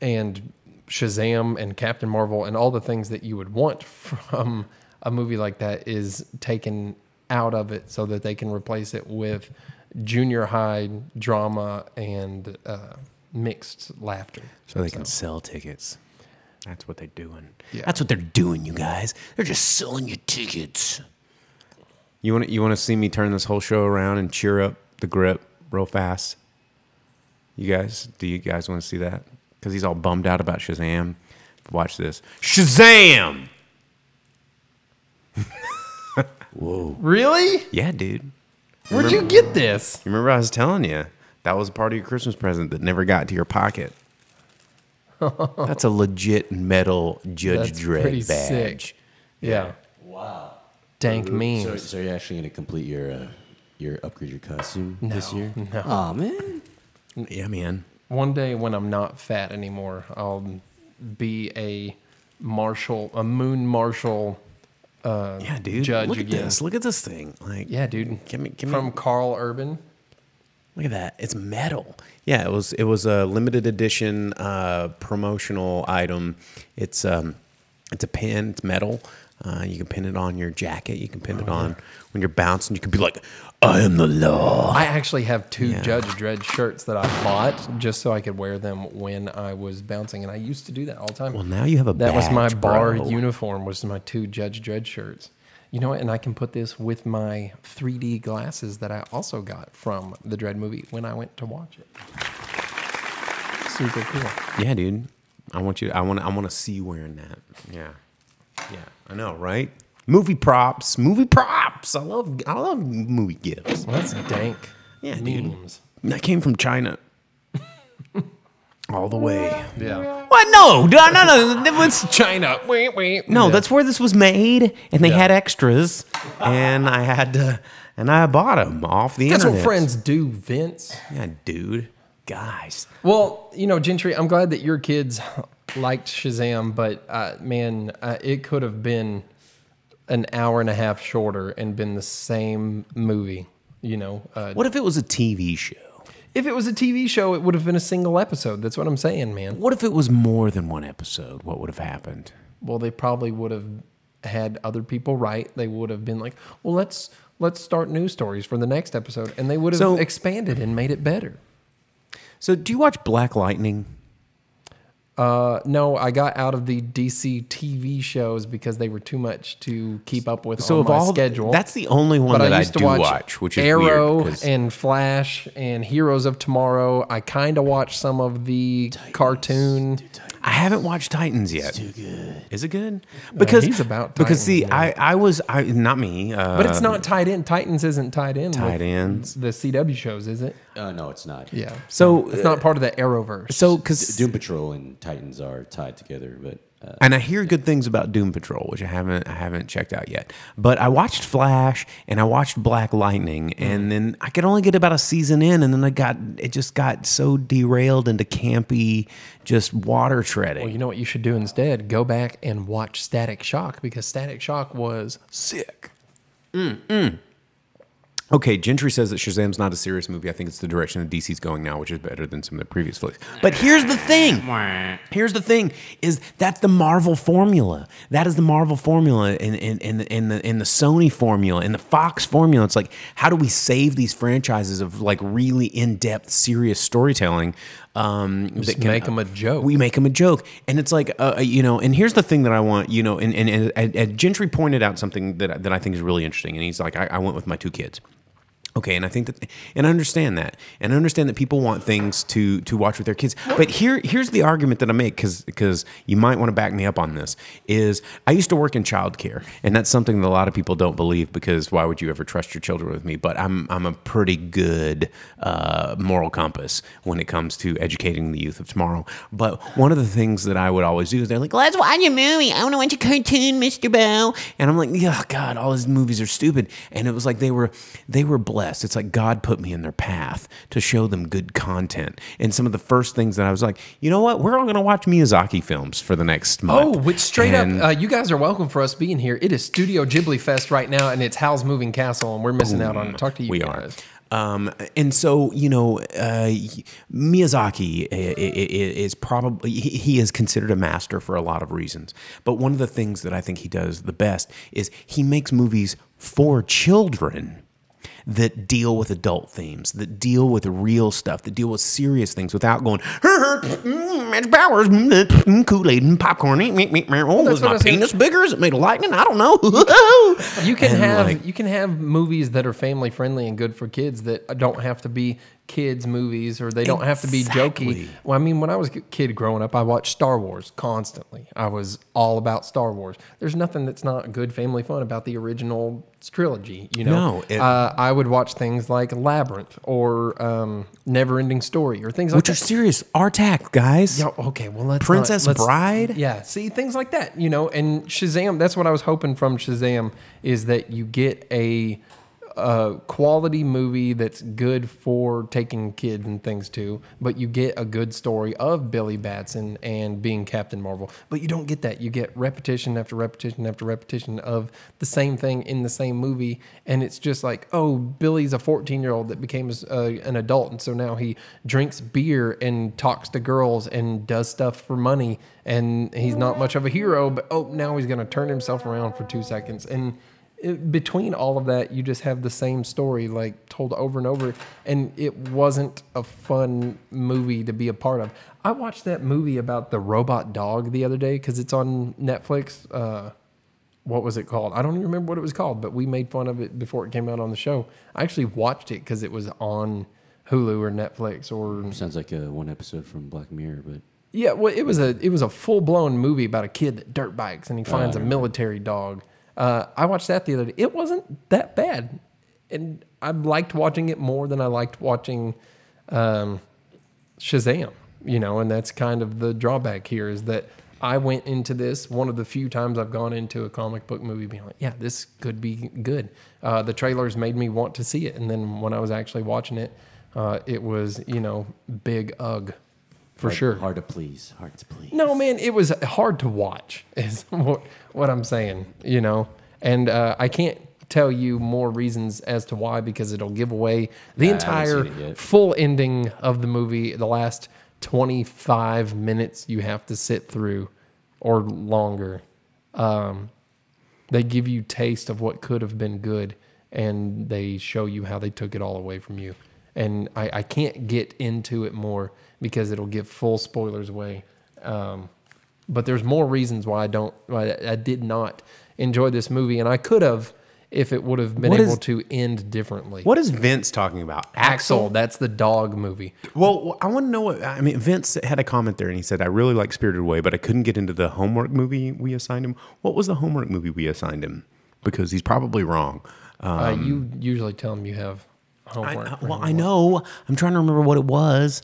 [SPEAKER 6] and Shazam and Captain Marvel and all the things that you would want from a movie like that is taken out of it so that they can replace it with junior high drama and mixed laughter.
[SPEAKER 5] So they can sell tickets. That's what they're doing.
[SPEAKER 6] Yeah.
[SPEAKER 5] That's what they're doing, you guys. They're just selling you tickets. You want to see me turn this whole show around and cheer up the grip real fast? Do you guys want to see that? Because he's all bummed out about Shazam. Watch this. Shazam!
[SPEAKER 6] Whoa. Really?
[SPEAKER 5] Yeah, dude.
[SPEAKER 6] Where'd you get this?
[SPEAKER 5] You remember I was telling you that was part of your Christmas present that never got to your pocket. That's a legit metal Judge Dredd
[SPEAKER 6] pretty
[SPEAKER 5] badge.
[SPEAKER 6] Sick. Yeah.
[SPEAKER 7] Wow.
[SPEAKER 6] Dank memes.
[SPEAKER 7] So you're actually going to complete your upgrade your costume this year?
[SPEAKER 6] No.
[SPEAKER 7] Oh man.
[SPEAKER 5] Yeah, man.
[SPEAKER 6] One day when I'm not fat anymore, I'll be a moon marshal.
[SPEAKER 5] Yeah, dude.
[SPEAKER 6] Judge
[SPEAKER 5] Look at
[SPEAKER 6] again.
[SPEAKER 5] this. Look at this thing. Like,
[SPEAKER 6] Yeah, dude.
[SPEAKER 5] Give me
[SPEAKER 6] From Carl Urban.
[SPEAKER 5] Look at that. It's metal. Yeah, it was a limited edition promotional item. It's a pin. It's metal. You can pin it on your jacket. You can pin it on when you're bouncing. You can be like, I am the law.
[SPEAKER 6] I actually have 2 Judge Dredd shirts that I bought just so I could wear them when I was bouncing, and I used to do that all the time.
[SPEAKER 5] Well, now you have a
[SPEAKER 6] That was my
[SPEAKER 5] badge,
[SPEAKER 6] bar
[SPEAKER 5] bro.
[SPEAKER 6] uniform, was my 2 Judge Dredd shirts. You know what? And I can put this with my 3D glasses that I also got from the Dredd movie when I went to watch it. Super cool.
[SPEAKER 5] Yeah, dude. I want to see you wearing that. Yeah. Yeah. I know, right? Movie props. I love movie gifts.
[SPEAKER 6] Well, that's dank.
[SPEAKER 5] Yeah, dude.
[SPEAKER 6] memes.
[SPEAKER 5] That came from China. All the way.
[SPEAKER 6] Yeah.
[SPEAKER 5] What? No. That was
[SPEAKER 6] China.
[SPEAKER 5] No,
[SPEAKER 6] Yeah.
[SPEAKER 5] that's where this was made, and they had extras, and I bought them off the
[SPEAKER 6] That's
[SPEAKER 5] internet.
[SPEAKER 6] what friends do, Vince.
[SPEAKER 5] Yeah, dude. guys.
[SPEAKER 6] Well, you know, Gentry, I'm glad that your kids liked Shazam, but man, it could have been an hour and a half shorter and been the same movie. You know,
[SPEAKER 5] What if it was a TV show?
[SPEAKER 6] if it was a TV show, it would have been a single episode. That's what I'm saying, man.
[SPEAKER 5] What if it was more than one episode? What would have happened?
[SPEAKER 6] Well, they probably would have had other people write. They would have been like, well, let's start news stories for the next episode, and they would have expanded and made it better.
[SPEAKER 5] So, do you watch Black Lightning?
[SPEAKER 6] No, I got out of the DC TV shows because they were too much to keep up with on
[SPEAKER 5] of
[SPEAKER 6] my
[SPEAKER 5] all,
[SPEAKER 6] schedule.
[SPEAKER 5] that's the only one
[SPEAKER 6] But
[SPEAKER 5] that I
[SPEAKER 6] used to
[SPEAKER 5] do watch, which is
[SPEAKER 6] Arrow
[SPEAKER 5] weird. 'Cause
[SPEAKER 6] and Flash and Heroes of Tomorrow. I kind of watched some of the cartoon.
[SPEAKER 5] I haven't watched Titans yet. It's too good. Is it good? Because
[SPEAKER 6] he's about
[SPEAKER 5] because
[SPEAKER 6] Titans,
[SPEAKER 5] see,
[SPEAKER 6] man.
[SPEAKER 5] I was not me.
[SPEAKER 6] But it's not tied in. Titans isn't tied in.
[SPEAKER 5] tied
[SPEAKER 6] with
[SPEAKER 5] in.
[SPEAKER 6] the CW shows, is it?
[SPEAKER 7] No, it's not.
[SPEAKER 6] Yeah.
[SPEAKER 5] So
[SPEAKER 6] It's not part of the Arrowverse.
[SPEAKER 5] So because
[SPEAKER 7] Doom Patrol and Titans are tied together, but
[SPEAKER 5] and I hear good things about Doom Patrol, which I haven't checked out yet. But I watched Flash and I watched Black Lightning, and then I could only get about a season in, and then it just got so derailed into campy, just water treading.
[SPEAKER 6] Well, you know what you should do instead? Go back and watch Static Shock, because Static Shock was sick.
[SPEAKER 5] Okay, Gentry says that Shazam's not a serious movie. I think it's the direction that DC's going now, which is better than some of the previous flicks. But here's the thing. Here's the thing: is that's the Marvel formula. That is the Marvel formula in the Sony formula, in the Fox formula. It's like, how do we save these franchises of like really in-depth, serious storytelling?
[SPEAKER 6] Just make them a joke.
[SPEAKER 5] We make them a joke, and it's like, you know. And here's the thing that I want, you know. And Gentry pointed out something that I think is really interesting. And he's like, I went with my 2 kids. Okay, and I think that, and I understand that, and I understand that people want things to watch with their kids. But here's the argument that I make, because you might want to back me up on this. Is I used to work in childcare, and that's something that a lot of people don't believe, because why would you ever trust your children with me? But I'm a pretty good moral compass when it comes to educating the youth of tomorrow. But one of the things that I would always do is they're like, let's watch a movie. I want to watch a cartoon, Mr. Bow. And I'm like, yeah, God, all these movies are stupid. And it was like they were blessed. It's like God put me in their path to show them good content. And some of the first things that I was like, you know what? We're all going to watch Miyazaki films for the next month.
[SPEAKER 6] Oh, which straight up, you guys are welcome for us being here. It is Studio Ghibli Fest right now, and it's Howl's Moving Castle, and we're missing out on it. Talk to you guys.
[SPEAKER 5] And so, you know, Miyazaki is probably, he is considered a master for a lot of reasons. But one of the things that I think he does the best is he makes movies for children that deal with adult themes, that deal with real stuff, that deal with serious things without going, Magic powers, Kool-Aid and popcorn. Oh, is my penis bigger? Is it made of lightning? I don't know.
[SPEAKER 6] You can have movies that are family friendly and good for kids that don't have to be kids movies, or they don't have to be jokey. Well, I mean, when I was a kid growing up, I watched Star Wars constantly. I was all about Star Wars. There's nothing that's not good family fun about the original trilogy, you know?
[SPEAKER 5] No.
[SPEAKER 6] I would watch things like Labyrinth or Neverending Story or things like
[SPEAKER 5] which
[SPEAKER 6] that.
[SPEAKER 5] are serious. RTAC, guys.
[SPEAKER 6] Yeah, okay, well, let's
[SPEAKER 5] Princess Bride?
[SPEAKER 6] Yeah, see, things like that, you know, and Shazam, that's what I was hoping from Shazam, is that you get a quality movie that's good for taking kids and things too, but you get a good story of Billy Batson and being Captain Marvel. But you don't get that. You get repetition after repetition after repetition of the same thing in the same movie, and it's just like, oh, Billy's a 14-year-old that became an adult, and so now he drinks beer and talks to girls and does stuff for money, and he's not much of a hero, but oh, now he's going to turn himself around for 2 seconds. And between all of that, you just have the same story like told over and over, and it wasn't a fun movie to be a part of. I watched that movie about the robot dog the other day because it's on Netflix. What was it called? I don't even remember what it was called, but we made fun of it before it came out on the show. I actually watched it because it was on Hulu or Netflix or.
[SPEAKER 7] Sounds like one episode from Black Mirror, but.
[SPEAKER 6] Yeah, well, it was a full blown movie about a kid that dirt bikes and he finds a military dog. I watched that the other day. It wasn't that bad, and I liked watching it more than I liked watching Shazam. You know, and that's kind of the drawback here, is that I went into this one of the few times I've gone into a comic book movie being like, yeah, this could be good. The trailers made me want to see it, and then when I was actually watching it, It was, big ugh, for sure.
[SPEAKER 7] Hard to please. Hard to please.
[SPEAKER 6] No, man, it was hard to watch, is what I'm saying, And I can't tell you more reasons as to why, because it'll give away the entire full ending of the movie. The last 25 minutes you have to sit through or longer. They give you taste of what could have been good, and they show you how they took it all away from you. And I can't get into it more because it'll give full spoilers away. But there's more reasons why I did not enjoy this movie, and I could have if it would have been able to end differently.
[SPEAKER 5] What is Vince talking about?
[SPEAKER 6] Axel, that's the dog movie.
[SPEAKER 5] Well, I want to know Vince had a comment there, and he said, I really like Spirited Away, but I couldn't get into the homework movie we assigned him. What was the homework movie we assigned him? Because he's probably wrong.
[SPEAKER 6] You usually tell him you have homework.
[SPEAKER 5] I know. I'm trying to remember what it was.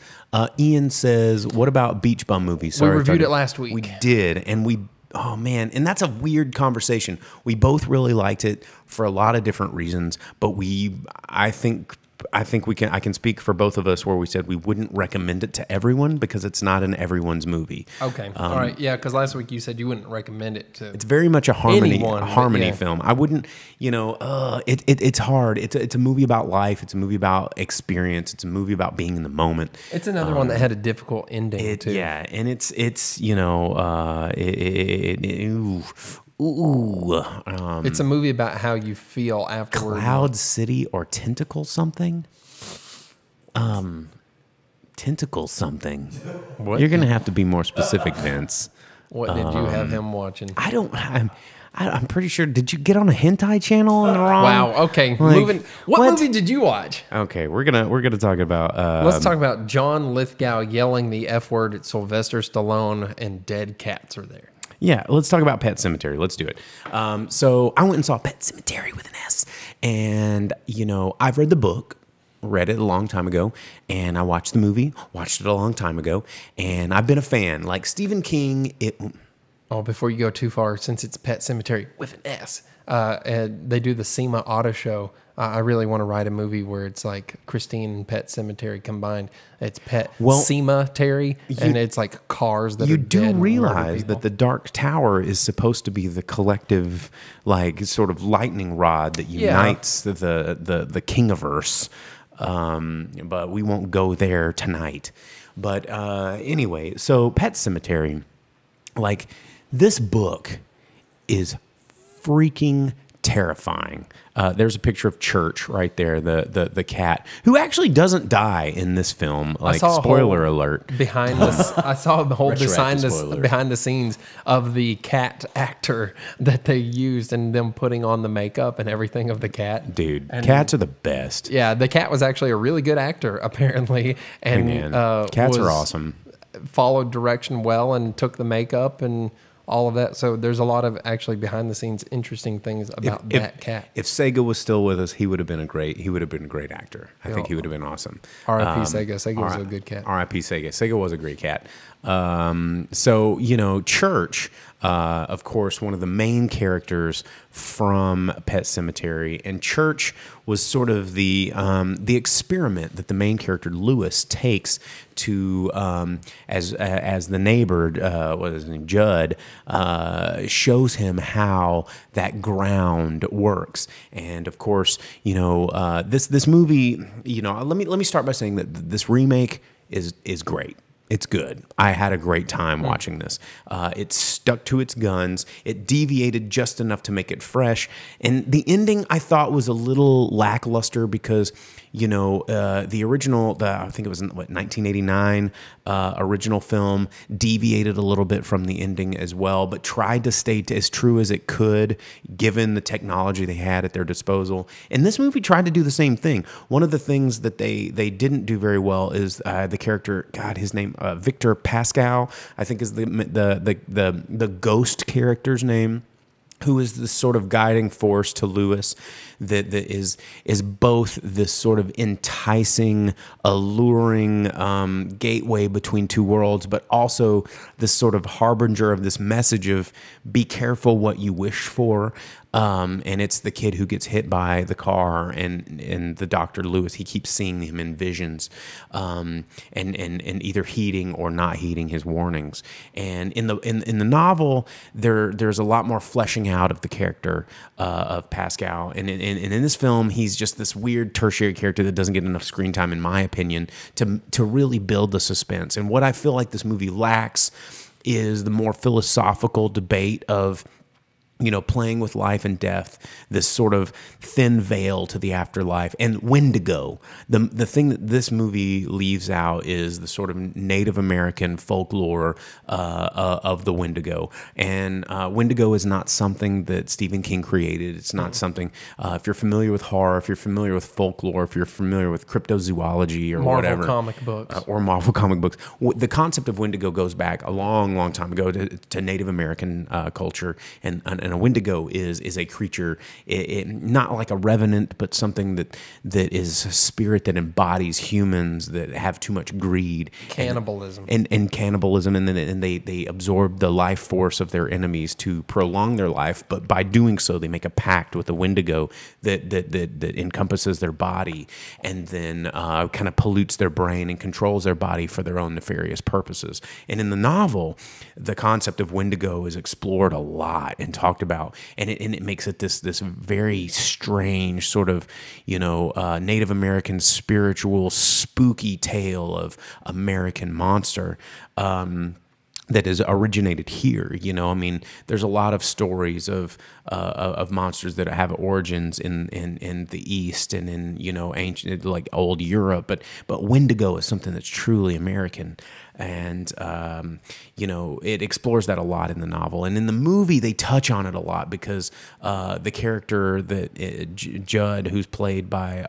[SPEAKER 5] Ian says, what about Beach Bum movies? Sorry,
[SPEAKER 6] we reviewed it last week.
[SPEAKER 5] We did, and oh man, and that's a weird conversation. We both really liked it for a lot of different reasons, but I think I can speak for both of us where we said we wouldn't recommend it to everyone because it's not an everyone's movie.
[SPEAKER 6] Okay, all right, yeah, because last week you said you wouldn't recommend it to.
[SPEAKER 5] It's very much a harmony
[SPEAKER 6] anyone,
[SPEAKER 5] film. I wouldn't, it's hard. It's a movie about life. It's a movie about experience. It's a movie about being in the moment.
[SPEAKER 6] It's another one that had a difficult ending too.
[SPEAKER 5] Yeah, and it's
[SPEAKER 6] it's a movie about how you feel afterward.
[SPEAKER 5] Cloud City or Tentacle something? Tentacle something.
[SPEAKER 6] What?
[SPEAKER 5] You're going to have to be more specific, Vince.
[SPEAKER 6] What did you have him watching?
[SPEAKER 5] I'm pretty sure. Did you get on a hentai channel in the wrong?
[SPEAKER 6] Wow. Okay. Moving. What movie did you watch?
[SPEAKER 5] Okay, we're gonna talk about.
[SPEAKER 6] Let's talk about John Lithgow yelling the F word at Sylvester Stallone, and dead cats are there.
[SPEAKER 5] Yeah, let's talk about Pet Sematary. Let's do it. So I went and saw Pet Sematary with an S, and I've read the book. Read it a long time ago, and I watched the movie. Watched it a long time ago, and I've been a fan. Like Stephen King.
[SPEAKER 6] Oh, before you go too far, since it's Pet Sematary with an S, and they do the SEMA Auto Show. I really want to write a movie where it's like Christine and Pet Sematary combined. It's Sematary, and it's like cars that are dead.
[SPEAKER 5] You do realize that the Dark Tower is supposed to be the collective, like, sort of lightning rod that unites the Kingiverse. But we won't go there tonight. But anyway, so Pet Sematary, like, this book is freaking terrifying. There's a picture of Church right there, the cat, who actually doesn't die in this film. Like, spoiler alert.
[SPEAKER 6] I saw the whole behind the scenes of the cat actor that they used and them putting on the makeup and everything of the cat.
[SPEAKER 5] Dude, cats are the best.
[SPEAKER 6] Yeah, the cat was actually a really good actor, apparently. And
[SPEAKER 5] hey man, cats are awesome.
[SPEAKER 6] Followed direction well and took the makeup and all of that. So there's a lot of actually behind the scenes interesting things about that cat.
[SPEAKER 5] If Sega was still with us, he would have been a great actor. I think he would have been awesome.
[SPEAKER 6] R.I.P. Sega. Sega was a good cat.
[SPEAKER 5] R.I.P. Sega. Sega was a great cat. So Church, of course, one of the main characters from Pet Sematary, and Church was sort of the experiment that the main character Lewis takes to as the neighbor, what is his name, Judd, shows him how that ground works. And of course, this movie, let me start by saying that this remake is great. It's good. I had a great time watching this. It stuck to its guns. It deviated just enough to make it fresh. And the ending, I thought, was a little lackluster because, the original, I think it was, 1989 original film, deviated a little bit from the ending as well, but tried to stay as true as it could, given the technology they had at their disposal. And this movie tried to do the same thing. One of the things that they didn't do very well is the character, his name, Victor Pascal, I think is the ghost character's name, who is this sort of guiding force to Lewis that is both this sort of enticing, alluring gateway between two worlds, but also this sort of harbinger of this message of be careful what you wish for. And it's the kid who gets hit by the car, and the Dr. Lewis, he keeps seeing him in visions, and either heeding or not heeding his warnings. And in the novel, there's a lot more fleshing out of the character of Pascal, and in this film, he's just this weird tertiary character that doesn't get enough screen time, in my opinion, to really build the suspense. And what I feel like this movie lacks is the more philosophical debate of, you know, playing with life and death, this sort of thin veil to the afterlife, and Wendigo. The thing that this movie leaves out is the sort of Native American folklore of the Wendigo. And Wendigo is not something that Stephen King created. It's not something, if you're familiar with horror, if you're familiar with folklore, if you're familiar with cryptozoology or whatever.
[SPEAKER 6] Comic books.
[SPEAKER 5] Or Marvel comic books. The concept of Wendigo goes back a long, long time ago to Native American culture, and a Wendigo is a creature, not like a revenant, but something that is a spirit that embodies humans that have too much greed,
[SPEAKER 6] Cannibalism,
[SPEAKER 5] and cannibalism, and then they absorb the life force of their enemies to prolong their life. But by doing so, they make a pact with the Wendigo that encompasses their body, and then kind of pollutes their brain and controls their body for their own nefarious purposes. And in the novel, the concept of Wendigo is explored a lot and talked about, and it makes it this very strange sort of, you know, Native American spiritual spooky tale of American monster. That is originated here, you know. I mean, there's a lot of stories of monsters that have origins in the East and in, you know, ancient, like old Europe, but Wendigo is something that's truly American, and you know, it explores that a lot in the novel, and in the movie they touch on it a lot because the character that Judd, who's played by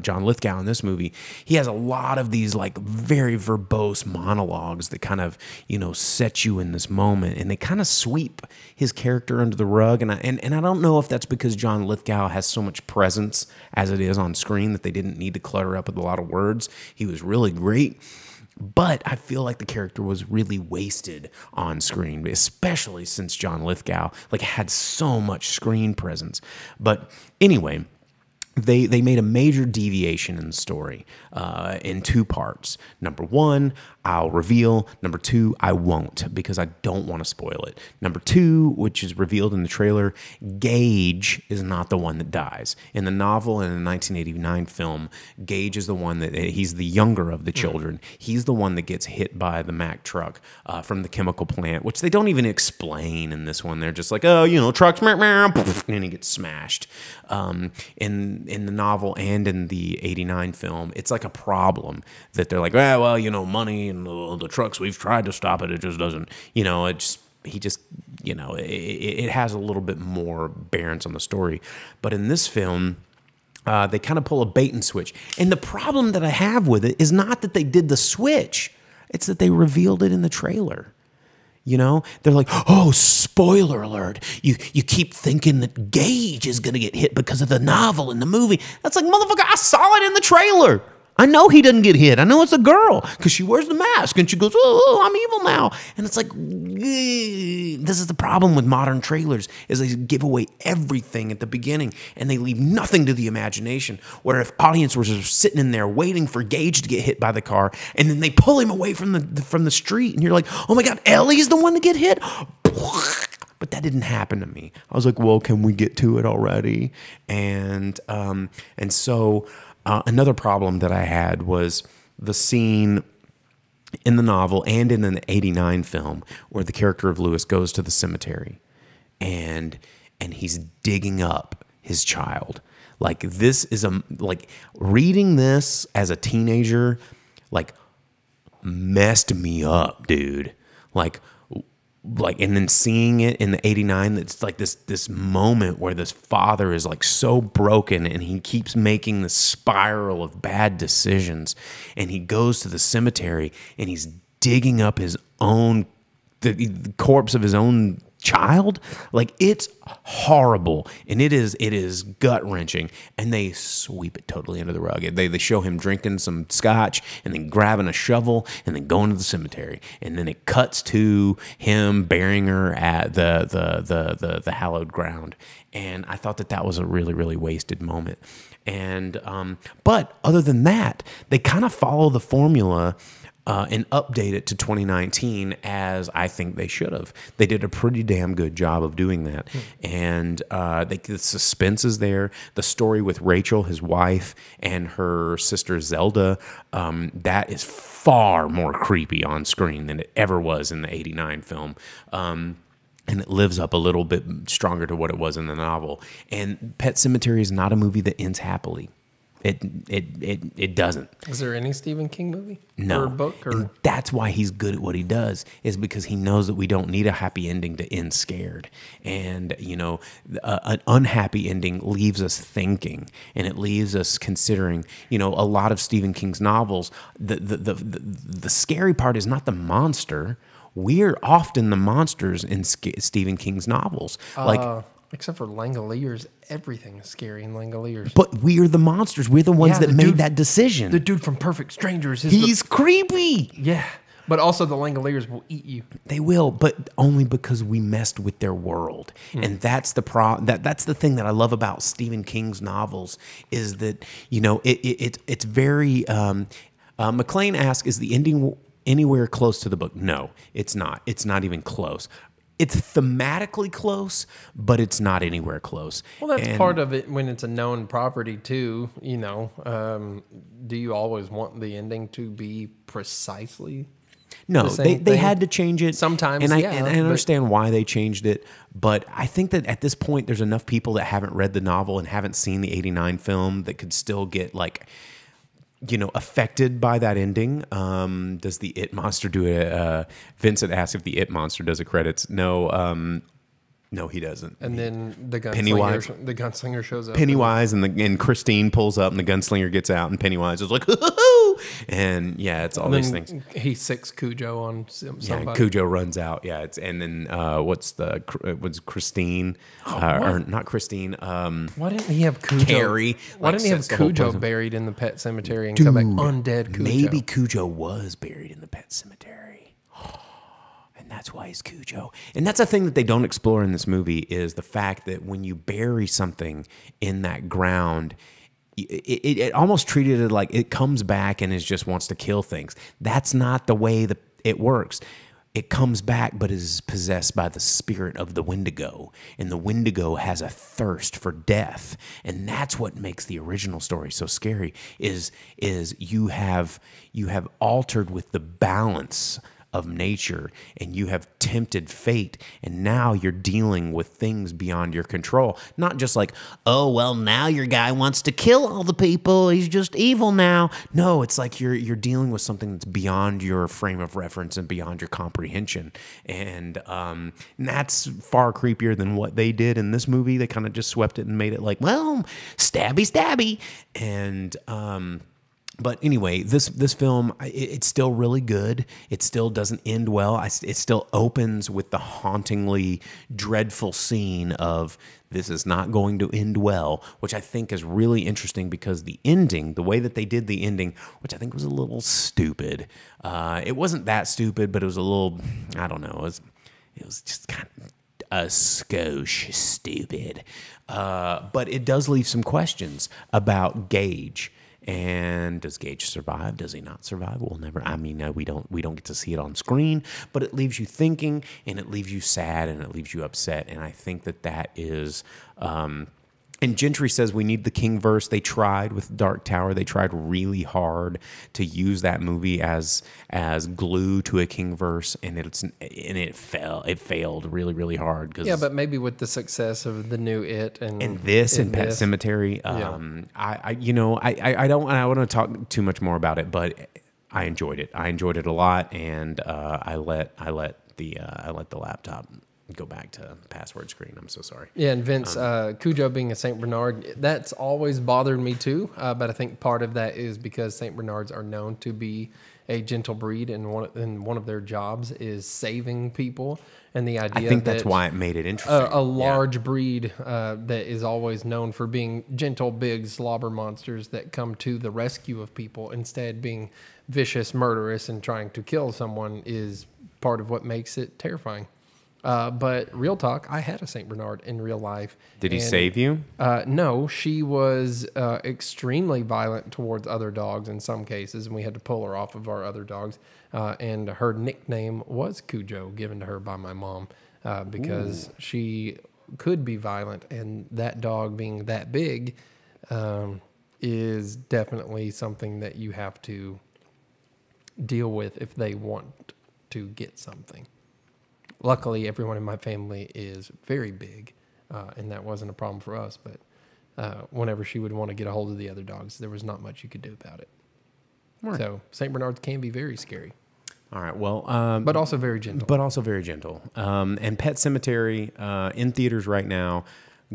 [SPEAKER 5] John Lithgow in this movie, he has a lot of these like very verbose monologues that kind of, you know, set you in this moment, and they kind of sweep his character under the rug. And I don't know if that's because John Lithgow has so much presence as it is on screen that they didn't need to clutter up with a lot of words. He was really great, but I feel like the character was really wasted on screen, especially since John Lithgow like had so much screen presence. But anyway, they made a major deviation in the story in two parts. Number one, I'll reveal. Number two, I won't, because I don't want to spoil it. Number two, which is revealed in the trailer, Gage is not the one that dies. In the novel and in the 1989 film, Gage is the one that, he's the younger of the children. He's the one that gets hit by the Mack truck from the chemical plant, which they don't even explain in this one. They're just like, oh, you know, trucks, and he gets smashed. In the novel and in the 89 film, it's like a problem that they're like, well, you know, money and the trucks, we've tried to stop it, it just doesn't, you know, he just, you know, it has a little bit more bearance on the story. But in this film, they kind of pull a bait and switch. And the problem that I have with it is not that they did the switch, it's that they revealed it in the trailer. You know, they're like, oh, spoiler alert. You keep thinking that Gage is going to get hit because of the novel and the movie. That's like, motherfucker, I saw it in the trailer. I know he doesn't get hit. I know it's a girl because she wears the mask and she goes, oh, I'm evil now. And it's like, this is the problem with modern trailers, is they give away everything at the beginning and they leave nothing to the imagination. Where if audiences are sitting in there waiting for Gage to get hit by the car, and then they pull him away from the street, and you're like, oh my God, Ellie's the one to get hit? But that didn't happen to me. I was like, well, can we get to it already? And so another problem that I had was the scene in the novel and in the 89 film where the character of Lewis goes to the cemetery and he's digging up his child. Like, this is like, reading this as a teenager, like, messed me up, dude. Like, and then seeing it in the 89, it's like this moment where this father is like so broken and he keeps making this spiral of bad decisions, and he goes to the cemetery and he's digging up his own, the corpse of his own child. Like, it's horrible, and it is gut-wrenching, and they sweep it totally under the rug. They show him drinking some scotch and then grabbing a shovel and then going to the cemetery, and then it cuts to him burying her at the hallowed ground. And I thought that was a really, really wasted moment. And but other than that, they kind of follow the formula and update it to 2019 as I think they should have. They did a pretty damn good job of doing that. And the suspense is there. The story with Rachel, his wife, and her sister Zelda, that is far more creepy on screen than it ever was in the 89 film. And it lives up a little bit stronger to what it was in the novel. And Pet Sematary is not a movie that ends happily. It doesn't.
[SPEAKER 6] Is there any Stephen King movie?
[SPEAKER 5] No.
[SPEAKER 6] Or book? Or?
[SPEAKER 5] And that's why he's good at what he does, is because he knows that we don't need a happy ending to end scared. And, you know, an unhappy ending leaves us thinking, and it leaves us considering, you know, a lot of Stephen King's novels, the scary part is not the monster. We're often the monsters in Stephen King's novels.
[SPEAKER 6] Except for Langoliers, everything is scary in Langoliers.
[SPEAKER 5] But we are the monsters. We're the ones that made that decision.
[SPEAKER 6] The dude from Perfect Strangers.
[SPEAKER 5] He's creepy.
[SPEAKER 6] Yeah. But also the Langoliers will eat you.
[SPEAKER 5] They will, but only because we messed with their world. And that's the that's the thing that I love about Stephen King's novels, is that, you know, it's very McLean asked, is the ending anywhere close to the book? No, it's not. It's not even close. It's thematically close, but it's not anywhere close.
[SPEAKER 6] Well, that's part of it when it's a known property too. You know, do you always want the ending to be precisely?
[SPEAKER 5] No, they had to change it
[SPEAKER 6] sometimes,
[SPEAKER 5] and I understand why they changed it. But I think that at this point, there's enough people that haven't read the novel and haven't seen the '89 film that could still get, like, you know, affected by that ending. Does the It monster do it? Vincent asked if the It monster does the credits. No, no, he doesn't.
[SPEAKER 6] And then the gunslinger shows up.
[SPEAKER 5] Pennywise and Christine pulls up, and the gunslinger gets out, and Pennywise is like, hoo-hoo-hoo! And yeah, it's all these things.
[SPEAKER 6] He sicks Cujo on somebody.
[SPEAKER 5] Yeah, Cujo runs out. Yeah, and then what's Christine? Or not Christine?
[SPEAKER 6] Why didn't he have Cujo?
[SPEAKER 5] Carrie.
[SPEAKER 6] Why didn't he have Cujo buried in the pet cemetery and come back undead Cujo?
[SPEAKER 5] Maybe Cujo was buried in the pet cemetery. That's why he's Cujo. And that's a thing that they don't explore in this movie, is the fact that when you bury something in that ground, it almost treated it like it comes back and just wants to kill things. That's not the way that it works. It comes back, but is possessed by the spirit of the Wendigo. And the Wendigo has a thirst for death. And that's what makes the original story so scary, is you have altered with the balance of nature, and you have tempted fate, and now you're dealing with things beyond your control. Not just like, oh, well, now your guy wants to kill all the people, he's just evil now. No, it's like you're dealing with something that's beyond your frame of reference and beyond your comprehension. And that's far creepier than what they did in this movie. They kind of just swept it and made it like, well, stabby. And but anyway, this film, it's still really good. It still doesn't end well. It still opens with the hauntingly dreadful scene of, this is not going to end well, which I think is really interesting, because the ending, the way that they did the ending, which I think was a little stupid. It wasn't that stupid, but it was a little, I don't know, it was just kind of a skosh stupid. But it does leave some questions about Gage. And does Gage survive? Does he not survive? We'll never. I mean, we don't get to see it on screen, but it leaves you thinking, and it leaves you sad, and it leaves you upset. And I think that is. And Gentry says we need the King verse. They tried with Dark Tower. They tried really hard to use that movie as glue to a King verse, and it failed really, really hard.
[SPEAKER 6] Yeah, but maybe with the success of the new It and
[SPEAKER 5] Pet Sematary, I don't want to talk too much more about it, but I enjoyed it. I enjoyed it a lot, and I let the laptop go back to password screen. I'm so sorry.
[SPEAKER 6] Yeah, and Vince, Cujo being a St. Bernard, that's always bothered me too. But I think part of that is because St. Bernards are known to be a gentle breed, and one of their jobs is saving people. And the idea
[SPEAKER 5] I think that's why it made it interesting.
[SPEAKER 6] A large breed that is always known for being gentle, big slobber monsters that come to the rescue of people, instead being vicious, murderous, and trying to kill someone, is part of what makes it terrifying. But real talk, I had a Saint Bernard in real life.
[SPEAKER 5] Did he save you?
[SPEAKER 6] No, she was extremely violent towards other dogs in some cases, and we had to pull her off of our other dogs. And her nickname was Cujo, given to her by my mom, because she could be violent, and that dog being that big is definitely something that you have to deal with if they want to get something. Luckily, everyone in my family is very big, and that wasn't a problem for us. But whenever she would want to get a hold of the other dogs, there was not much you could do about it. Right. So St. Bernards can be very scary.
[SPEAKER 5] All right. Well,
[SPEAKER 6] but also very gentle.
[SPEAKER 5] And Pet Sematary in theaters right now.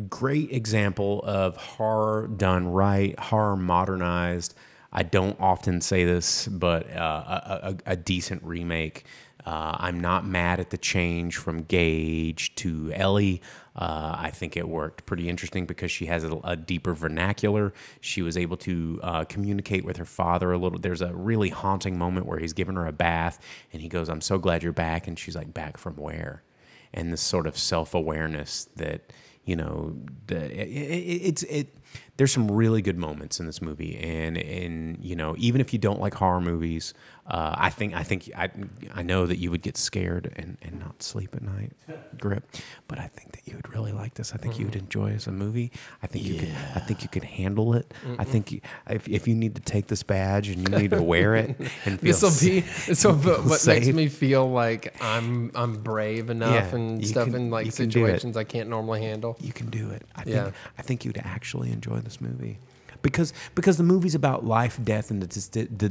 [SPEAKER 5] Great example of horror done right, horror modernized. I don't often say this, but a decent remake. I'm not mad at the change from Gage to Ellie. I think it worked pretty interesting because she has a deeper vernacular. She was able to communicate with her father a little. There's a really haunting moment where he's giving her a bath, and he goes, "I'm so glad you're back." And she's like, "Back from where?" And this sort of self-awareness that, you know, there's some really good moments in this movie, and you know, even if you don't like horror movies, I know that you would get scared and not sleep at night, Grip. But I think that you would really like this. I think you would enjoy it as a movie. I think you could handle it. I think if you need to take this badge and you need to wear it and feel
[SPEAKER 6] what makes me feel like I'm brave enough and stuff in like situations I can't normally handle.
[SPEAKER 5] You can do it. I think you'd actually enjoy this movie. Because the movie's about life, death, and the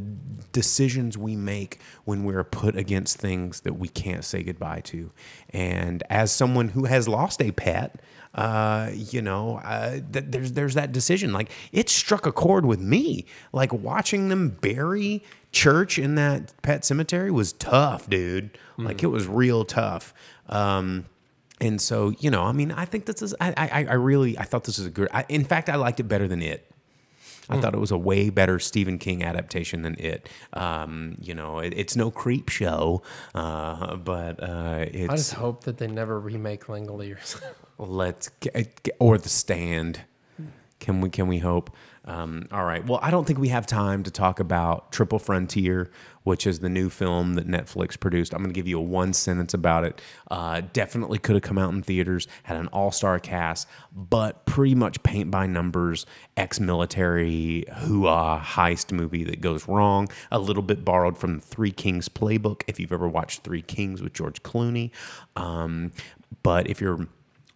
[SPEAKER 5] decisions we make when we're put against things that we can't say goodbye to. And as someone who has lost a pet, there's that decision. Like, it struck a chord with me. Like, watching them bury Church in that pet cemetery was tough, dude. Like, it was real tough. And so, you know, I mean, I think this is. I thought this was a good. In fact, I liked it better than It. I thought it was a way better Stephen King adaptation than It. It's no creep show, but it's.
[SPEAKER 6] I just hope that they never remake Langoliers.
[SPEAKER 5] Or The Stand. Can we hope? All right. Well, I don't think we have time to talk about Triple Frontier, which is the new film that Netflix produced. I'm going to give you a one sentence about it. Definitely could have come out in theaters, had an all-star cast, but pretty much paint by numbers, ex-military hoo-ah heist movie that goes wrong. A little bit borrowed from the Three Kings playbook, if you've ever watched Three Kings with George Clooney. But if you're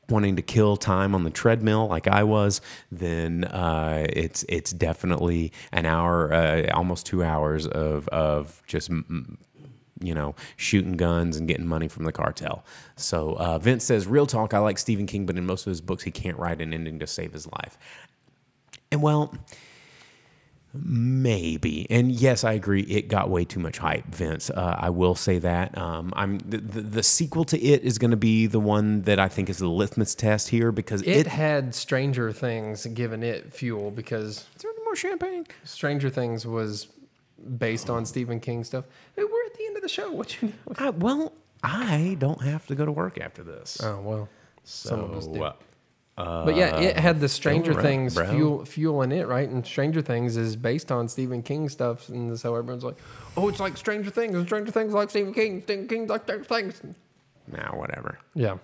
[SPEAKER 5] wanting to kill time on the treadmill like I was, then it's definitely an hour, almost 2 hours of just, you know, shooting guns and getting money from the cartel. So Vince says, real talk, I like Stephen King, but in most of his books, he can't write an ending to save his life. And well, maybe. And yes, I agree. It got way too much hype, Vince. I will say that. The sequel to It is going to be the one that I think is the litmus test here, because
[SPEAKER 6] it had Stranger Things giving it fuel, because
[SPEAKER 5] is there any more champagne?
[SPEAKER 6] Stranger Things was based on Stephen King stuff. Hey, we're at the end of the show. What you know?
[SPEAKER 5] Well, I don't have to go to work after this.
[SPEAKER 6] Oh, well.
[SPEAKER 5] So,
[SPEAKER 6] some of us do. But yeah, it had the Stranger Things fuel in it, right? And Stranger Things is based on Stephen King stuff, and so everyone's like, "Oh, it's like Stranger Things, and Stranger Things like Stephen King, Stephen King like Stranger Things."
[SPEAKER 5] Nah, whatever.
[SPEAKER 6] Yeah.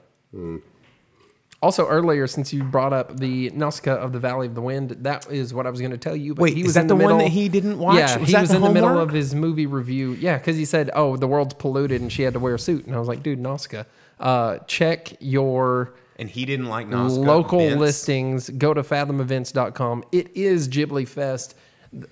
[SPEAKER 6] Also, earlier, since you brought up the Nausicaa of the Valley of the Wind, that is what I was going to tell you. But
[SPEAKER 5] wait, is that the one that he didn't watch?
[SPEAKER 6] Yeah, he was in the middle of his movie review. Yeah, because he said, "Oh, the world's polluted," and she had to wear a suit, and I was like, "Dude, Nausicaa, check your."
[SPEAKER 5] And he didn't like Nausicaa.
[SPEAKER 6] Local listings. Go to fathomevents.com. It is Ghibli Fest.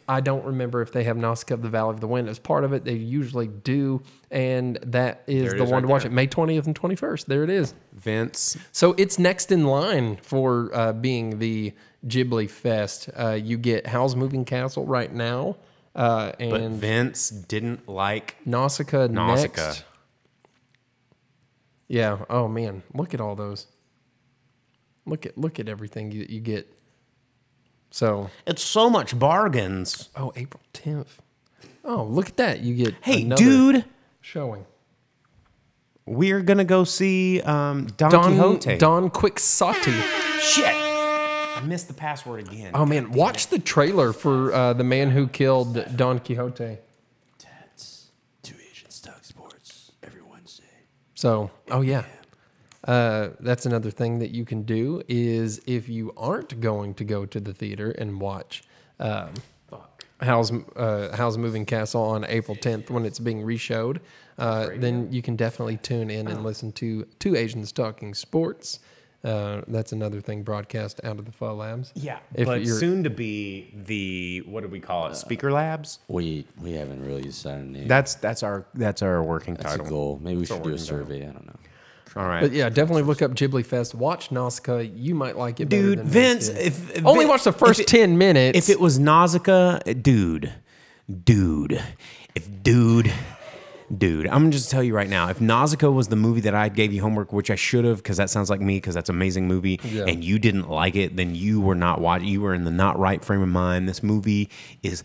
[SPEAKER 6] I don't remember if they have Nausicaa of the Valley of the Wind as part of it. They usually do. And that is the one to watch it. May 20th and 21st. There it is.
[SPEAKER 5] Vince.
[SPEAKER 6] So it's next in line for being the Ghibli Fest. You get Howl's Moving Castle right now.
[SPEAKER 5] But
[SPEAKER 6] And
[SPEAKER 5] Vince didn't like
[SPEAKER 6] Nausicaa
[SPEAKER 5] Nausicaa.
[SPEAKER 6] next. Yeah. Oh man, look at all those. Look at everything you get. So
[SPEAKER 5] It's so much bargains.
[SPEAKER 6] April 10th. Oh, look at that. You get
[SPEAKER 5] Hey,
[SPEAKER 6] another
[SPEAKER 5] dude,
[SPEAKER 6] showing.
[SPEAKER 5] we're gonna go see Don Quixote.
[SPEAKER 6] Don Quixote.
[SPEAKER 5] Shit, I missed the password again.
[SPEAKER 6] Oh man, watch the trailer for The Man Who Killed Don Quixote.
[SPEAKER 7] Tats. 2 Asians talk sports every Wednesday.
[SPEAKER 6] So, oh yeah. That's another thing that you can do is if you aren't going to go to the theater and watch Howl's Moving Castle on April 10th when it's being reshowed, then you can definitely tune in and listen to 2 Asians Talking Sports. That's another thing broadcast out of the Pho Labs.
[SPEAKER 5] Yeah,
[SPEAKER 6] If
[SPEAKER 5] but
[SPEAKER 6] you're-
[SPEAKER 5] soon to be the what do we call it? Speaker Labs.
[SPEAKER 7] We haven't really decided a name.
[SPEAKER 5] That's our working
[SPEAKER 7] That's
[SPEAKER 5] title.
[SPEAKER 7] a goal. Maybe we should do a
[SPEAKER 5] working title.
[SPEAKER 7] survey. I don't know.
[SPEAKER 5] All right,
[SPEAKER 6] But yeah, definitely look up Ghibli Fest. Watch Nausicaa. You might like it better
[SPEAKER 5] dude,
[SPEAKER 6] than
[SPEAKER 5] Vince.
[SPEAKER 6] did.
[SPEAKER 5] If
[SPEAKER 6] Only
[SPEAKER 5] Vin-
[SPEAKER 6] watch the first
[SPEAKER 5] if it-
[SPEAKER 6] 10 minutes.
[SPEAKER 5] If it was Nausicaa, dude, I'm gonna just tell you right now. If Nausicaa was the movie that I gave you homework, which I should have, because that sounds like me, because that's an amazing movie,
[SPEAKER 6] Yeah.
[SPEAKER 5] and you didn't like it, then you were not watching. You were in the not right frame of mind. This movie is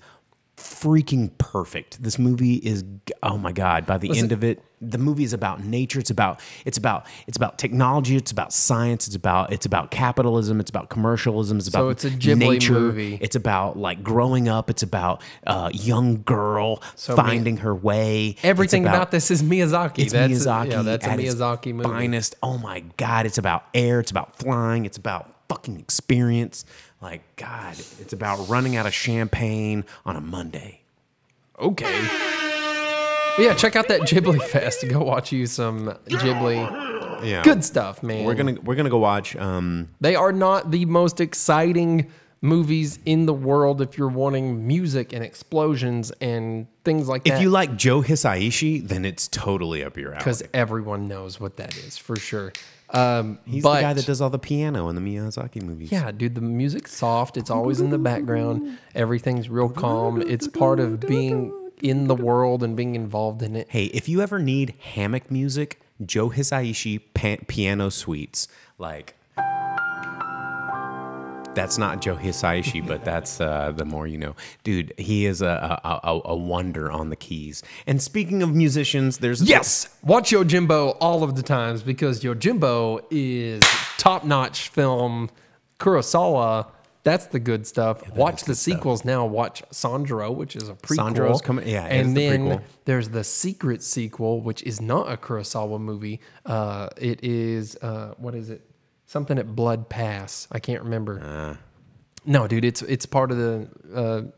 [SPEAKER 5] freaking perfect. This movie is, oh my god! By the end of it, the movie is about nature. It's about technology. It's about science. It's about capitalism. It's about commercialism. It's about
[SPEAKER 6] So it's a Ghibli
[SPEAKER 5] nature.
[SPEAKER 6] movie.
[SPEAKER 5] It's about like growing up. It's about young girl finding her way.
[SPEAKER 6] Everything
[SPEAKER 5] It's
[SPEAKER 6] about this is Miyazaki.
[SPEAKER 5] It's
[SPEAKER 6] That's
[SPEAKER 5] Miyazaki.
[SPEAKER 6] Yeah, that's a
[SPEAKER 5] at its
[SPEAKER 6] Miyazaki movie.
[SPEAKER 5] Finest. Oh my god! It's about air. It's about flying. It's about fucking experience. Like God, it's about running out of champagne on a Monday.
[SPEAKER 6] Okay. But yeah, check out that Ghibli Fest. Go watch you some Ghibli.
[SPEAKER 5] Yeah,
[SPEAKER 6] Good stuff, man.
[SPEAKER 5] We're gonna go watch.
[SPEAKER 6] They are not the most exciting movies in the world if you're wanting music and explosions and things like that.
[SPEAKER 5] If you like Joe Hisaishi, then it's totally up your alley.
[SPEAKER 6] because everyone knows what that is for sure.
[SPEAKER 5] He's the guy that does all the piano in the Miyazaki movies.
[SPEAKER 6] Yeah, dude, the music's soft. It's always in the background. Everything's real calm. It's part of being in the world and being involved in it.
[SPEAKER 5] Hey, if you ever need hammock music, Joe Hisaishi piano suites. Like, that's not Joe Hisaishi, but that's the more you know. Dude, he is a wonder on the keys. And speaking of musicians, there's...
[SPEAKER 6] Yes, watch Yojimbo all of the times because Yojimbo is top-notch film. Kurosawa, that's the good stuff. Watch the sequels now. Watch Sandro, which is a prequel.
[SPEAKER 5] Sandro's coming- yeah, it is
[SPEAKER 6] and
[SPEAKER 5] the
[SPEAKER 6] then
[SPEAKER 5] prequel.
[SPEAKER 6] there's the secret sequel, which is not a Kurosawa movie. It is what is it? Something at Blood Pass. I can't remember. No, dude, it's part of the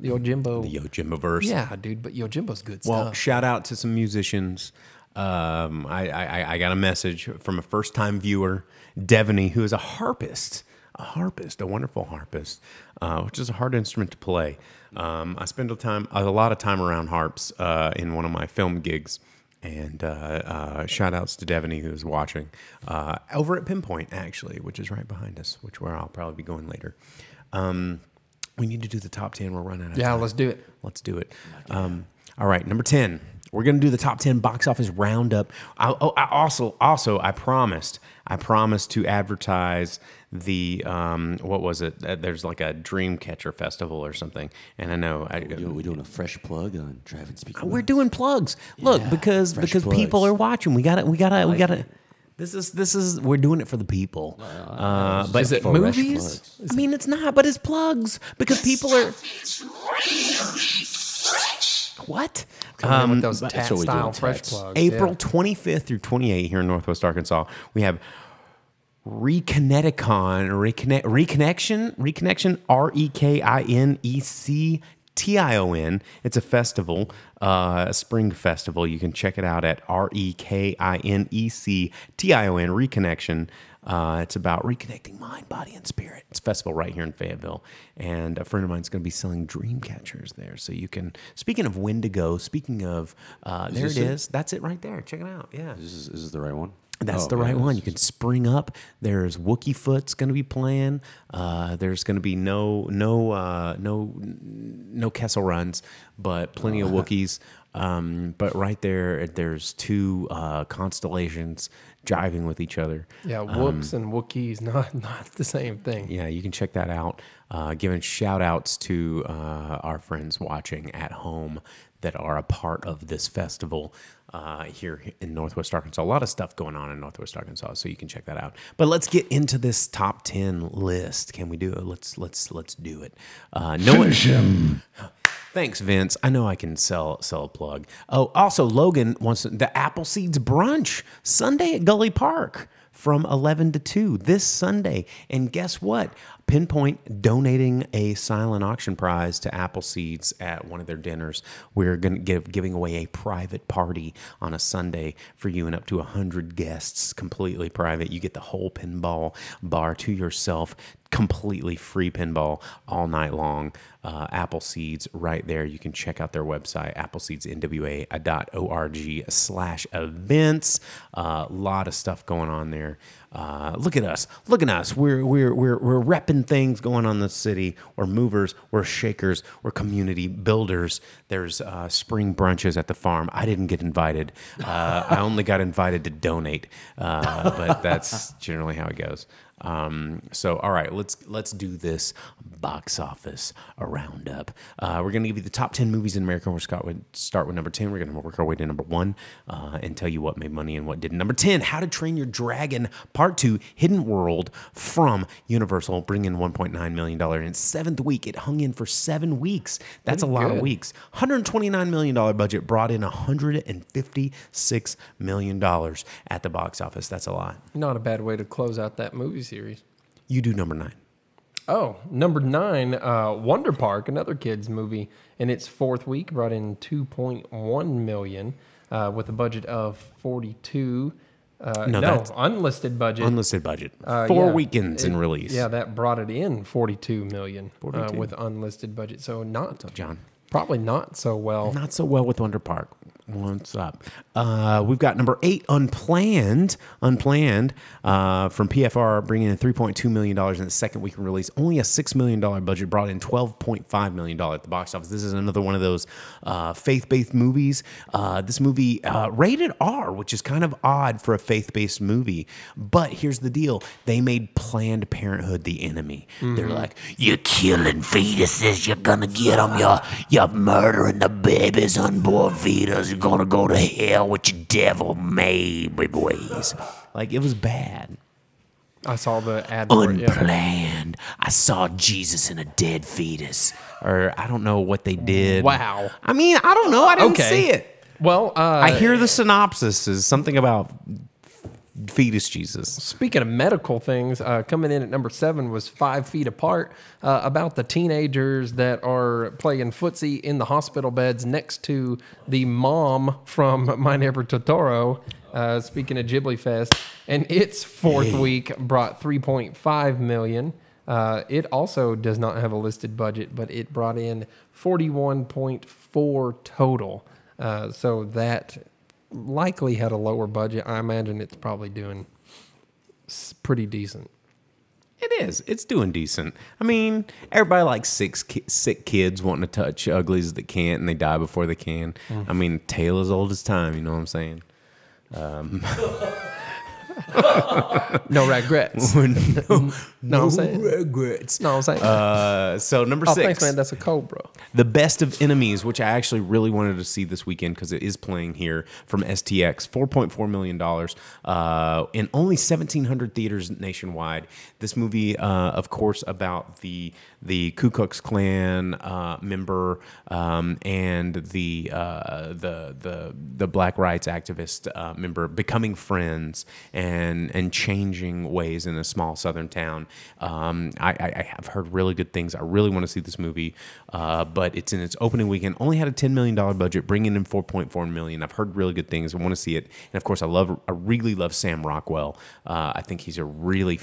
[SPEAKER 6] Yojimbo.
[SPEAKER 5] The Yojimbo-verse.
[SPEAKER 6] Yeah, dude, but Yojimbo's good
[SPEAKER 5] Well,
[SPEAKER 6] stuff.
[SPEAKER 5] shout out to some musicians. I got a message from a first-time viewer, Devaney, who is a harpist, a wonderful harpist, which is a hard instrument to play. I spend a lot of time around harps in one of my film gigs. And shout outs to Devaney, who's watching over at Pinpoint, actually, which is right behind us, where I'll probably be going later. We need to do the top 10. We're running out of time.
[SPEAKER 6] Let's do it.
[SPEAKER 5] Let's do it. All right, number 10. We're gonna do the top 10 box office roundup. I promised to advertise the what was it? There's like a Dreamcatcher festival or something, and I know
[SPEAKER 7] We're doing a fresh plug on Drive-in Speakerbox.
[SPEAKER 5] we're doing plugs. Look,
[SPEAKER 7] Yeah,
[SPEAKER 5] because
[SPEAKER 7] fresh
[SPEAKER 5] people
[SPEAKER 7] plugs.
[SPEAKER 5] are watching. We gotta. This is we're doing it for the people. But
[SPEAKER 6] Is it
[SPEAKER 7] fresh
[SPEAKER 6] movies?
[SPEAKER 7] plugs.
[SPEAKER 5] I mean, it's not, but it's plugs because people are. What?
[SPEAKER 6] Coming in with those
[SPEAKER 7] that's what we do
[SPEAKER 6] tactile
[SPEAKER 7] in
[SPEAKER 6] fresh
[SPEAKER 7] text.
[SPEAKER 6] plugs.
[SPEAKER 5] April
[SPEAKER 6] yeah.
[SPEAKER 5] 25th through 28th here in Northwest Arkansas. We have Reconnection, Reconnection, REKINECTION. It's a festival Spring Festival. You can check it out at REKINECTION, Reconnection. It's about reconnecting mind, body, and spirit. It's a festival right here in Fayetteville. And a friend of mine is going to be selling dream catchers there. So you can, speaking of when to go, speaking of, there it is. That's it right there. Check it out. Yeah.
[SPEAKER 7] Is this the right one?
[SPEAKER 5] That's the right one. You can spring up. There's Wookie Foot's going to be playing. There's going to be no Kessel runs, but plenty of Wookiees. But right there's two constellations jiving with each other.
[SPEAKER 6] Yeah, Wooks and Wookiees, not the same thing.
[SPEAKER 5] Yeah, you can check that out. Giving shout outs to our friends watching at home that are a part of this festival here in Northwest Arkansas. A lot of stuff going on in Northwest Arkansas, so you can check that out. But let's get into this top 10 list. Can we do it? Let's do it.
[SPEAKER 3] Finish him.
[SPEAKER 5] Thanks, Vince. I know I can sell a plug. Oh, also, Logan wants the Apple Seeds Brunch Sunday at Gully Park from 11 to 2 this Sunday. And guess what? Pinpoint donating a silent auction prize to Apple Seeds at one of their dinners. We're going to giving away a private party on a Sunday for you and up to 100 guests, completely private. You get the whole pinball bar to yourself, completely free pinball all night long. Apple Seeds right there. You can check out their website, appleseedsnwa.org/events. A lot of stuff going on there. Look at us. Look at us. We're repping things going on in the city. We're movers. We're shakers. We're community builders. There's spring brunches at the farm. I didn't get invited. I only got invited to donate, but that's generally how it goes. So all right, let's do this box office roundup. We're gonna give you the top 10 movies in America. We're start with number 10. We're gonna work our way to number 1 and tell you what made money and what didn't. Number 10, How to Train Your Dragon Part 2, Hidden World from Universal, bringing in $1.9 million in its 7th week. It hung in for 7 weeks. That's a lot of weeks. $129 million budget brought in $156 million at the box office. That's a lot.
[SPEAKER 6] Not a bad way to close out that movie series.
[SPEAKER 5] You do number 9.
[SPEAKER 6] Oh, number 9, Wonder Park, another kids movie, in its 4th week brought in $2.1 million with a budget of 42. That's
[SPEAKER 5] unlisted budget.
[SPEAKER 6] Unlisted
[SPEAKER 5] budget. 4 weekends in release.
[SPEAKER 6] Yeah, that brought it in $42 million with unlisted budget. So not,
[SPEAKER 5] what's up, John?
[SPEAKER 6] Probably not so well.
[SPEAKER 5] Not so well with Wonder Park. What's up? We've got number 8, Unplanned, from PFR, bringing in $3.2 million in the 2nd week of release. Only a $6 million budget, brought in $12.5 million at the box office. This is another one of those faith-based movies. This movie, rated R, which is kind of odd for a faith-based movie. But here's the deal. They made Planned Parenthood the enemy. Mm-hmm. They're like, you're killing fetuses. You're going to get them. You're murdering the babies, unborn fetus. You're going to go to hell with your devil-made ways. Like, it was bad.
[SPEAKER 6] I saw the ad.
[SPEAKER 5] Unplanned. I saw Jesus in a dead fetus. Or I don't know what they did.
[SPEAKER 6] Wow.
[SPEAKER 5] I mean, I don't know. I didn't see it.
[SPEAKER 6] Well,
[SPEAKER 5] I hear the synopsis is something about fetus Jesus.
[SPEAKER 6] Speaking of medical things, coming in at number 7 was 5 Feet Apart, about the teenagers that are playing footsie in the hospital beds next to the mom from My Neighbor Totoro. Speaking of Ghibli Fest, and its 4th week brought $3.5 million. It also does not have a listed budget, but it brought in $41.4 total. So that likely had a lower budget. I imagine it's probably doing pretty decent.
[SPEAKER 5] It is. It's doing decent. I mean, everybody likes sick kids wanting to touch uglies that can't, and they die before they can. I mean, tale as old as time. You know what I'm saying?
[SPEAKER 6] No regrets.
[SPEAKER 5] No
[SPEAKER 6] I'm saying.
[SPEAKER 5] regrets.
[SPEAKER 6] No, I'm saying.
[SPEAKER 5] So number 6.
[SPEAKER 6] Thanks, man. That's a Cobra.
[SPEAKER 5] The Best of Enemies, which I actually really wanted to see this weekend because it is playing here from STX. $4.4 million in only 1,700 theaters nationwide. This movie, of course, about the Ku Klux Klan member and the black rights activist member becoming friends and changing ways in a small southern town. I have heard really good things. I really want to see this movie, but it's in its opening weekend. Only had a $10 million budget, bringing in $4.4 million. I've heard really good things. I want to see it, and of course, I really love Sam Rockwell. I think he's a really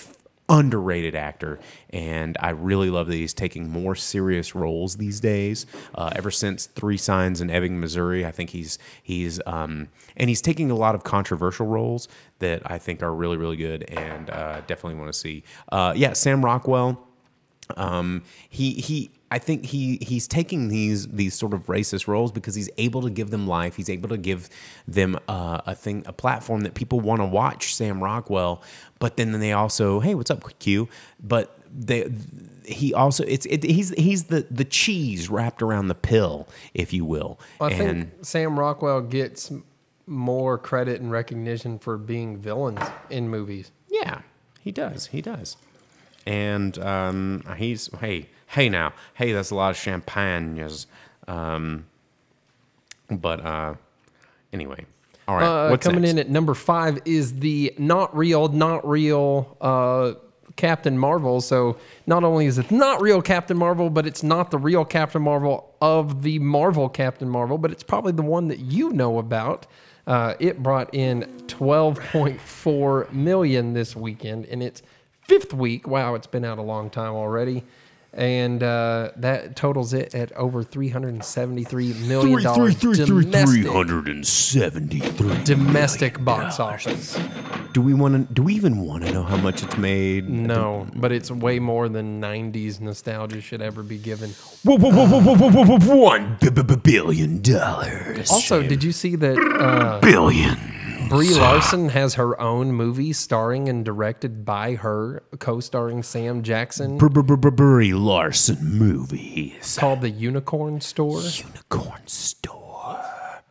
[SPEAKER 5] underrated actor, and I really love that he's taking more serious roles these days. Ever since Three Signs in Ebbing, Missouri, I think he's taking a lot of controversial roles that I think are really, really good, and definitely want to see. Sam Rockwell. I think he's taking these sort of racist roles because he's able to give them life. He's able to give them a platform that people want to watch Sam Rockwell. But then they also, hey, what's up, Q? But he's the cheese wrapped around the pill, if you will.
[SPEAKER 6] Well, I think Sam Rockwell gets more credit and recognition for being villains in movies.
[SPEAKER 5] Yeah, he does. He does. And he's hey that's a lot of champagnes. But anyway, all right. What's
[SPEAKER 6] coming
[SPEAKER 5] next?
[SPEAKER 6] in at number 5 is the not real Captain Marvel. So not only is it not real Captain Marvel, but it's not the real Captain Marvel of the Marvel Captain Marvel, but it's probably the one that you know about. It brought in $12.4 million this weekend in its 5th week. Wow, it's been out a long time already. And that totals it at over $373 million domestic box office.
[SPEAKER 5] Do we even want to know how much it's made?
[SPEAKER 6] No, but it's way more than 90s nostalgia should ever be given.
[SPEAKER 5] $1 billion.
[SPEAKER 6] Also, did you see that
[SPEAKER 5] billion?
[SPEAKER 6] Brie Larson has her own movie starring and directed by her, co-starring Sam Jackson.
[SPEAKER 5] Brie Larson movies
[SPEAKER 6] Called The Unicorn Store.
[SPEAKER 5] Unicorn Store.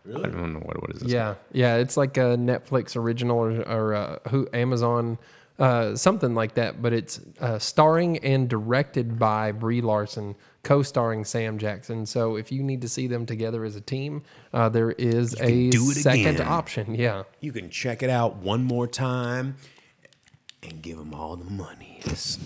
[SPEAKER 5] Really? I don't know what is this.
[SPEAKER 6] Yeah, it's like a Netflix original or Amazon, something like that. But it's starring and directed by Brie Larson, co-starring Sam Jackson. So if you need to see them together as a team, there is a second option. Yeah,
[SPEAKER 5] you can check it out one more time and give them all the monies.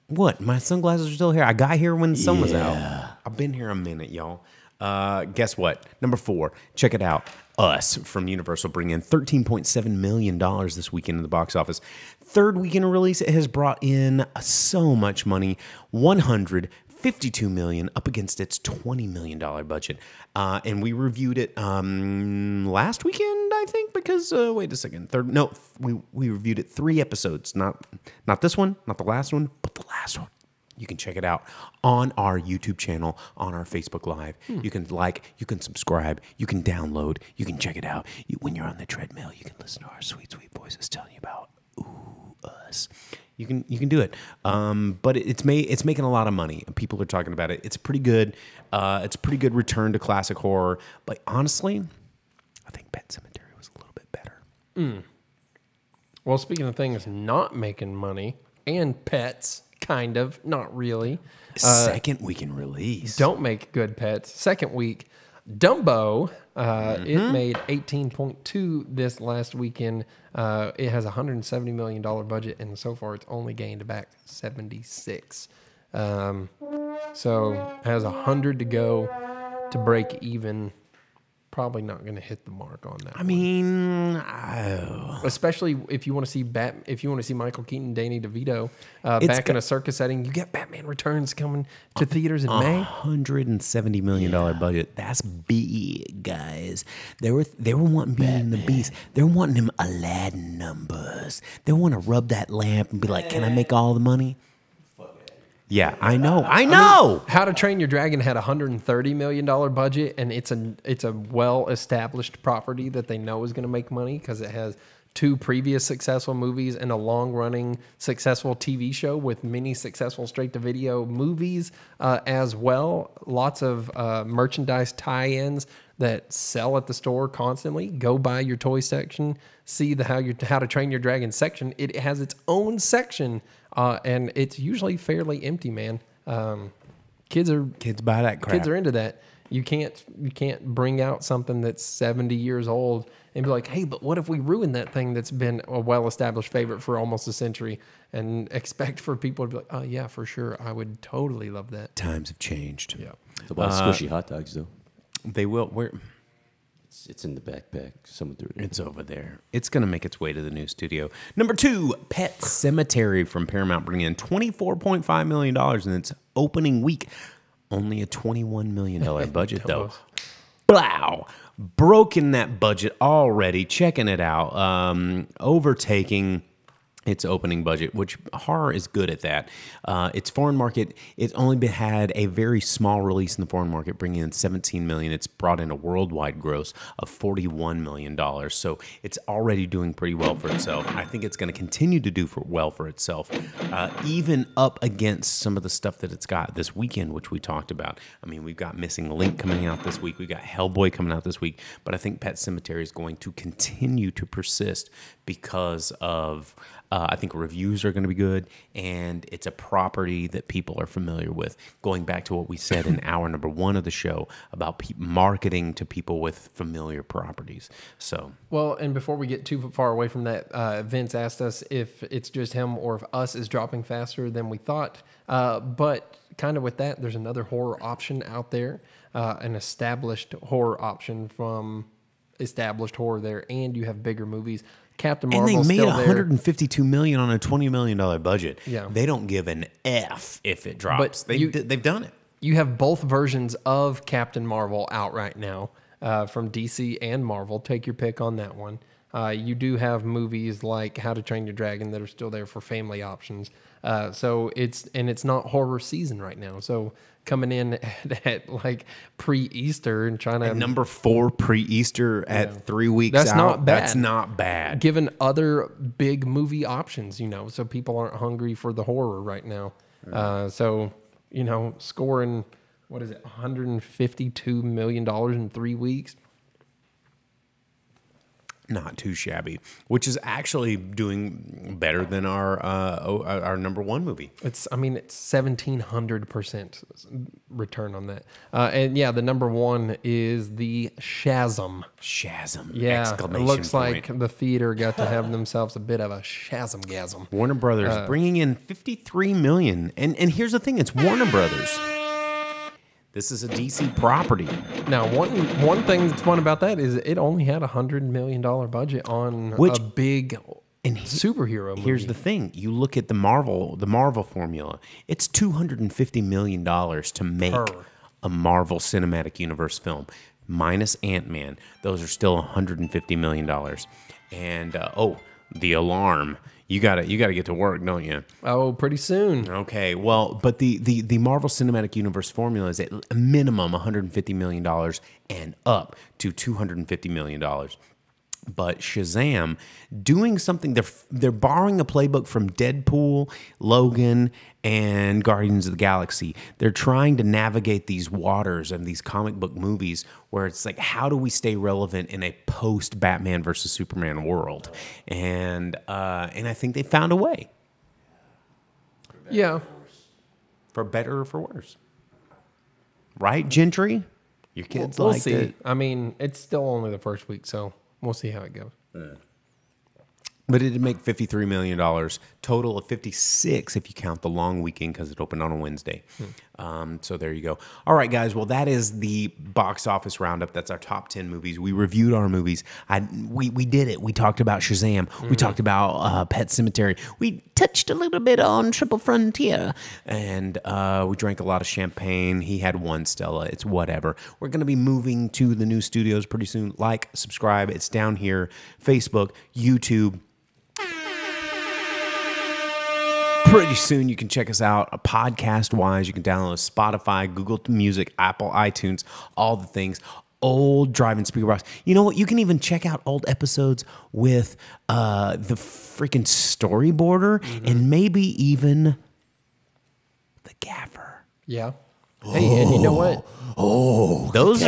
[SPEAKER 5] What? My sunglasses are still here. I got here when the sun was out. I've been here a minute, y'all. Guess what? Number 4. Check it out. Us from Universal bring in $13.7 million this weekend in the box office. 3rd weekend release, it has brought in so much money, $152 million, up against its $20 million budget. And we reviewed it last weekend, I think, because wait a second, we reviewed it 3 episodes, not this one, not the last one, but the last one. You can check it out on our YouTube channel, on our Facebook Live. You can you can subscribe, you can download, you can check it out. When you're on the treadmill, you can listen to our sweet, sweet voices telling you about us. You can do it. But it's making a lot of money. People are talking about it. It's pretty good. It's a pretty good return to classic horror. But honestly, I think Pet Sematary was a little bit better.
[SPEAKER 6] Well, speaking of things not making money and pets. Kind of, not really.
[SPEAKER 5] 2nd weekend release.
[SPEAKER 6] Don't make good pets. 2nd week, Dumbo. It made 18.2 this last weekend. It has a $170 million budget, and so far it's only gained back 76. So it has 100 to go to break even. Probably not going to hit the mark on that.
[SPEAKER 5] I mean,
[SPEAKER 6] especially if you want to see Michael Keaton, Danny DeVito back in a circus setting. You get Batman Returns coming to theaters in May.
[SPEAKER 5] $170 million budget. That's big, guys. They were wanting Beauty and the Beast. They're wanting them Aladdin numbers. They want to rub that lamp and be like, "Can I make all the money?" Yeah, I know. I mean,
[SPEAKER 6] How to Train Your Dragon had a $130 million budget, and it's a well-established property that they know is going to make money because it has 2 previous successful movies and a long-running successful TV show with many successful straight-to-video movies as well. Lots of merchandise tie-ins that sell at the store constantly. Go by your toy section, see the How to Train Your Dragon section. It has its own section. And it's usually fairly empty, man. Kids
[SPEAKER 5] buy that crap.
[SPEAKER 6] Kids are into that. You can't bring out something that's 70 years old and be like, hey, but what if we ruin that thing that's been a well-established favorite for almost a century, and expect for people to be like, oh yeah, for sure, I would totally love that.
[SPEAKER 5] Times have changed.
[SPEAKER 6] Yeah.
[SPEAKER 7] So buy squishy hot dogs though.
[SPEAKER 5] They will.
[SPEAKER 7] It's in the backpack. Someone threw it in.
[SPEAKER 5] It's over there. It's going to make its way to the new studio. Number 2, Pet Cemetery from Paramount, bringing in $24.5 million in its opening week. Only a $21 million budget, though. Wow. Broken that budget already. Checking it out. Overtaking its opening budget, which horror is good at that. Its foreign market, it's only had a very small release in the foreign market, bringing in $17 million. It's brought in a worldwide gross of $41 million. So it's already doing pretty well for itself. I think it's going to continue to do well for itself, even up against some of the stuff that it's got this weekend, which we talked about. I mean, we've got Missing Link coming out this week. We've got Hellboy coming out this week. But I think Pet Sematary is going to continue to persist because of... I think reviews are going to be good, and it's a property that people are familiar with. Going back to what we said in hour number 1 of the show about marketing to people with familiar properties. So,
[SPEAKER 6] well, and before we get too far away from that, Vince asked us if it's just him or if Us is dropping faster than we thought. But kind of with that, there's another horror option out there, an established horror option from established horror there, and you have bigger movies. Captain Marvel,
[SPEAKER 5] and they made
[SPEAKER 6] still there.
[SPEAKER 5] $152 million on a $20 million budget.
[SPEAKER 6] Yeah.
[SPEAKER 5] They don't give an F if it drops.
[SPEAKER 6] But
[SPEAKER 5] They've done it.
[SPEAKER 6] You have both versions of Captain Marvel out right now from DC and Marvel. Take your pick on that one. You do have movies like How to Train Your Dragon that are still there for family options. So it's not horror season right now. So coming in at like pre-Easter and trying to...
[SPEAKER 5] number 4 pre-Easter at 3 weeks
[SPEAKER 6] That's
[SPEAKER 5] out.
[SPEAKER 6] not bad.
[SPEAKER 5] That's not bad.
[SPEAKER 6] Given other big movie options, so people aren't hungry for the horror right now. So, scoring, what is it, $152 million in 3 weeks?
[SPEAKER 5] Not too shabby, which is actually doing better than our number 1 movie.
[SPEAKER 6] It's 1,700% return on that. And yeah, the number 1 is the Shazam.
[SPEAKER 5] Shazam!
[SPEAKER 6] Yeah,
[SPEAKER 5] Exclamation
[SPEAKER 6] it looks
[SPEAKER 5] point.
[SPEAKER 6] like the theater got to have themselves a bit of a Shazam-gasm.
[SPEAKER 5] Warner Brothers bringing in $53 million, and here's the thing: it's Warner Brothers. This is a DC property.
[SPEAKER 6] Now, one thing that's fun about that is it only had $100 million budget on a big superhero movie.
[SPEAKER 5] Here's the thing: you look at the Marvel formula. It's $250 million to make a Marvel Cinematic Universe film, minus Ant-Man. Those are still $150 million. And the alarm. You gotta get to work, don't you?
[SPEAKER 6] Oh, pretty soon.
[SPEAKER 5] Okay, well, but the Marvel Cinematic Universe formula is at a minimum $150 million and up to $250 million. But Shazam doing something, they're borrowing a playbook from Deadpool, Logan, and Guardians of the Galaxy. They're trying to navigate these waters and these comic book movies where it's like, how do we stay relevant in a post-Batman versus Superman world? And I think they found a way.
[SPEAKER 6] Yeah.
[SPEAKER 5] For better or for worse. Right, Gentry? Your kids
[SPEAKER 6] we'll
[SPEAKER 5] liked
[SPEAKER 6] see.
[SPEAKER 5] it.
[SPEAKER 6] I mean, it's still only the first week, so we'll see how it goes.
[SPEAKER 5] But it did make $53 million, total of 56 if you count the long weekend because it opened on a Wednesday. So there you go. All right, guys. Well, that is the box office roundup. That's our top 10 movies. We reviewed our movies. We did it. We talked about Shazam. We talked about Pet Sematary. We touched a little bit on Triple Frontier. And we drank a lot of champagne. He had one Stella. It's whatever. We're going to be moving to the new studios pretty soon. Like, subscribe. It's down here. Facebook, YouTube. Pretty soon, you can check us out podcast-wise. You can download Spotify, Google Music, Apple, iTunes, all the things. Old Drive-in Speakerbox. You know what? You can even check out old episodes with the freaking storyboarder and maybe even the gaffer.
[SPEAKER 6] Yeah. Hey, and you know what?
[SPEAKER 5] Those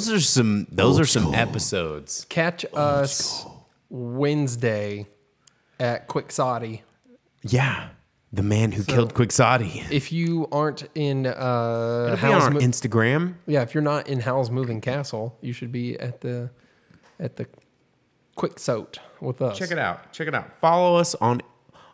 [SPEAKER 5] are some episodes.
[SPEAKER 6] Catch us Wednesday at Quixote.
[SPEAKER 5] Yeah. The man who killed Quixote.
[SPEAKER 6] If you aren't in
[SPEAKER 5] It'll be on Instagram.
[SPEAKER 6] Yeah, if you're not in Howl's Moving Castle, you should be at the quick soat with us.
[SPEAKER 5] Check it out. Check it out. Follow us on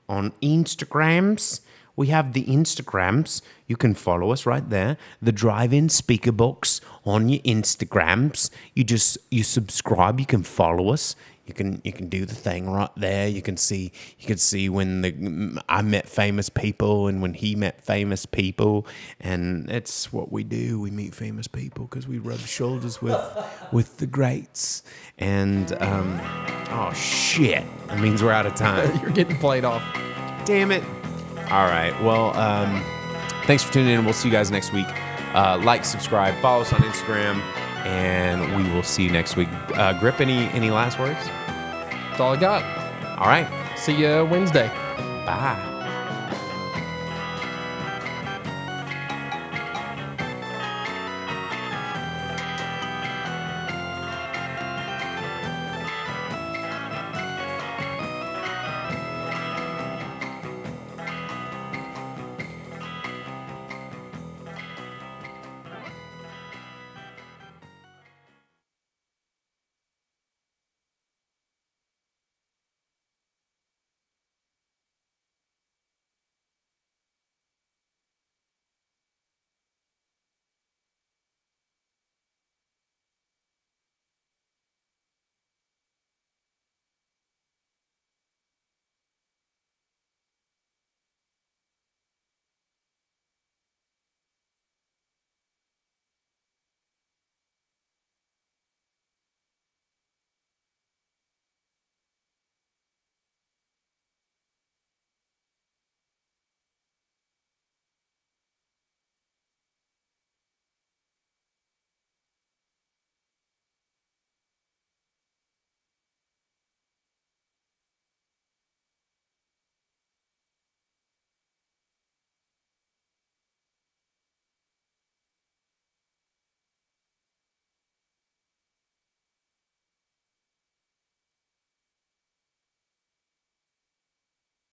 [SPEAKER 5] Instagrams. We have the Instagrams. You can follow us right there. The Drive-in Speakerbox on your Instagrams. You subscribe. You can follow us. You can do the thing right there. You can see when I met famous people and when he met famous people, and it's what we do. We meet famous people because we rub shoulders with the greats. And oh shit, that means we're out of time.
[SPEAKER 6] You're getting played off.
[SPEAKER 5] Damn it. All right. Well, thanks for tuning in. We'll see you guys next week. Like, subscribe, follow us on Instagram, and we will see you next week. Grip, any last words?
[SPEAKER 6] That's all I got.
[SPEAKER 5] All right.
[SPEAKER 6] See you Wednesday.
[SPEAKER 5] Bye.